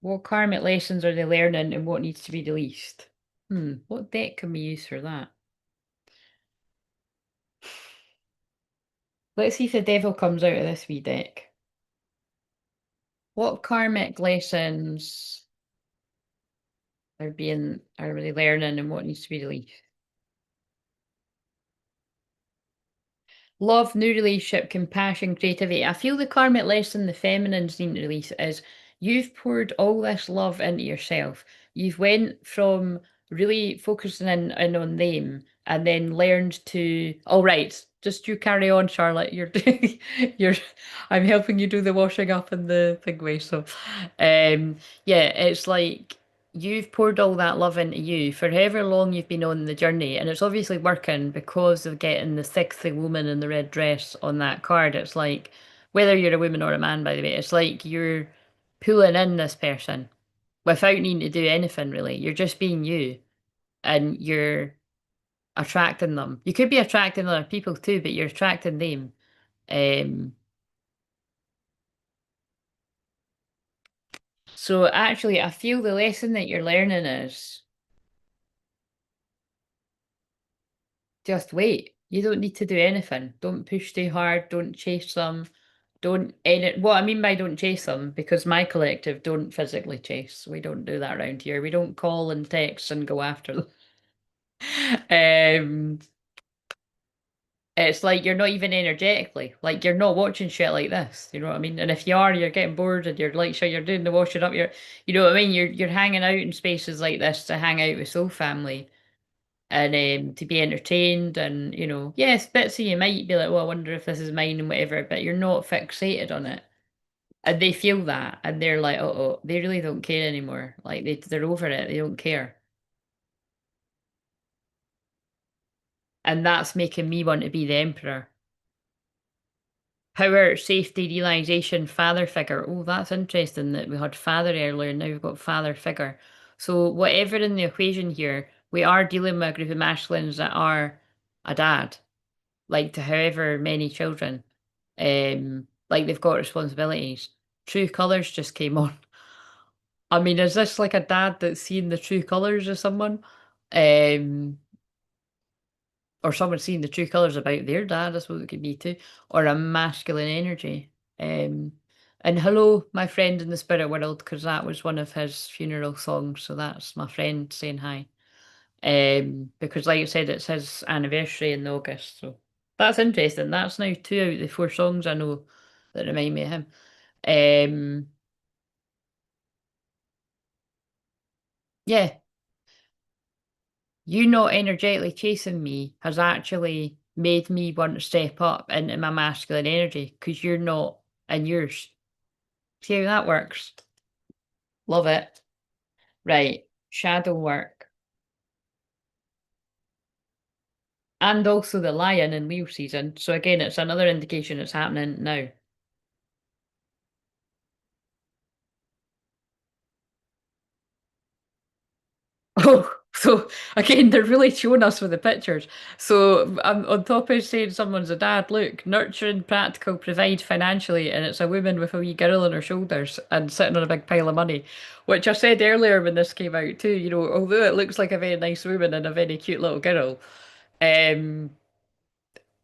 what karmic lessons are they learning and what needs to be released? What deck can we use for that? Let's see if the devil comes out of this wee deck. What karmic lessons are they learning and what needs to be released? Love, new relationship, compassion, creativity. I feel the karmic lesson the feminines need to release is you've poured all this love into yourself. You've went from really focusing in on them and then learned to, all right, just you carry on, Charlotte. You're doing, you're, I'm helping you do the washing up and the thing way. So, yeah, it's like you've poured all that love into you for however long you've been on the journey, and it's obviously working because of getting the sexy woman in the red dress on that card. It's like, whether you're a woman or a man, by the way, it's like you're pulling in this person without needing to do anything really. You're just being you and you're attracting them. You could be attracting other people too, but you're attracting them. Um, so actually, I feel the lesson that you're learning is just wait. You don't need to do anything. Don't push too hard. Don't chase them. Don't any. What I mean by don't chase them, because my collective don't physically chase. We don't do that around here. We don't call and text and go after them. Um, It's like you're not even energetically, like you're not watching shit like this. You know what I mean? And if you are, you're getting bored and you're like, shit, you're doing the washing up. You know what I mean? You're hanging out in spaces like this to hang out with soul family and to be entertained. And yes, bits of you might be like, well, I wonder if this is mine and whatever, but you're not fixated on it. And they feel that, and they're like, oh, they really don't care anymore. Like they're over it. They don't care. And that's making me want to be the emperor. Power, safety, realization, father figure. Oh, that's interesting that we had father earlier, and now we've got father figure. So whatever in the equation here, we are dealing with a group of masculines that are a dad, like to however many children. Like they've got responsibilities. True colours just came on. I mean, is this like a dad that's seen the true colours of someone? Um, or someone seeing the true colours about their dad, I suppose it could be too, or a masculine energy. Um, and hello, my friend in the spirit world, because that was one of his funeral songs, so that's my friend saying hi. Because like I said, it's his anniversary in August, so that's interesting. That's now two out of the four songs I know that remind me of him. Um, yeah, you not energetically chasing me has actually made me want to step up into my masculine energy because you're not in yours. See how that works? Love it. Right. Shadow work. And also the lion in Leo season. So again, it's another indication it's happening now. Oh, so again, they're really showing us with the pictures. So I'm on top of saying someone's a dad. Look, nurturing, practical, provide financially, and it's a woman with a wee girl on her shoulders and sitting on a big pile of money, which I said earlier when this came out too. Although it looks like a very nice woman and a very cute little girl, um,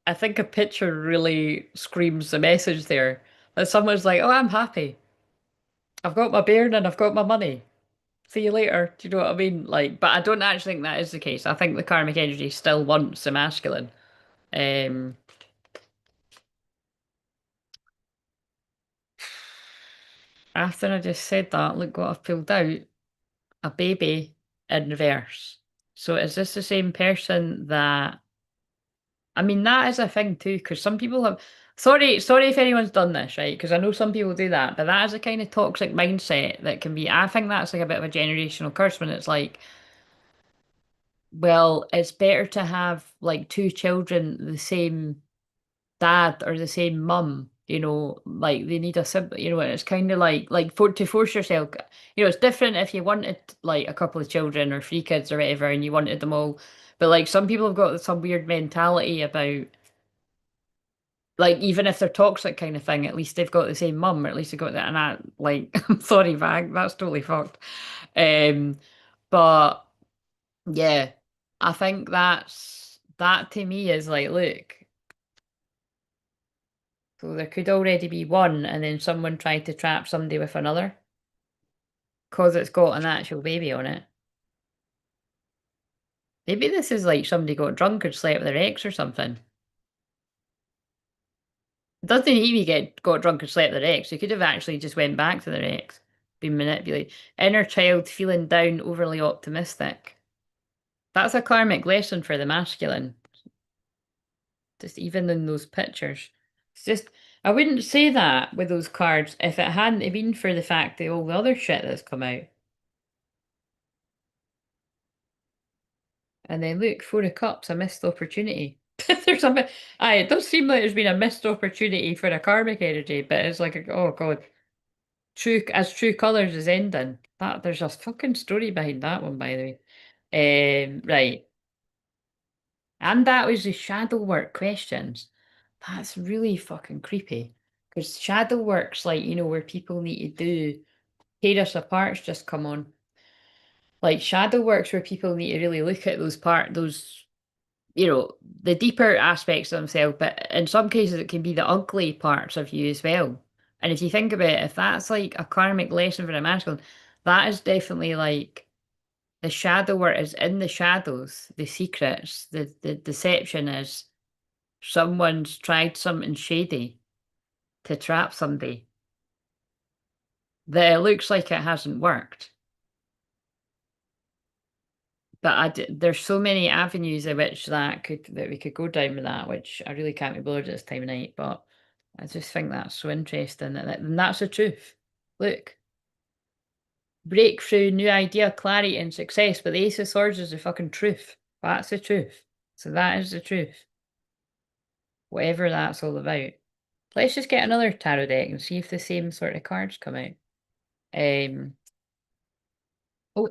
I think a picture really screams the message there. That someone's like, "Oh, I'm happy. I've got my bairn and I've got my money. See you later." Do you know what I mean? Like, but I don't actually think that is the case. I think the karmic energy still wants the masculine. Um, After I just said that, look what I've pulled out. A baby in reverse. So is this the same person that I mean that is a thing too, because some people have sorry if anyone's done this, right? Because I know some people do that, but that is a kind of toxic mindset that can be I think that's like a bit of a generational curse when it's like well, it's better to have like two children the same dad or the same mum, like they need a sibling, and it's kind of like to force yourself, it's different if you wanted like a couple of children or three kids or whatever and you wanted them all, but like some people have got some weird mentality about like even if they're toxic kind of thing, at least they've got the same mum or at least they got that and I like I'm sorry, Vag, that's totally fucked. Um, but yeah, I think that to me is like, look, so there could already be one, and then someone tried to trap somebody with another because it's got an actual baby on it. Maybe this is like somebody got drunk and slept with their ex or something. It doesn't even get got drunk and slept with their ex. They could have actually just went back to their ex, been manipulated. Inner child feeling down, overly optimistic. That's a karmic lesson for the masculine. Just even in those pictures. It's just I wouldn't say that with those cards if it hadn't been for the fact that all the other shit that's come out. And then look, Four of Cups, a missed opportunity. There's a aye, it does seem like there's been a missed opportunity for a karmic energy, but it's like, oh god, true colours is ending. That there's a fucking story behind that one, by the way. Right, and that was the shadow work questions. That's really fucking creepy because shadow work's like where people need to do tear us apart's just come on. Like shadow works where people need to really look at those the deeper aspects of themselves, but in some cases it can be the ugly parts of you as well. And if you think about it, if that's like a karmic lesson for a masculine, that is definitely like the shadow work is in the shadows, the secrets, the deception is Someone's tried something shady to trap somebody that it looks like it hasn't worked. But there's so many avenues in which that we could go down with that, which I really can't be bothered at this time of night. But I just think that's so interesting, and that's the truth. Look, breakthrough, new idea, clarity, and success. But the Ace of Swords is the fucking truth. That's the truth. So that is the truth. Whatever that's all about. Let's just get another tarot deck and see if the same sort of cards come out. Oh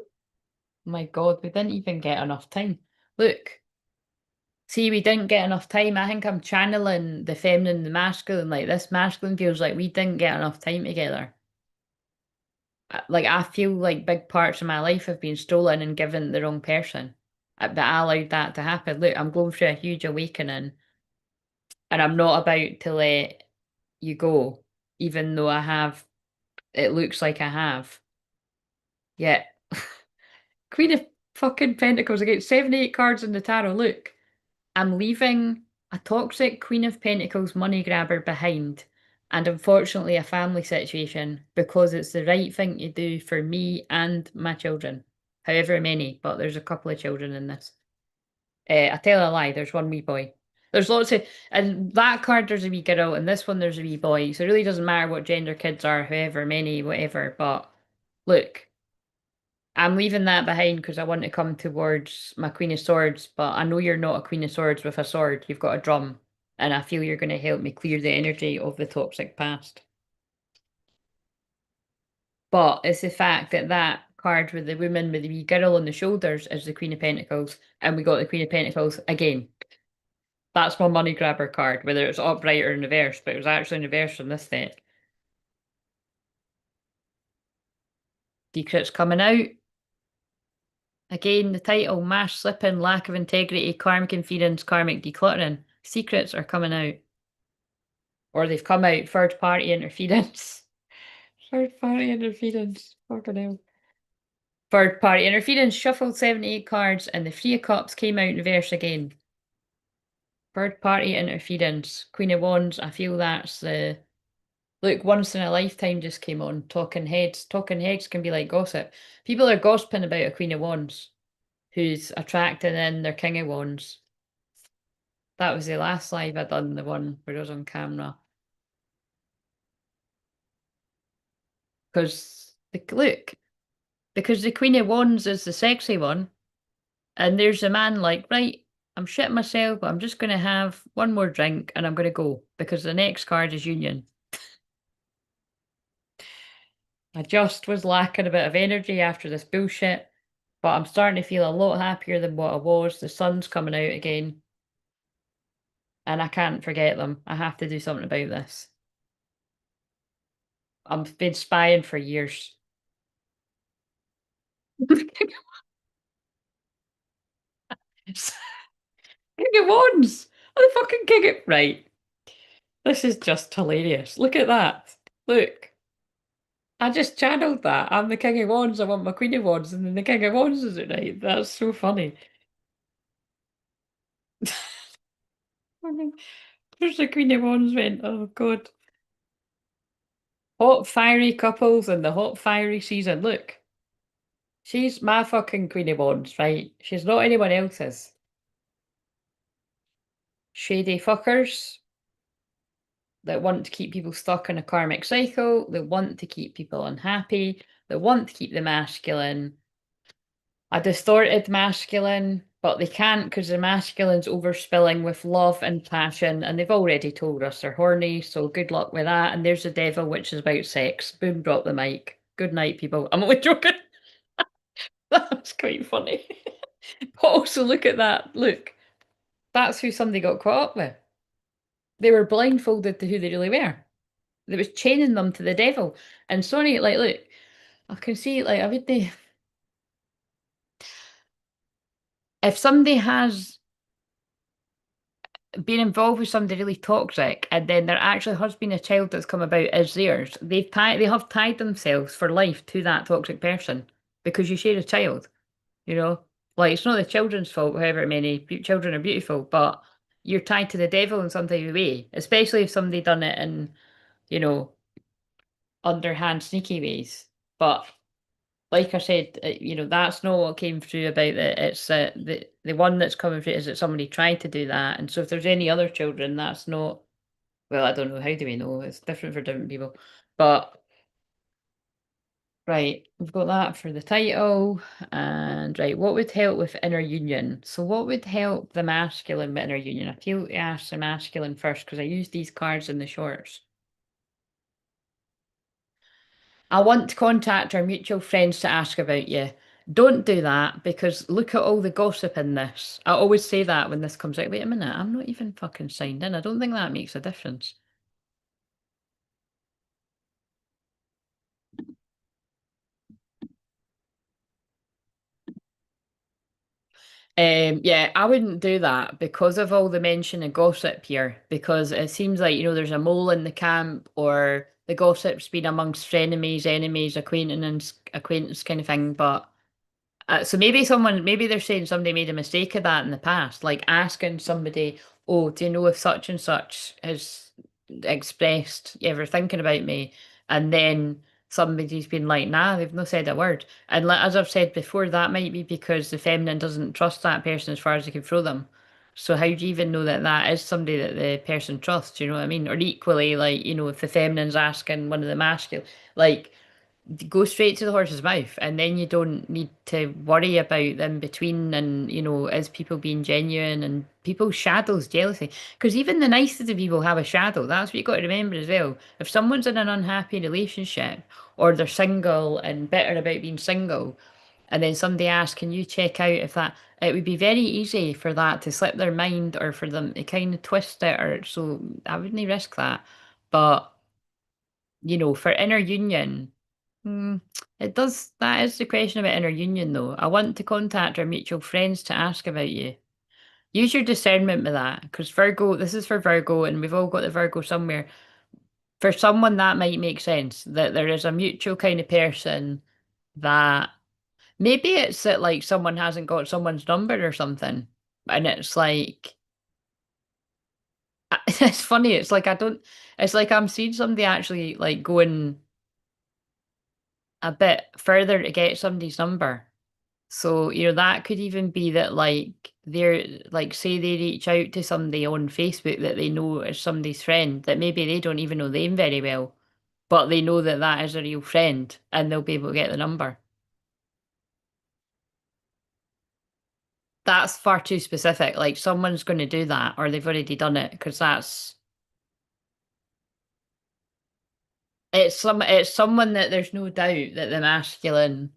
my God, we didn't even get enough time. Look. See, we didn't get enough time. I think I'm channeling the feminine and the masculine. Like, this masculine feels like we didn't get enough time together. Like, I feel like big parts of my life have been stolen and given the wrong person. But I allowed that to happen. Look, I'm going through a huge awakening, and I'm not about to let you go, even though it looks like I have. Yeah. Queen of fucking Pentacles. I get 78 cards in the tarot. Look. I'm leaving a toxic Queen of Pentacles money grabber behind, and unfortunately a family situation, because it's the right thing to do for me and my children. However many, but there's a couple of children in this. I tell a lie, there's one wee boy. There's lots of, and that card there's a wee girl, and this one there's a wee boy. So it really doesn't matter what gender kids are, however many, whatever. But look, I'm leaving that behind because I want to come towards my Queen of Swords, but I know you're not a Queen of Swords with a sword. You've got a drum, and I feel you're going to help me clear the energy of the toxic past. But it's the fact that that card with the woman with the wee girl on the shoulders is the Queen of Pentacles, and we got the Queen of Pentacles again. That's my money grabber card, whether it's upright or in reverse, but it was actually in reverse from this set. Secrets coming out. Again, the title, Mash Slipping, Lack of Integrity, Karmic Inference, Karmic Decluttering. Secrets are coming out. Or they've come out, third party interference. Third party interference. Fucking hell. Third party interference, shuffled 78 cards, and the Three of Cups came out in reverse again. Third party interference. Queen of Wands, I feel that's the... Look, once in a lifetime just came on. Talking heads. Talking heads can be like gossip. People are gossiping about a Queen of Wands who's attracting in their King of Wands. That was the last live I done, the one where I was on camera. Because, look, because the Queen of Wands is the sexy one, and there's a man like, right, I'm shitting myself, but I'm just going to have one more drink and I'm going to go, because the next card is Union. I just was lacking a bit of energy after this bullshit, but I'm starting to feel a lot happier than what I was. The sun's coming out again, and I can't forget them. I have to do something about this. I've been spying for years. King of Wands! Oh, the fucking King of... Right. This is just hilarious. Look at that. Look. I just channeled that. I'm the King of Wands, I want my Queen of Wands, and then the King of Wands is it, right? That's so funny. There's the Queen of Wands went, oh God. Hot fiery couples in the hot fiery season. Look. She's my fucking Queen of Wands, right? She's not anyone else's. Shady fuckers that want to keep people stuck in a karmic cycle, that want to keep people unhappy, that want to keep the masculine a distorted masculine, but they can't because the masculine's overspilling with love and passion, and they've already told us they're horny, so good luck with that. And there's the devil, which is about sex. Boom, drop the mic. Good night, people. I'm only joking. That's quite funny. But also, look at that. Look, that's who somebody got caught up with. They were blindfolded to who they really were. They was chaining them to the devil. And sorry, like, look, I can see, like, I would. If somebody has been involved with somebody really toxic, and then there actually has been a child that's come about as theirs, they have tied themselves for life to that toxic person because you share a child, you know? Like, it's not the children's fault, however many children are beautiful, but you're tied to the devil in some type of way, especially if somebody done it in, you know, underhand, sneaky ways. But like I said, that's not what came through about it. It's the one that's coming through is that somebody tried to do that. And so if there's any other children, that's not, well, I don't know. How do we know? It's different for different people. But right, we've got that for the title. And right, what would help with inner union? So what would help the masculine with inner union? I feel to ask the masculine first because I used these cards in the shorts. I want to contact our mutual friends to ask about you. Don't do that because look at all the gossip in this. I always say that when this comes out. Wait a minute, I'm not even fucking signed in. I don't think that makes a difference. Yeah, I wouldn't do that because of all the mention of gossip here. Because it seems like, there's a mole in the camp or the gossip's been amongst frenemies, enemies, acquaintance kind of thing. But so maybe they're saying somebody made a mistake of that in the past, like asking somebody, "Oh, do you know if such and such has expressed ever thinking about me?" And then somebody's been like, "Nah, they've not said a word." And as I've said before, that might be because the feminine doesn't trust that person as far as they can throw them. So how do you even know that that is somebody that the person trusts? You know what I mean? Or equally, like, if the feminine's asking one of the masculine, like go straight to the horse's mouth and then you don't need to worry about them between and is people being genuine and people's shadows jealousy because even the nicest of people have a shadow. That's what you got to remember as well. If someone's in an unhappy relationship or they're single and bitter about being single and then somebody asks, can you check out if that, it would be very easy for that to slip their mind or for them to kind of twist it, or so I wouldn't risk that. But for inner union, it does. That is the question about inner union, though. I want to contact our mutual friends to ask about you. Use your discernment with that, because Virgo, this is for Virgo, and we've all got the Virgo somewhere. For someone, that might make sense that there is a mutual kind of person that maybe it's that like someone hasn't got someone's number or something, and it's like it's funny. It's like I don't. It's like I'm seeing somebody actually like going a bit further to get somebody's number. So, that could even be that like they're like say they reach out to somebody on Facebook that they know is somebody's friend that maybe they don't even know them very well, but they know that that is a real friend and they'll be able to get the number. That's far too specific. Like someone's going to do that or they've already done it because it's someone that there's no doubt that the masculine,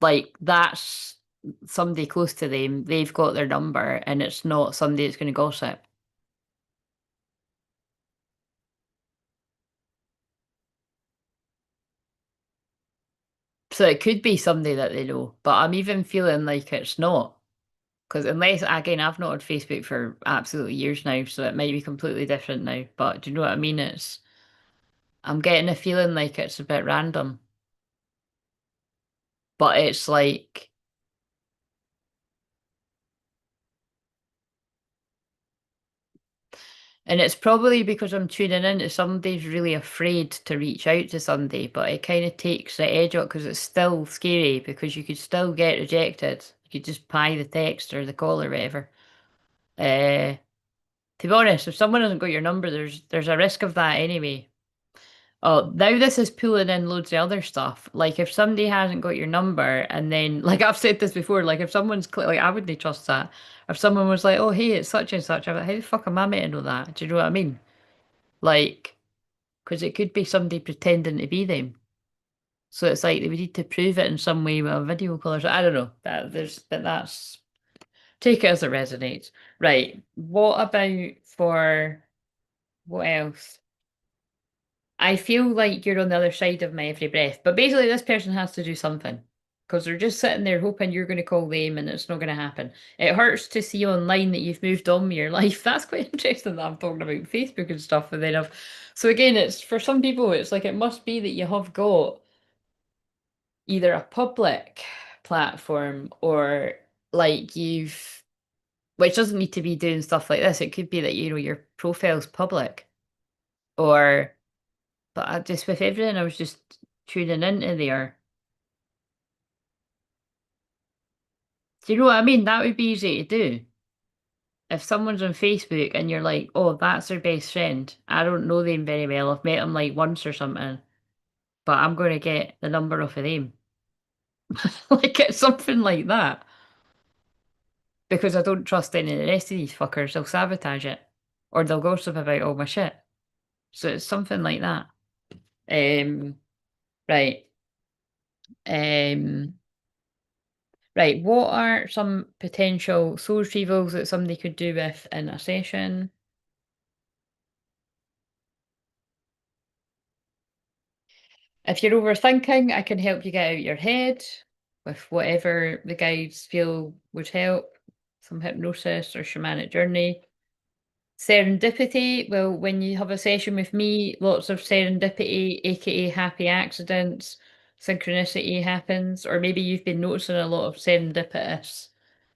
like that's somebody close to them, they've got their number and it's not somebody that's going to gossip. So it could be somebody that they know, but I'm even feeling like it's not. Because unless, again, I've not had Facebook for absolutely years now, so it might be completely different now. But do you know what I mean? I'm getting a feeling like it's a bit random, but it's like, and it's probably because I'm tuning into somebody's really afraid to reach out to somebody, but it kind of takes the edge off because it's still scary because you could still get rejected. You could just buy the text or the call or whatever. Uh, To be honest, if someone hasn't got your number, there's a risk of that anyway. Oh, now this is pulling in loads of other stuff. Like if somebody hasn't got your number, and then like I've said this before, like if someone's like I wouldn't trust that. If someone was like, "Oh, hey, it's such and such," I'm like, "How the fuck am I meant to know that?" Do you know what I mean? Like, because it could be somebody pretending to be them. So it's like they would need to prove it in some way with a video call or something. I don't know. That's take it as it resonates. Right. What about for what else? I feel like you're on the other side of my every breath. But basically, this person has to do something because they're just sitting there hoping you're going to call them and it's not going to happen. It hurts to see online that you've moved on with your life. That's quite interesting that I'm talking about Facebook and stuff. And then so again, it's for some people, it's like it must be that you have got either a public platform or like you've which doesn't need to be doing stuff like this. It could be that, your profile's public or, but I just, with everything, I was just tuning into there. Do you know what I mean? That would be easy to do. If someone's on Facebook and you're like, oh, that's their best friend. I don't know them very well. I've met them like once or something, but I'm going to get the number off of them. Like it's something like that. Because I don't trust any of the rest of these fuckers. They'll sabotage it. Or they'll gossip about all my shit. So it's something like that. Um, right. Um, right. What are some potential soul retrievals that somebody could do with in a session? If you're overthinking, I can help you get out your head with whatever the guides feel would help. Some hypnosis or shamanic journey. Serendipity, well, when you have a session with me, lots of serendipity, aka happy accidents, synchronicity happens, or maybe you've been noticing a lot of serendipitous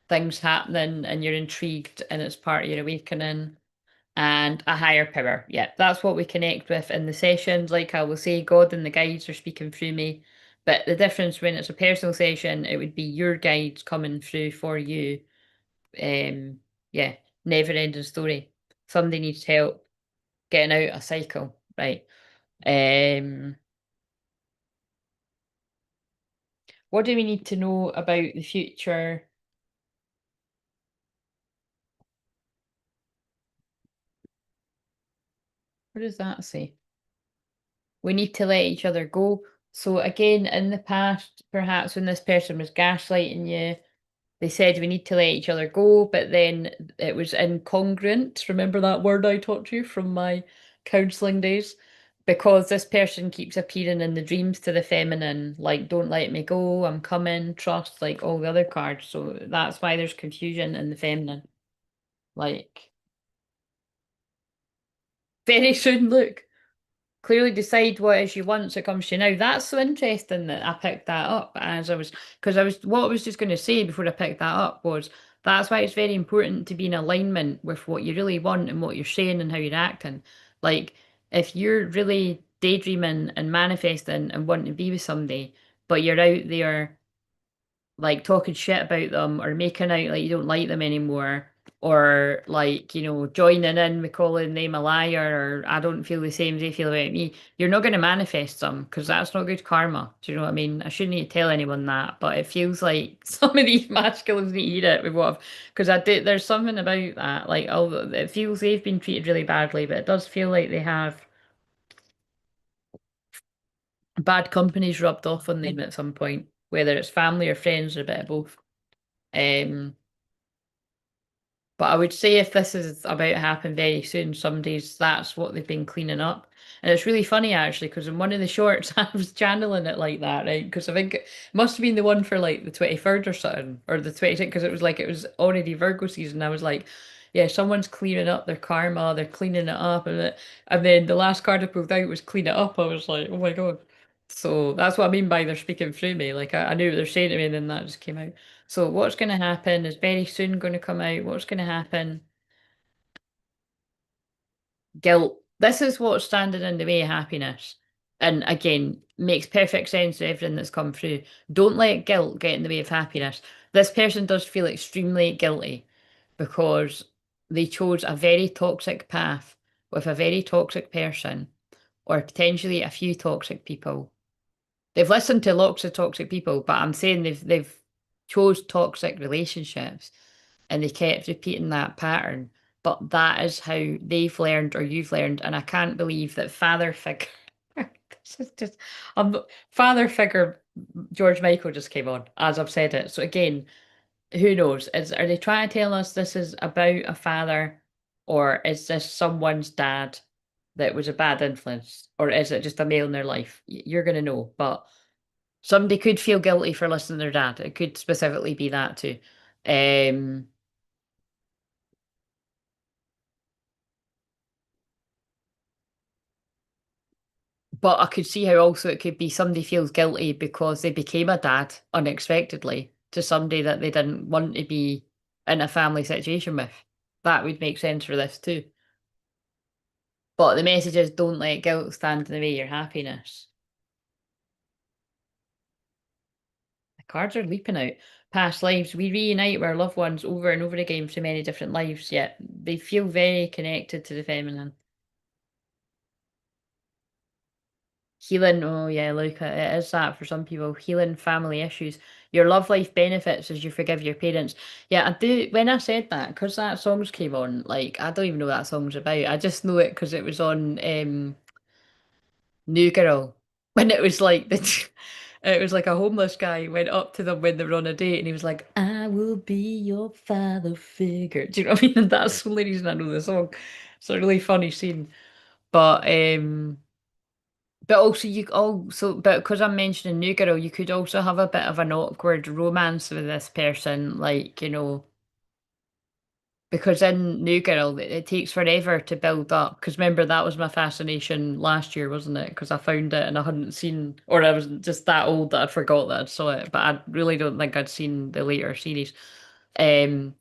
things happening and you're intrigued and it's part of your awakening. And a higher power. Yeah, that's what we connect with in the sessions. Like I will say, God and the guides are speaking through me. But the difference when it's a personal session, it would be your guides coming through for you. Um, yeah, never ending story. Somebody needs help getting out a cycle, right? Um, what do we need to know about the future? What does that say? We need to let each other go. So again, in the past, perhaps when this person was gaslighting you, they said we need to let each other go, but then it was incongruent. Remember that word I taught you from my counseling days? Because this person keeps appearing in the dreams to the feminine, like, don't let me go, I'm coming, trust, like all the other cards. So that's why there's confusion in the feminine. Like, very soon, look. Clearly decide what it is you want so it comes to you now. That's so interesting that I picked that up as I was, because what I was just going to say before I picked that up was that's why it's very important to be in alignment with what you really want and what you're saying and how you're acting. Like, if you're really daydreaming and manifesting and wanting to be with somebody, but you're out there like talking shit about them or making out like you don't like them anymore or like joining in with calling them a liar or I don't feel the same as they feel about me, you're not going to manifest them because that's not good karma. Do you know what I mean? I shouldn't need to tell anyone that, but it feels like some of these masculines need to eat it with what because I did there's something about that like oh it feels they've been treated really badly, but it does feel like they have bad companies rubbed off on them at some point, whether it's family or friends or a bit of both. um But I would say if this is about to happen very soon, some days that's what they've been cleaning up. And it's really funny actually, because in one of the shorts I was channeling it like that, right? Because I think it must have been the one for like the 23rd or something, or the 26th, because it was like it was already Virgo season. I was like, yeah, someone's clearing up their karma, they're cleaning it up, and then the last card I pulled out was clean it up. I was like, oh my God. So that's what I mean by they're speaking through me. Like I knew what they're saying to me, and then that just came out. So what's going to happen is very soon going to come out. What's going to happen? Guilt. This is what's standing in the way of happiness. And again, makes perfect sense to everything that's come through. Don't let guilt get in the way of happiness. This person does feel extremely guilty because they chose a very toxic path with a very toxic person or potentially a few toxic people. They've listened to lots of toxic people, but I'm saying they've chose toxic relationships and they kept repeating that pattern. But that is how they've learned or you've learned. And I can't believe that father figure this is just father figure George Michael just came on as I've said it. So again, who knows? Are they trying to tell us this is about a father or is this someone's dad that was a bad influence? Or is it just a male in their life? You're gonna know. But somebody could feel guilty for listening to their dad. It could specifically be that too. Um, but I could see how also it could be somebody feels guilty because they became a dad unexpectedly to somebody that they didn't want to be in a family situation with. That would make sense for this too. But the message is don't let guilt stand in the way of your happiness. The cards are leaping out. Past lives. We reunite with our loved ones over and over again through many different lives, yet they feel very connected to the feminine. Healing, oh yeah, look, it is that for some people. Healing family issues. Your love life benefits as you forgive your parents. Yeah, I do. When I said that, because that songs came on, like, I don't even know what that song's about. I just know it because it was on New Girl. When it was like it was like a homeless guy went up to them when they were on a date and he was like, I will be your father figure. Do you know what I mean? And that's the only reason I know the song. It's a really funny scene. But also but because I'm mentioning New Girl, you could also have a bit of an awkward romance with this person, like, because in New Girl, it takes forever to build up. Because remember, that was my fascination last year, wasn't it? Because I found it and I hadn't seen, or I was just that old that I forgot that I saw it. But I really don't think I'd seen the later series. Um,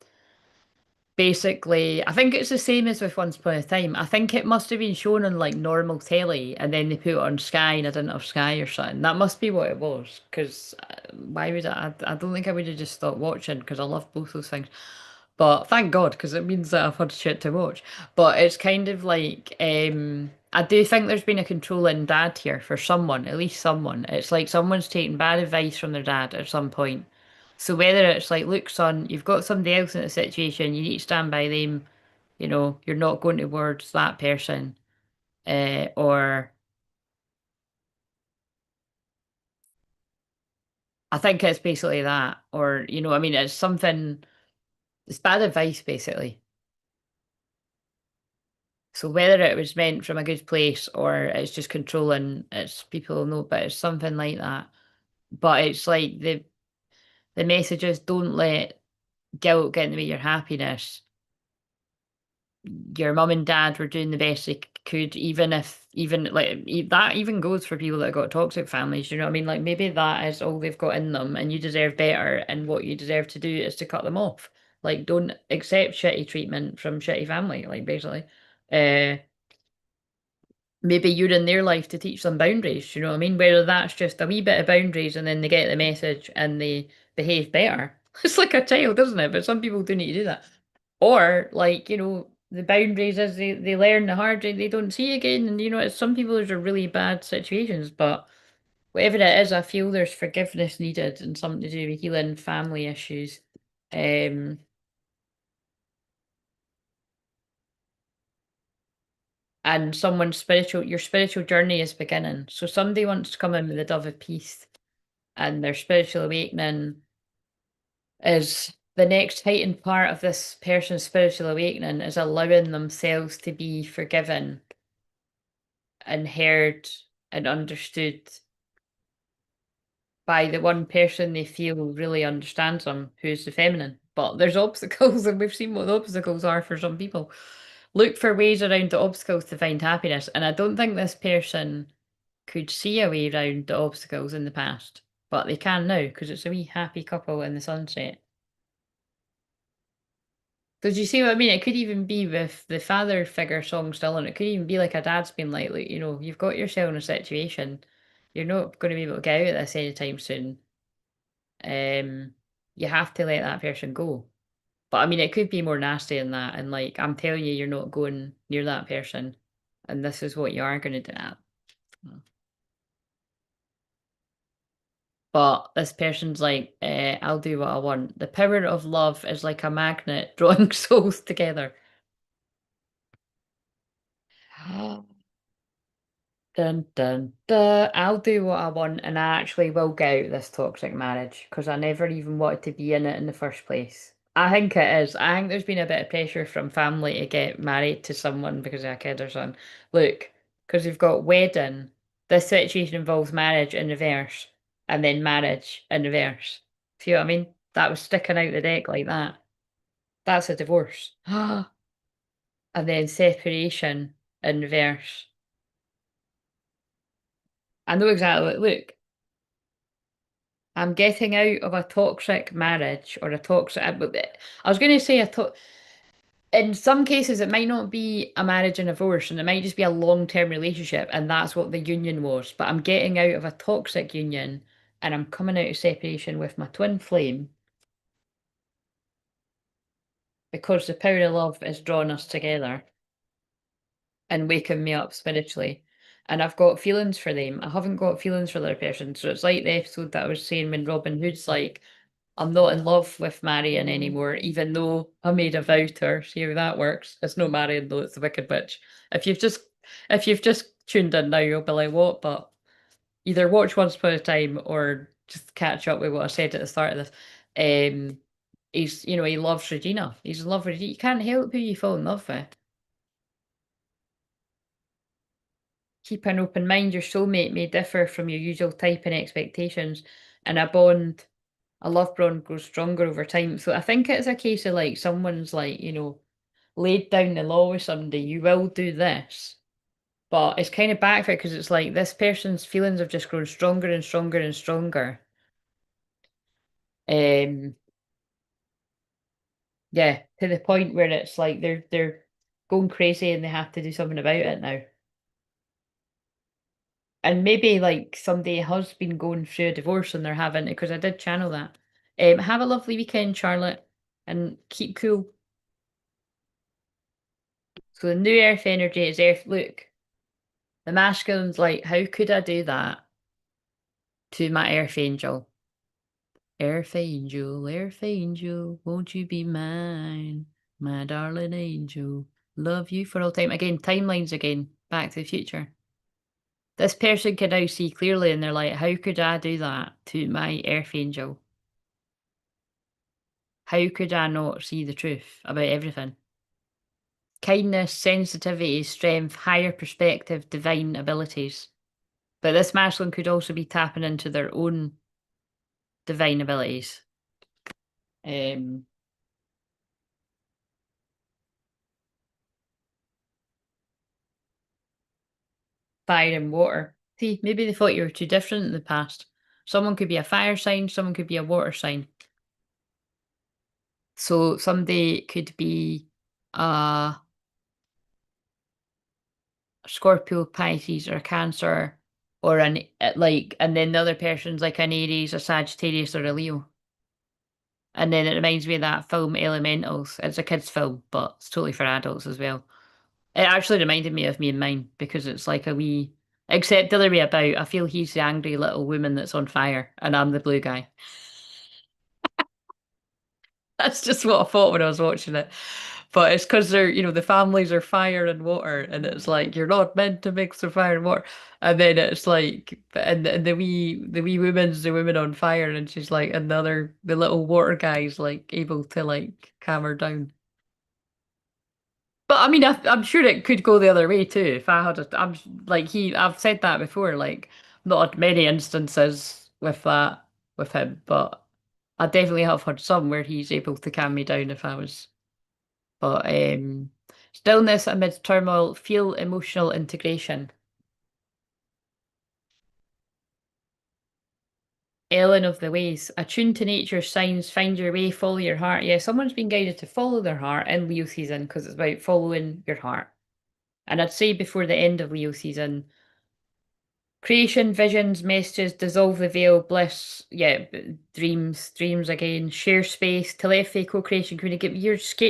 Basically, I think it's the same as with Once Upon a Time. I think it must have been shown on like normal telly, and then they put it on Sky, and I didn't have Sky or something. That must be what it was. Because why would I don't think I would have just stopped watching because I love both those things. But thank God, because it means that I've had shit to watch. But it's kind of like I do think there's been a controlling dad here for someone, at least someone. It's like someone's taken bad advice from their dad at some point. So whether it's like, look, son, you've got somebody else in a situation, you need to stand by them, you're not going towards that person. Or I think it's basically that. Or, I mean, it's something, it's bad advice, basically. So whether it was meant from a good place or it's just controlling, it's people know, but it's something like that. But it's like the message is don't let guilt get in the way of your happiness. Your mum and dad were doing the best they could, even if even like that even goes for people that have got toxic families. You know what I mean? Like maybe that is all they've got in them, and you deserve better. And what you deserve to do is to cut them off. Like don't accept shitty treatment from shitty family. Like basically, uh, maybe you're in their life to teach them boundaries. You know what I mean? Whether that's just a wee bit of boundaries, and then they get the message and they behave better. It's like a child, isn't it? But some people do need to do that. Or like, the boundaries as they learn the hard way, they don't see again. And it's some people those are really bad situations, but whatever it is, I feel there's forgiveness needed and something to do with healing family issues. Um and your spiritual journey is beginning. So somebody wants to come in with the dove of peace and their spiritual awakening is the next heightened part of this person's spiritual awakening is allowing themselves to be forgiven and heard and understood by the one person they feel really understands them, who's the feminine. But there's obstacles, and we've seen what the obstacles are for some people. Look for ways around the obstacles to find happiness. And I don't think this person could see a way around the obstacles in the past, but they can now because it's a wee happy couple in the sunset. Did you see what I mean? It could even be with the father figure song still, and it could even be like a dad's been like, look, you've got yourself in a situation. You're not going to be able to get out of this anytime soon. Um, you have to let that person go. But I mean, it could be more nasty than that. And like, I'm telling you, you're not going near that person, and this is what you are going to do. But this person's like, I'll do what I want. The power of love is like a magnet drawing souls together. Dun dun dun. I'll do what I want, and I actually will get out of this toxic marriage because I never even wanted to be in it in the first place. I think it is. I think there's been a bit of pressure from family to get married to someone because of a kid or something. Look, because you've got wedding, this situation involves marriage in reverse, and then marriage in reverse. See what I mean? That was sticking out the deck like that. That's a divorce. And then separation in reverse. I know exactly what, look. I'm getting out of a toxic marriage or a toxic. I was going to say in some cases, it might not be a marriage and divorce, and it might just be a long-term relationship, and that's what the union was. But I'm getting out of a toxic union, and I'm coming out of separation with my twin flame because the power of love has drawn us together and waking me up spiritually. And I've got feelings for them. I haven't got feelings for the other person. So it's like the episode that I was saying when Robin Hood's like, I'm not in love with Marion anymore, even though I made a vow to her. See how that works? It's no Marion though, it's the Wicked Witch. If you've just if you've just tuned in now, you'll be like, what? But either watch Once Upon a Time or just catch up with what I said at the start of this. He loves Regina. He's in love with Regina. You can't help who you fall in love with. Keep an open mind. Your soulmate may differ from your usual type and expectations, and a love bond grows stronger over time. So I think it's a case of like someone's like, laid down the law with somebody, you will do this. But it's kind of backfired because it's like this person's feelings have just grown stronger and stronger and stronger. Um, yeah, to the point where it's like they're going crazy and they have to do something about it now. And maybe like somebody has been going through a divorce and they're having because I did channel that. Have a lovely weekend, Charlotte, and keep cool. So the new earth energy is earth. Look, the masculine's like, how could I do that to my earth angel? Earth angel, won't you be mine? My darling angel, love you for all time. Again, timelines again, back to the future. This person can now see clearly and they're like, how could I do that to my earth angel? How could I not see the truth about everything? Kindness, sensitivity, strength, higher perspective, divine abilities. But this masculine could also be tapping into their own divine abilities. Um, Fire and water. See, maybe they thought you were too different in the past. Someone could be a fire sign, someone could be a water sign. So somebody could be a Scorpio, Pisces, or a Cancer, or and then the other person's like an Aries, a Sagittarius, or a Leo. And then it reminds me of that film Elementals. It's a kids' film, but it's totally for adults as well. It actually reminded me of me and mine because it's like a wee, except the other way about. I feel he's the angry little woman that's on fire, and I'm the blue guy. That's just what I thought when I was watching it. But it's because the families are fire and water, and it's like you're not meant to mix the fire and water. And then it's like, and the wee woman's the woman on fire, and she's like, the little water guy's like able to like calm her down. But I mean, I'm sure it could go the other way too. If I had I'm like I've said that before, like not many instances with that with him, but I definitely have had some where he's able to calm me down if I was. But stillness amid turmoil, feel emotional integration. Ellen of the Ways, attune to nature's signs, find your way, follow your heart. Yeah, someone's been guided to follow their heart in Leo season because it's about following your heart. And I'd say before the end of Leo season, creation, visions, messages, dissolve the veil, bliss, yeah, dreams again, share space, telepathy, co-creation, communicate.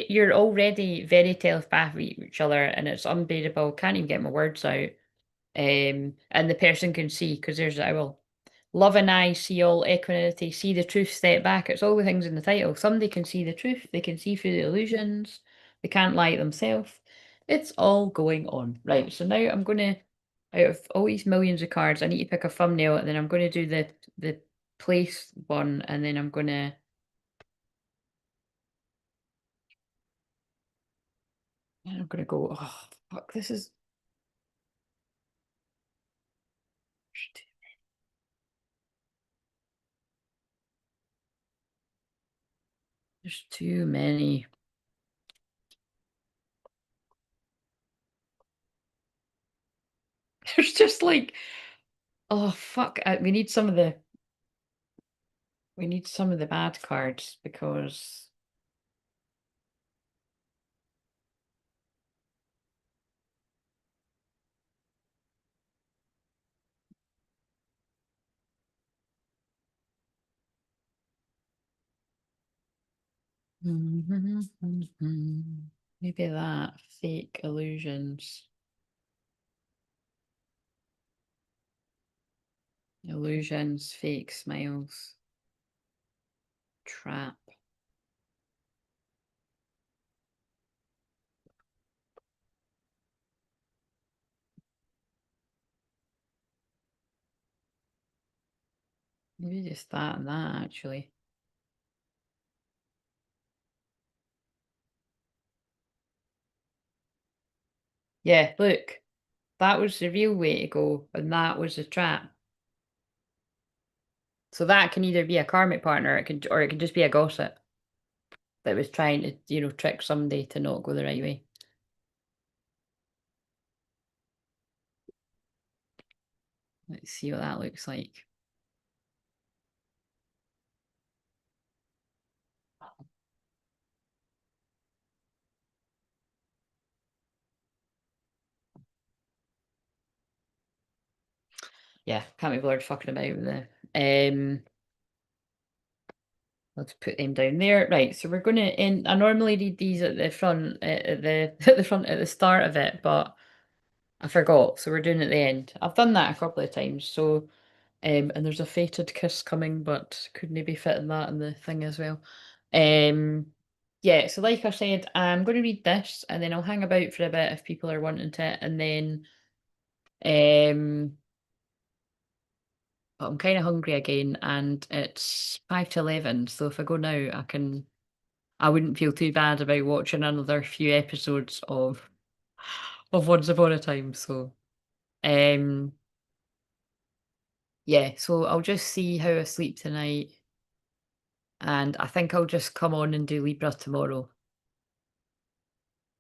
You're already very telepathic with each other, and it's unbearable. Can't even get my words out. And the person can see because there's the owl. Love and I see all equanimity, see the truth, step back. It's all the things in the title. Somebody can see the truth, they can see through the illusions, they can't lie to themselves. It's all going on. Right, so now I'm gonna, out of all these millions of cards, I need to pick a thumbnail and then I'm gonna do the place one and then I'm gonna go, oh fuck, there's too many. There's just like, oh fuck, we need some of the We need some of the bad cards because maybe that fake illusions. Illusions, fake smiles, trap. Maybe just that and that actually. Yeah, look, that was the real way to go, and that was the trap. So that can either be a karmic partner, or it can just be a gossip that was trying to, trick somebody to not go the right way. Let's see what that looks like. Yeah, can't be bothered fucking about with the let's put them down there. Right, so we're gonna end. I normally read these at the front, at the at the front at the start of it, but I forgot, so we're doing it at the end. I've done that a couple of times, so and there's a fated kiss coming, but couldn't be fitting that in the thing as well. Um, yeah, so like I said, I'm going to read this, and then I'll hang about for a bit if people are wanting to, and then but I'm kind of hungry again, and it's 5 to 11, so if I go now, I wouldn't feel too bad about watching another few episodes of Once Upon a Time. So, um, yeah. So I'll just see how I sleep tonight, and I think I'll just come on and do Libra tomorrow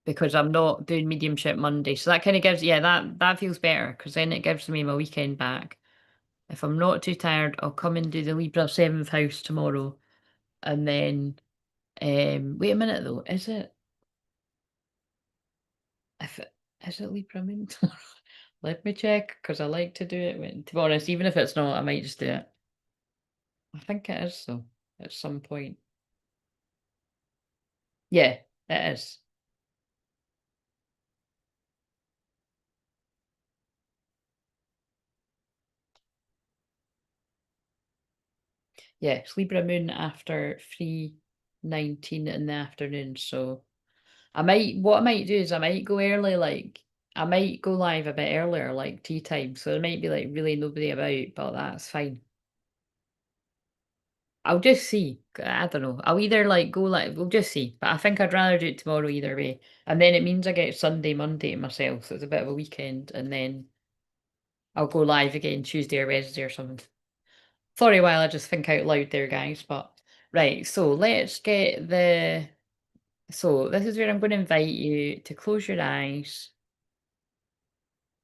because I'm not doing mediumship Monday. So that kind of gives, yeah, that feels better because then it gives me my weekend back. If I'm not too tired, I'll come and do the Libra seventh house tomorrow, and then wait a minute though, if it is it Libra moon tomorrow? Let me check because I like to do it to be honest, even if it's not, I might just do it. I think it is though, at some point. Yeah, it is. Yeah, it's Libra moon after 3:19 in the afternoon. So what I might do is I might go early, like I might go live a bit earlier, like tea time. So there might be like really nobody about, but that's fine. I'll just see. I don't know. I'll either like go like we'll just see. But I think I'd rather do it tomorrow either way. And then it means I get Sunday, Monday to myself. So it's a bit of a weekend. And then I'll go live again Tuesday or Wednesday or something. Sorry while I just think out loud there, guys. But right, so let's get the so this is where I'm going to invite you to close your eyes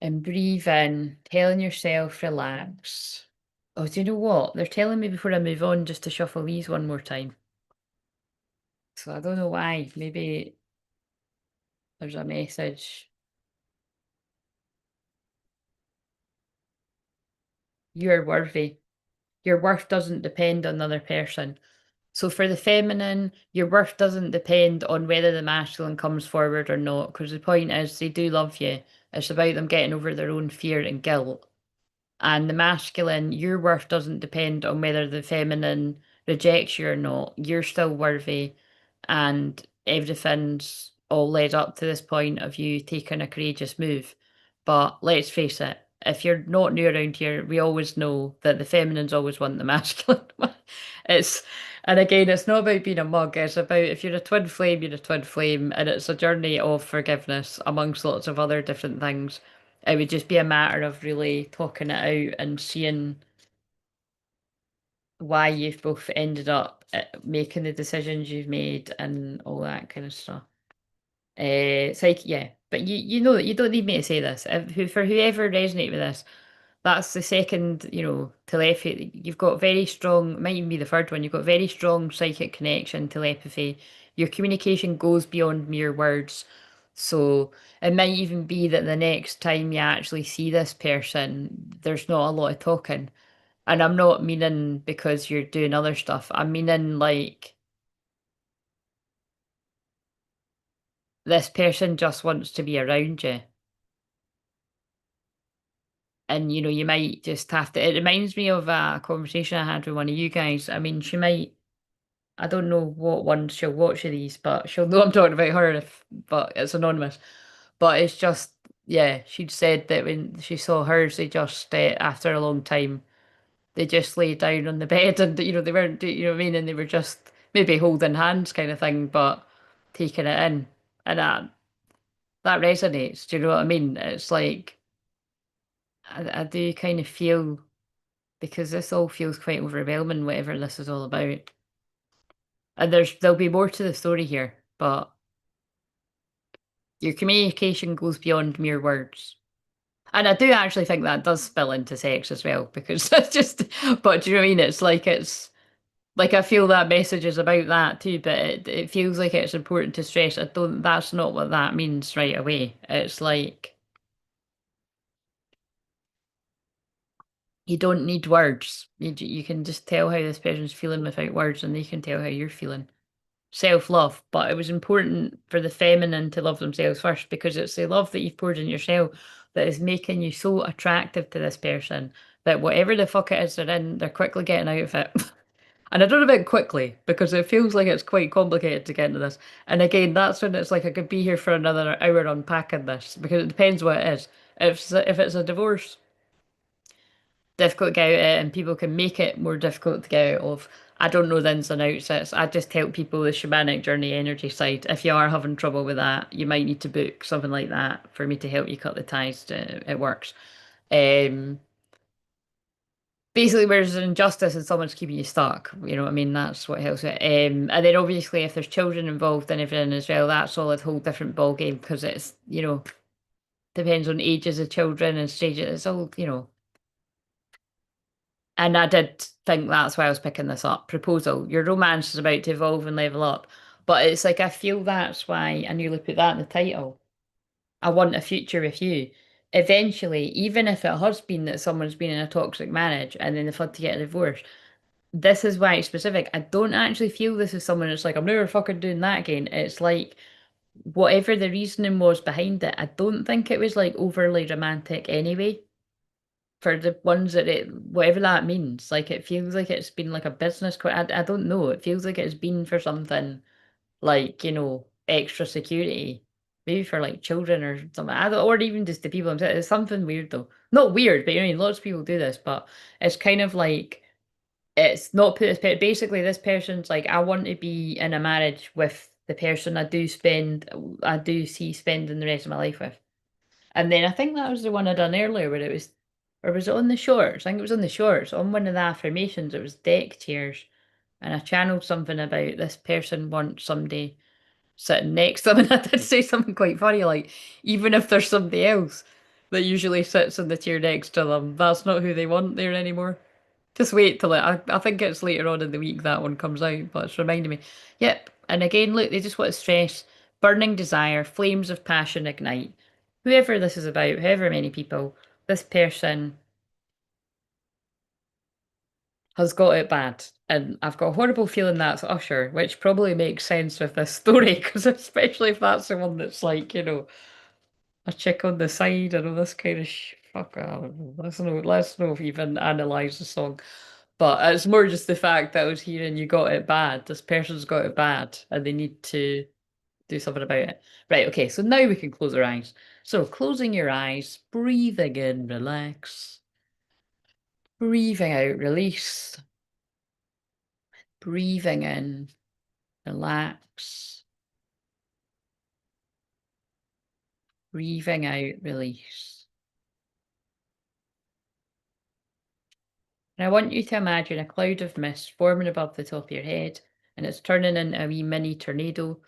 and breathe in, telling yourself relax. Oh, do you know what? They're telling me before I move on just to shuffle these one more time. So I don't know why. Maybe there's a message. You're worthy. Your worth doesn't depend on another person. So for the feminine, your worth doesn't depend on whether the masculine comes forward or not, because the point is they do love you. It's about them getting over their own fear and guilt. And the masculine, your worth doesn't depend on whether the feminine rejects you or not. You're still worthy, and everything's all led up to this point of you taking a courageous move. But let's face it, if you're not new around here, we always know that the feminines always want the masculine. It's and again, it's not about being a mug, it's about if you're a twin flame, you're a twin flame, and it's a journey of forgiveness amongst lots of other different things. It would just be a matter of really talking it out and seeing why you've both ended up making the decisions you've made and all that kind of stuff. It's like, yeah, but you know that you don't need me to say this. For whoever resonate with this, That's the second, telepathy. You've got very strong, it might even be the third one, you've got very strong psychic connection, telepathy. Your communication goes beyond mere words. So it might even be that the next time you actually see this person, there's not a lot of talking. And I'm not meaning because you're doing other stuff. I'm meaning like this person just wants to be around you. And you might just have to. It reminds me of a conversation I had with one of you guys. I mean, she might. I don't know what one she'll watch of these, but she'll know I'm talking about her. But it's anonymous. But it's just, yeah. She'd said that when she saw hers, they just after a long time, they just lay down on the bed, and they weren't, you know what I mean, and they were just maybe holding hands, kind of thing, but taking it in, and that resonates. Do you know what I mean? It's like I do kind of feel. Because this all feels quite overwhelming, whatever this is all about. And there'll be more to the story here, but your communication goes beyond mere words. And I do actually think that does spill into sex as well, because that's just, but do you know what I mean? It's like I feel that message is about that too, but it feels like it's important to stress. That's not what that means right away. It's like you don't need words. You can just tell how this person's feeling without words, and they can tell how you're feeling. Self-love, but it was important for the feminine to love themselves first because it's the love that you've poured in yourself that is making you so attractive to this person that whatever the fuck it is they're in, they're quickly getting out of it. And I don't know about quickly because it feels like it's quite complicated to get into this. And again, that's when it's like I could be here for another hour unpacking this because it depends what it is. If it's a divorce, difficult to get out of it, and people can make it more difficult to get out of. I don't know the ins and outs. I just help people the shamanic journey energy side. If you are having trouble with that, you might need to book something like that for me to help you cut the ties. It works. Um, Basically, where there's an injustice and someone's keeping you stuck, you know what I mean? That's what helps it. And then obviously, if there's children involved and everything as well, that's all a whole different ball game because it's depends on ages of children and stages. It's all. And I did think that's why I was picking this up. Proposal. Your romance is about to evolve and level up. But it's like I feel that's why I nearly put that in the title. I want a future with you. Eventually, even if it has been that someone's been in a toxic marriage and then they've had to get a divorce, this is why it's specific. I don't actually feel this is someone that's like, I'm never fucking doing that again. It's like whatever the reasoning was behind it, I don't think it was like overly romantic anyway for the ones that whatever that means. Like it feels like it's been like a business. I don't know. It feels like it's been for something like extra security, maybe for like children or something. I don't, or even just the people themselves. It's something weird though. Not weird, but lots of people do this. But it's kind of like it's not put as basically this person's like I want to be in a marriage with the person I do see spending the rest of my life with. And then I think that was the one I done earlier where it was, or was it on the shorts? I think it was on the shorts. On one of the affirmations, it was deck chairs. And I channeled something about this person wants somebody sitting next to them. And I did say something quite funny, like, even if there's somebody else that usually sits in the chair next to them, that's not who they want there anymore. Just wait till I think it's later on in the week that one comes out, but it's reminding me. Yep. And again, look, they just want to stress burning desire, flames of passion ignite. Whoever this is about, however many people, this person has got it bad. And I've got a horrible feeling that's Usher, which probably makes sense with this story, because especially if that's the one that's like, a chick on the side and all this kind of fuck. I don't know. Let's not even analyze the song. But it's more just the fact that I was hearing you got it bad. This person's got it bad and they need to do something about it. Right, okay, so now we can close our eyes. So closing your eyes, breathing in, relax. Breathing out, release. Breathing in, relax. Breathing out, release. And I want you to imagine a cloud of mist forming above the top of your head, and it's turning into a wee mini tornado,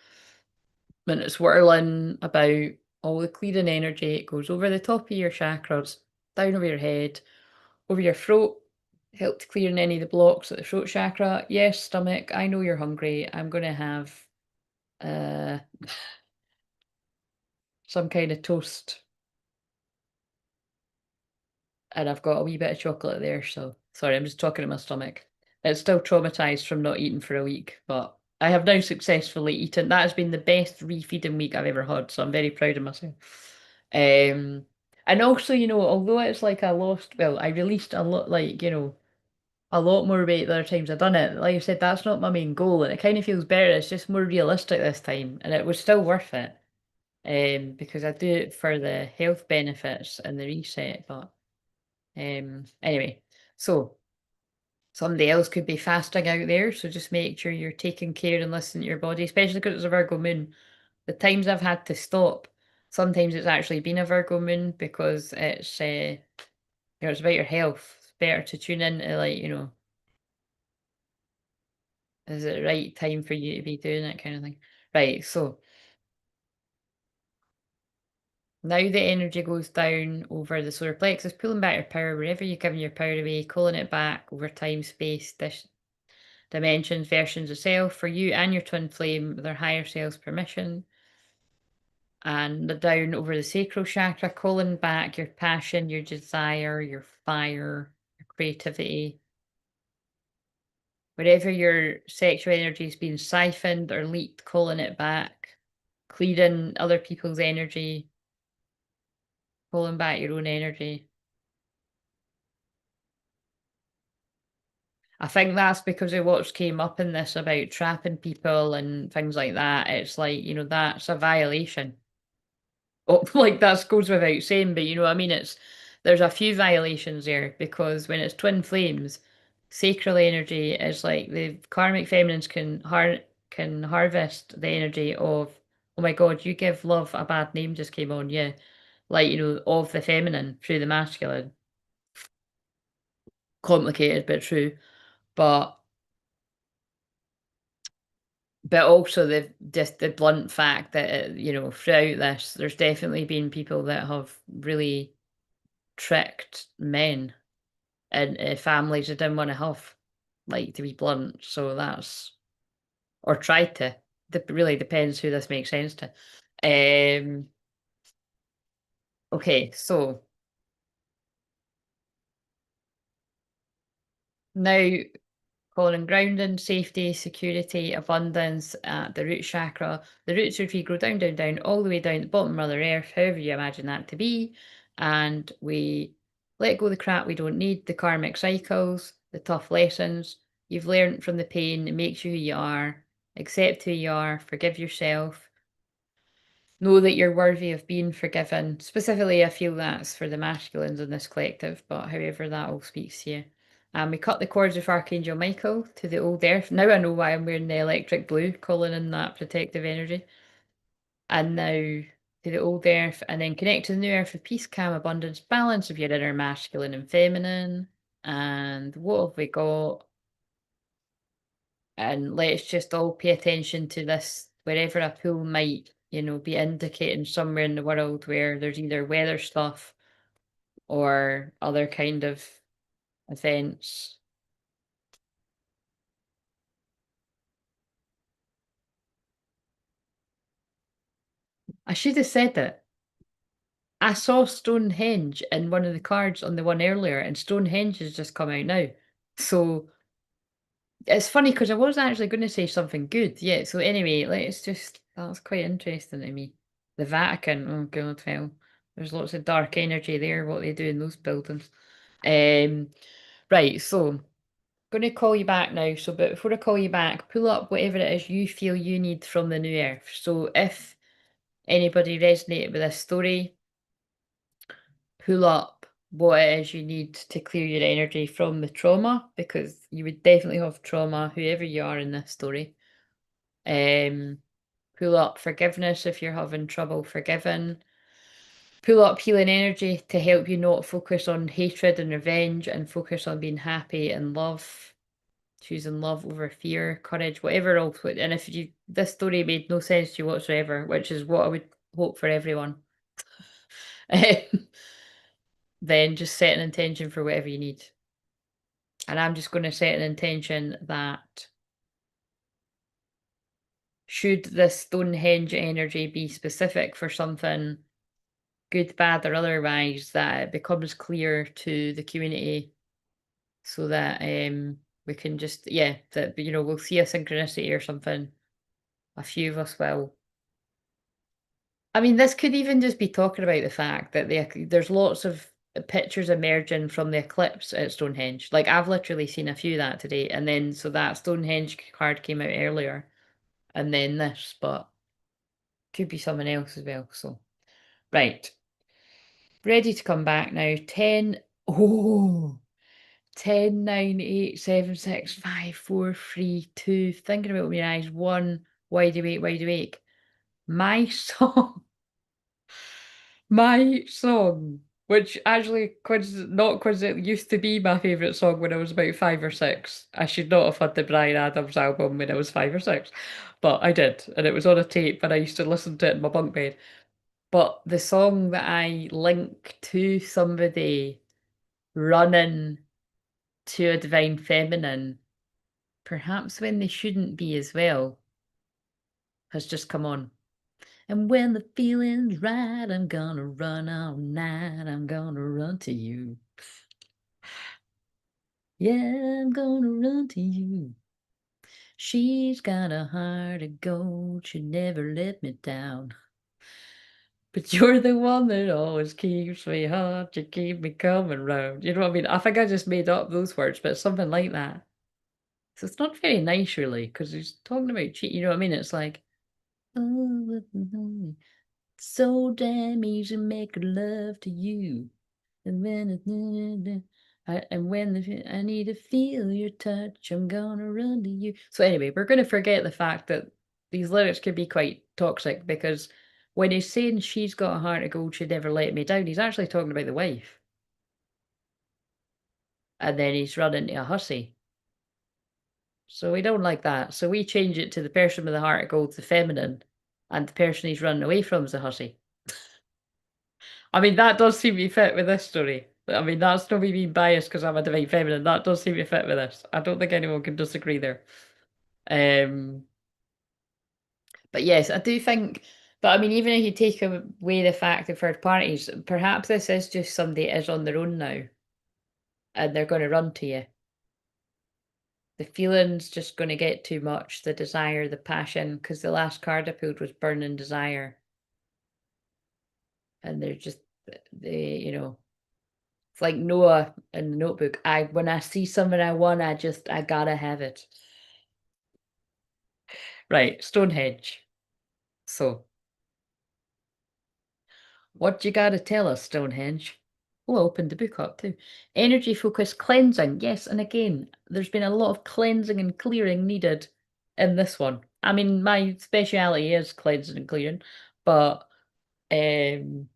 and it's whirling about all the clearing energy. It goes over the top of your chakras, down over your head, over your throat, help to clear any of the blocks at the throat chakra. Yes, stomach, I know you're hungry. I'm going to have uh, some kind of toast, and I've got a wee bit of chocolate there. So sorry, I'm just talking to my stomach. It's still traumatized from not eating for a week, but I have now successfully eaten. That has been the best refeeding week I've ever had, so I'm very proud of myself. Um, and also, although it's like I released a lot, like, a lot more weight the other times I've done it. Like I said, that's not my main goal, and it kind of feels better. It's just more realistic this time, and it was still worth it. Because I do it for the health benefits and the reset. But anyway, so somebody else could be fasting out there, so just make sure you're taking care and listening to your body, especially because it's a Virgo moon. The times I've had to stop, sometimes it's actually been a Virgo moon because it's about your health. It's better to tune in to, like, is it the right time for you to be doing that kind of thing? Right, so now the energy goes down over the solar plexus, pulling back your power wherever you're giving your power away, calling it back over time, space, dimensions, versions of self for you and your twin flame, their higher self's permission. And down over the sacral chakra, calling back your passion, your desire, your fire, your creativity. Wherever your sexual energy is being siphoned or leaked, calling it back, clearing other people's energy, pulling back your own energy. I think that's because of what's came up in this about trapping people and things like that. It's like, that's a violation. Oh, like that goes without saying, but I mean, there's a few violations there because when it's twin flames, sacral energy is like the karmic feminines can harvest the energy of, oh my God, you give love a bad name just came on, yeah. Like, of the feminine through the masculine. Complicated but true. But also the blunt fact that throughout this, there's definitely been people that have really tricked men and families that didn't want to have, like, to be blunt. So that's, or tried to. Really depends who this makes sense to. Um. Okay, so now calling grounding, safety, security, abundance at the root chakra. The roots of tree go down, down, down, all the way down the bottom of Mother Earth, however you imagine that to be. And we let go of the crap we don't need, the karmic cycles, the tough lessons you've learned from the pain. It makes you who you are. Accept who you are. Forgive yourself. Know that you're worthy of being forgiven. Specifically, I feel that's for the masculines in this collective, but however that all speaks to you. And we cut the cords with Archangel Michael to the old earth. Now I know why I'm wearing the electric blue, calling in that protective energy. And now to the old earth, and then connect to the new earth with peace, calm, abundance, balance of your inner masculine and feminine. And what have we got? And let's just all pay attention to this wherever a pool might, be indicating somewhere in the world where there's either weather stuff or other kind of events. I should have said it. I saw Stonehenge in one of the cards on the one earlier, and Stonehenge has just come out now. So it's funny because I was actually going to say something good. Yeah. So anyway, that's quite interesting to me. The Vatican. Oh God, hell. There's lots of dark energy there. What they do in those buildings. Um. Right. So going to call you back now. So, but before I call you back, pull up whatever it is you feel you need from the new earth. So if anybody resonated with this story, pull up what it is you need to clear your energy from the trauma, because you would definitely have trauma, whoever you are in this story. Um, pull up forgiveness if you're having trouble forgiving. Pull up healing energy to help you not focus on hatred and revenge and focus on being happy and love. Choosing love over fear, courage, whatever else. And if this story made no sense to you whatsoever, which is what I would hope for everyone. then just set an intention for whatever you need. And I'm just going to set an intention that should this Stonehenge energy be specific for something, good, bad, or otherwise, that it becomes clear to the community so that we can just, yeah, that, you know, we'll see a synchronicity or something. A few of us will. I mean, this could even just be talking about the fact that there's lots of pictures emerging from the eclipse at Stonehenge. Like, I've literally seen a few of that today. And then, so that Stonehenge card came out earlier. And then this, but could be someone else as well. So, right. Ready to come back now. 10. Oh, 10, 9, 8, 7, 6, 5, 4, 3, 2. Thinking about my eyes. 1. Wide awake, wide awake. My song. My song, which actually not coincidentally used to be my favourite song when I was about 5 or 6. I should not have had the Bryan Adams album when I was 5 or 6, but I did, and it was on a tape, and I used to listen to it in my bunk bed. But the song that I link to somebody running to a divine feminine, perhaps when they shouldn't be as well, has just come on. And when the feeling's right, I'm gonna run all night. I'm gonna run to you. Yeah, I'm gonna run to you. She's got a heart of gold. She never let me down. But you're the one that always keeps me hot. You keep me coming round. You know what I mean? I think I just made up those words, but it's something like that. So it's not very nice, really, because he's talking about cheating. You know what I mean? It's like, oh, so damn easy making love to you. And when I need to feel your touch, I'm gonna run to you. So anyway, we're gonna forget the fact that these lyrics can be quite toxic, because when he's saying she's got a heart of gold, she'd never let me down, he's actually talking about the wife. And then he's run into a hussy. So we don't like that. So we change it to the person with the heart of gold's the feminine, and the person he's running away from is a hussy. I mean, that does seem to fit with this story. I mean, that's not me being biased because I'm a divine feminine. That does seem to fit with this. I don't think anyone can disagree there. Um, but yes, I do think. But I mean, even if you take away the fact of third parties, perhaps this is just somebody is on their own now, and they're going to run to you. The feeling's just going to get too much. The desire, the passion, because the last card I pulled was burning desire, and they're just you know. It's like Noah in the Notebook. When I see something I want, I gotta have it. Right, Stonehenge. So, what you gotta tell us, Stonehenge? Oh, I opened the book up too. Energy focus cleansing. Yes, and again, there's been a lot of cleansing and clearing needed in this one. I mean, my speciality is cleansing and clearing, but um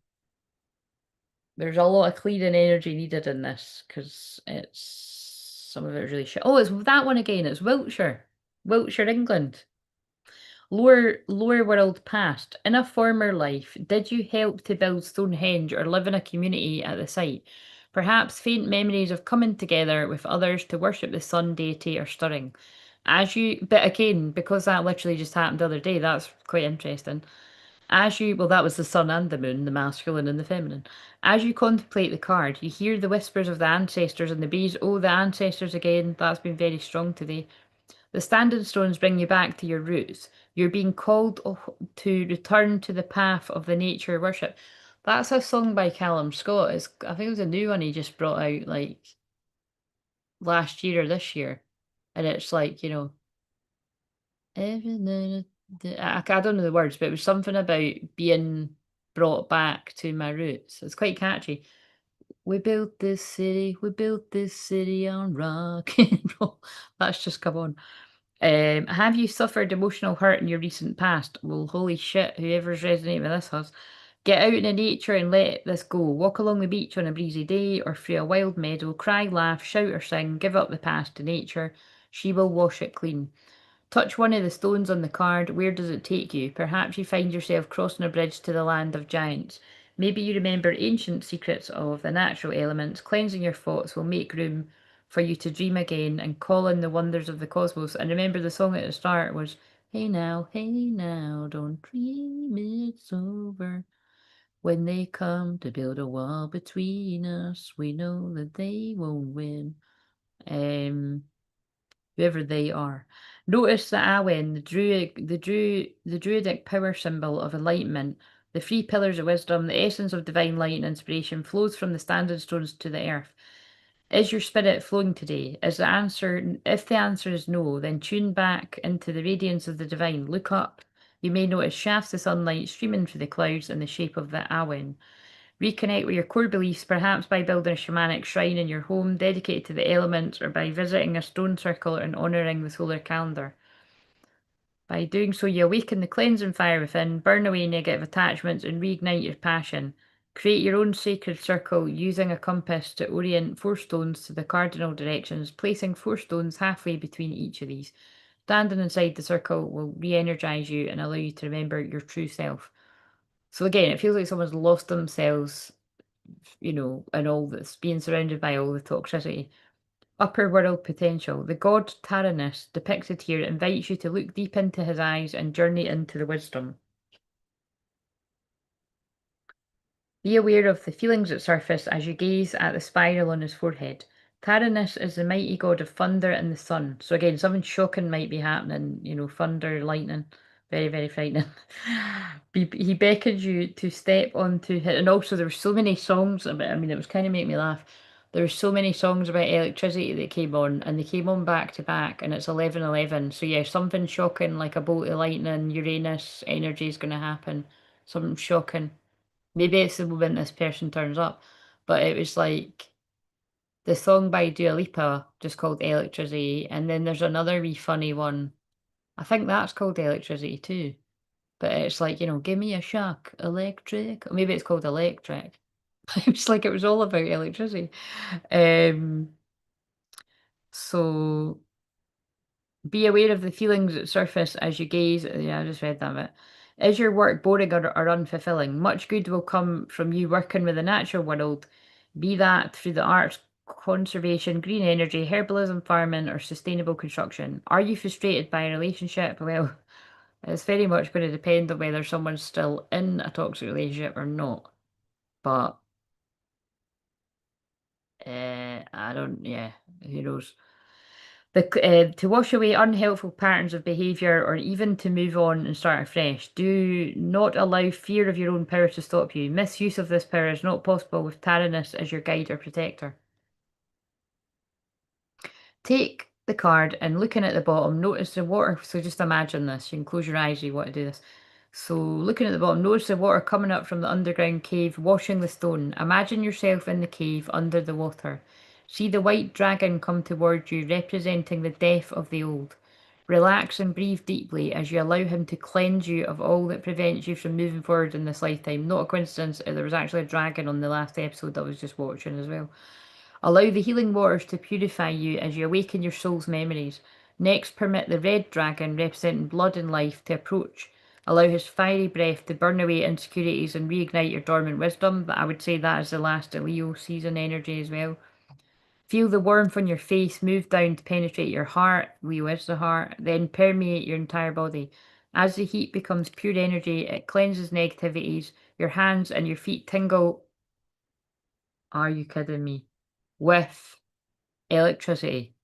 there's a lot of clearing energy needed in this because some of it is really shit. Oh, it's that one again. It's Wiltshire, England. Lower world past. In a former life, did you help to build Stonehenge or live in a community at the site? Perhaps faint memories of coming together with others to worship the sun deity are stirring. But again, because that literally just happened the other day, that's quite interesting. Well, that was the sun and the moon, the masculine and the feminine. As you contemplate the card, you hear the whispers of the ancestors and the breeze. Oh, the ancestors again, that's been very strong today. The standing stones bring you back to your roots. You're being called to return to the path of the nature worship. That's a song by Callum Scott. I think it was a new one he just brought out like last year or this year. And it's like, I don't know the words, but it was something about being brought back to my roots. It's quite catchy. We built this city on rock and roll. That's just come on. Have you suffered emotional hurt in your recent past? Well, holy shit, whoever's resonating with this has. Get out in nature and let this go. Walk along the beach on a breezy day or through a wild meadow. Cry, laugh, shout or sing. Give up the past to nature. She will wash it clean. Touch one of the stones on the card. Where does it take you? Perhaps you find yourself crossing a bridge to the land of giants. Maybe you remember ancient secrets of the natural elements. Cleansing your thoughts will make room for you to dream again and call in the wonders of the cosmos. And remember, the song at the start was, hey now, don't dream it's over. When they come to build a wall between us, we know that they won't win. Whoever they are. Notice that Awen, the druidic power symbol of enlightenment, the three pillars of wisdom, the essence of divine light and inspiration, flows from the standing stones to the earth. Is your spirit flowing today? Is the answer, if the answer is no, then tune back into the radiance of the divine. Look up. You may notice shafts of sunlight streaming through the clouds in the shape of the Awen. Reconnect with your core beliefs, perhaps by building a shamanic shrine in your home dedicated to the elements, or by visiting a stone circle and honouring the solar calendar. By doing so, you awaken the cleansing fire within, burn away negative attachments, and reignite your passion. Create your own sacred circle using a compass to orient 4 stones to the cardinal directions, placing 4 stones halfway between each of these. Standing inside the circle will re energize you and allow you to remember your true self. So, again, it feels like someone's lost themselves, and all that's being surrounded by all the toxicity. Upper world potential. The god Taranis, depicted here, invites you to look deep into his eyes and journey into the wisdom. Be aware of the feelings that surface as you gaze at the spiral on his forehead. Taranis is the mighty god of thunder and the sun. So again, something shocking might be happening, thunder, lightning. Very, very frightening. He beckons you to step onto it. And also there were so many songs about, it was kind of making me laugh. There were so many songs about electricity that came on, and they came on back to back, and it's 11:11. So yeah, something shocking like a bolt of lightning, Uranus energy is going to happen. Something shocking. Maybe it's the moment this person turns up. But it was like the song by Dua Lipa, just called Electricity. And then there's another wee funny one. I think that's called Electricity too. But it's like, give me a shock, electric. Or maybe it's called Electric. It was like it was all about electricity. Um, so be aware of the feelings that surface as you gaze. Yeah, I just read that bit. Is your work boring or unfulfilling? Much good will come from you working with the natural world, be that through the arts, conservation, green energy, herbalism, farming, or sustainable construction. Are you frustrated by a relationship? Well, it's very much going to depend on whether someone's still in a toxic relationship or not. But I don't, yeah, who knows? To wash away unhelpful patterns of behaviour, or even to move on and start afresh. Do not allow fear of your own power to stop you. Misuse of this power is not possible with Taranis as your guide or protector. Take the card and looking at the bottom, notice the water. So just imagine this. You can close your eyes if you want to do this. So looking at the bottom, notice the water coming up from the underground cave, washing the stone. Imagine yourself in the cave under the water. See the white dragon come towards you, representing the death of the old. Relax and breathe deeply as you allow him to cleanse you of all that prevents you from moving forward in this lifetime. Not a coincidence, there was actually a dragon on the last episode that I was just watching as well. Allow the healing waters to purify you as you awaken your soul's memories. Next, permit the red dragon, representing blood and life, to approach. Allow his fiery breath to burn away insecurities and reignite your dormant wisdom. But I would say that is the last Leo season energy as well. Feel the warmth on your face move down to penetrate your heart. Leo is the heart, then permeate your entire body. As the heat becomes pure energy, it cleanses negativities. Your hands and your feet tingle. Are you kidding me? With electricity.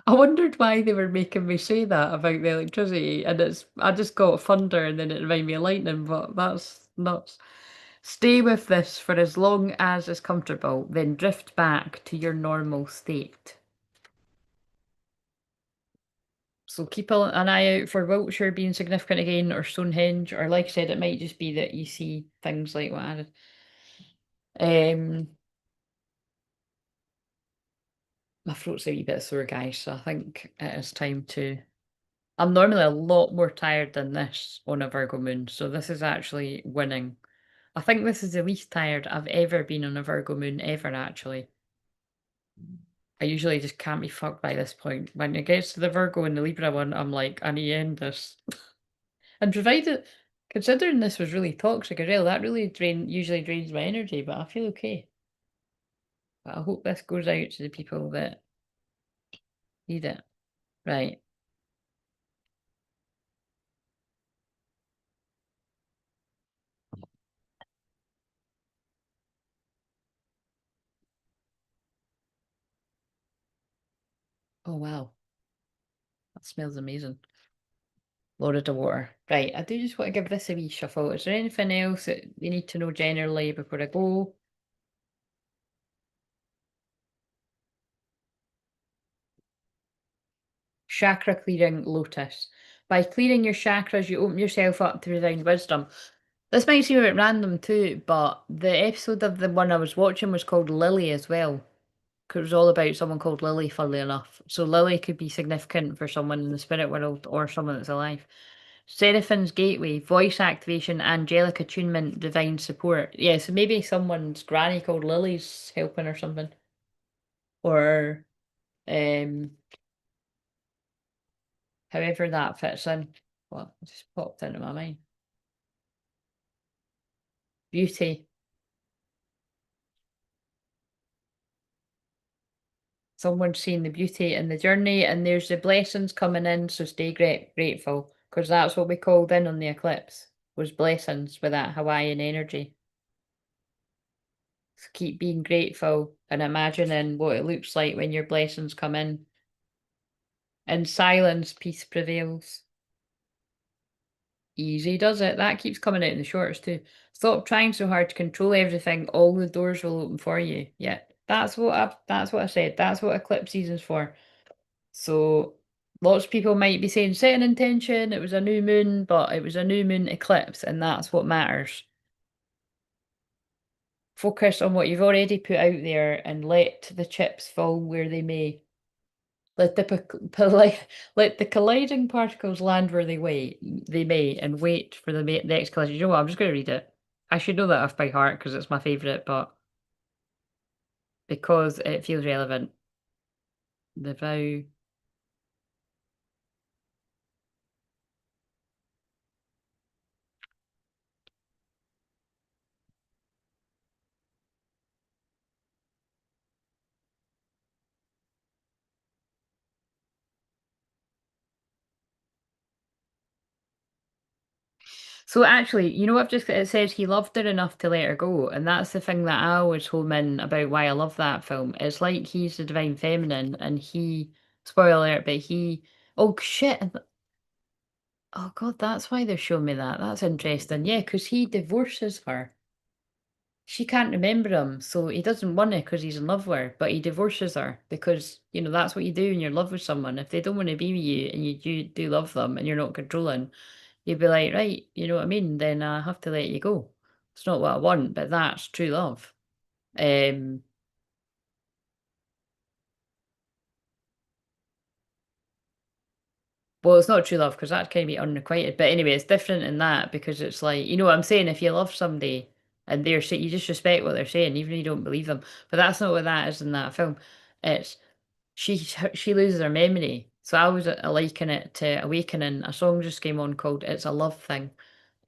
I wondered why they were making me say that about the electricity, and I just got thunder and then it reminded me of lightning, but that's nuts. Stay with this for as long as is comfortable, then drift back to your normal state. So keep an eye out for Wiltshire being significant again, or Stonehenge, or like I said, it might just be that you see things like what I did. My throat's a wee bit sore, guys, so I think it is time to. I'm normally a lot more tired than this on a Virgo moon, so this is actually winning. I think this is the least tired I've ever been on a Virgo moon, ever actually. I usually just can't be fucked by this point. When it gets to the Virgo and the Libra one, I'm like, I need to end this. And provided Considering this was really toxic as well, that really usually drains my energy, but I feel okay. But I hope this goes out to the people that need it. Right. Oh wow. That smells amazing. Loaded of water. Right, I do just want to give this a wee shuffle. Is there anything else that you need to know generally before I go? Chakra clearing lotus. By clearing your chakras, you open yourself up to divine wisdom. This might seem a bit random too, but the episode of the one I was watching was called Lily as well. 'Cause it was all about someone called Lily, funnily enough. So Lily could be significant for someone in the spirit world or someone that's alive. Seraphine's Gateway, voice activation, angelic attunement, divine support. Yeah, so maybe someone's granny called Lily's helping or something. Or um however that fits in. Well, it just popped into my mind. Beauty. Someone's seeing the beauty in the journey and there's the blessings coming in, so stay grateful. Because that's what we called in on the eclipse, was blessings with that Hawaiian energy. So keep being grateful and imagining what it looks like when your blessings come in. In silence, peace prevails. Easy does it. That keeps coming out in the shorts too. Stop trying so hard to control everything. All the doors will open for you. Yeah, that's what I said. That's what eclipse season's for. So lots of people might be saying set an intention. It was a new moon, but it was a new moon eclipse, and that's what matters. Focus on what you've already put out there and let the chips fall where they may. Let the let the colliding particles land where they may, and wait for the next collision. You know what? I'm just going to read it. I should know that off by heart because it's my favourite, but because it feels relevant. The vow. So actually, you know, I've just it says he loved her enough to let her go, and that's the thing that I always home in about why I love that film. It's like he's the divine feminine, and spoiler alert, but oh shit, oh god, that's why they're showing me that. That's interesting. Yeah, because he divorces her. She can't remember him, so he doesn't want her because he's in love with her, but he divorces her because, you know, that's what you do when you're in love with someone. If they don't want to be with you and you do love them and you're not controlling, you'd be like, right, you know what I mean? Then I have to let you go. It's not what I want, but that's true love. Um, well, it's not true love because that can be unrequited. But anyway, it's different in that because it's like, you know what I'm saying? If you love somebody and they're saying, you just respect what they're saying, even if you don't believe them. But that's not what that is in that film. It's she loses her memory. So I was liken it to Awakening. A song just came on called "It's a Love Thing."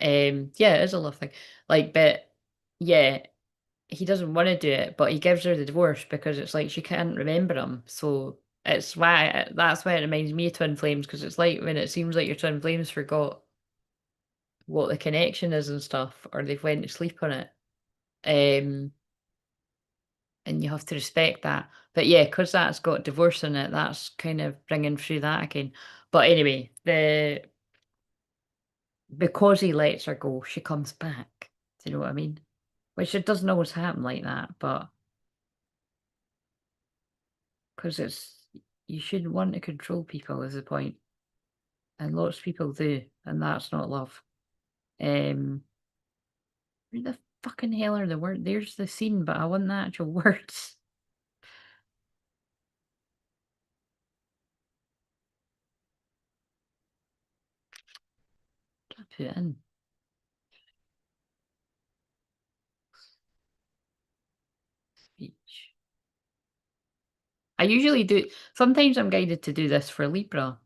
Yeah, it is a love thing. Like, but yeah, he doesn't want to do it, but he gives her the divorce because it's like she can't remember him. So that's why it reminds me of Twin Flames because it's like when it seems like your twin flames forgot what the connection is and stuff, or they've went to sleep on it. Um, and you have to respect that. But yeah, because that's got divorce in it, that's kind of bringing through that again. But anyway, the because he lets her go, she comes back. Do you know what I mean? Which it doesn't always happen like that, but because you shouldn't want to control people is the point, and lots of people do, and that's not love. Um, where the fucking hell are the words? There's the scene, but I want the actual words. I put it in speech. I usually do. Sometimes I'm guided to do this for Libra,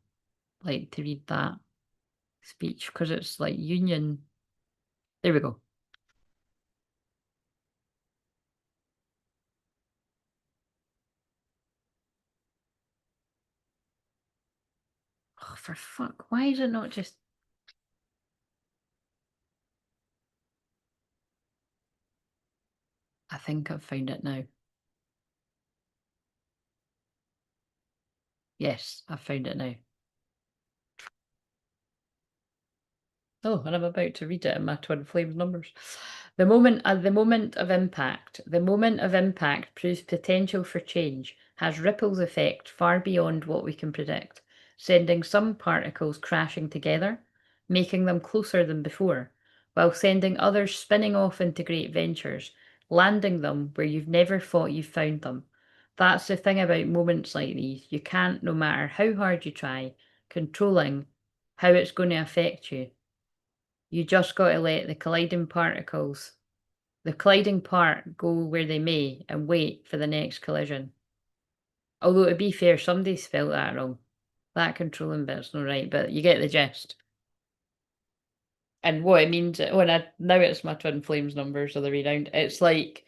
like to read that speech because it's like union. There we go. Oh, for fuck, why is it not just... I think I've found it now. Yes, I've found it now. Oh, and I'm about to read it in my twin flames numbers. The moment of impact proves potential for change, has ripples effect far beyond what we can predict, sending some particles crashing together, making them closer than before, while sending others spinning off into great ventures, landing them where you've never thought you found them. That's the thing about moments like these. You can't, no matter how hard you try, controlling how it's going to affect you. You just got to let the colliding part go where they may and wait for the next collision. Although to be fair, somebody spelled that wrong. That controlling bit's not right, but you get the gist. And what it means when I now it's my twin flames numbers other way round. It's like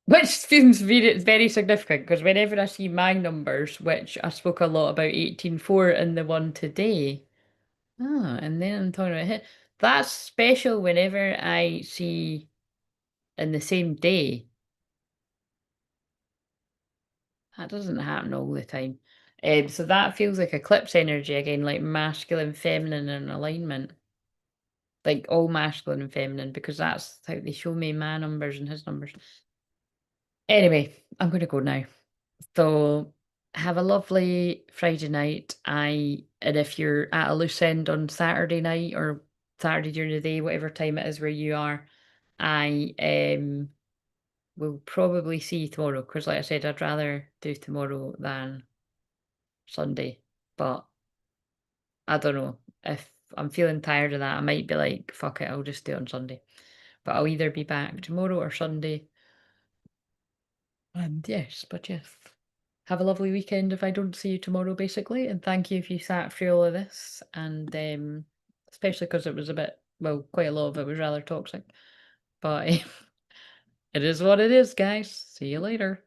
which seems very significant because whenever I see my numbers, which I spoke a lot about 18.4 in the one today. Ah, and then I'm talking about hit. That's special whenever I see in the same day. That doesn't happen all the time. So that feels like eclipse energy again, like masculine, feminine, and alignment. Like all masculine and feminine, because that's how they show me my numbers and his numbers. Anyway, I'm going to go now. So have a lovely Friday night. And if you're at a loose end on Saturday night or Saturday during the day, whatever time it is where you are, I will probably see you tomorrow because, like I said, I'd rather do tomorrow than Sunday. But I don't know. If I'm feeling tired of that, I might be like, fuck it, I'll just do it on Sunday. But I'll either be back tomorrow or Sunday. And yes, but yes. Have a lovely weekend if I don't see you tomorrow, basically. And thank you if you sat through all of this. And especially because it was a bit, well, quite a lot of it was rather toxic. But it is what it is, guys. See you later.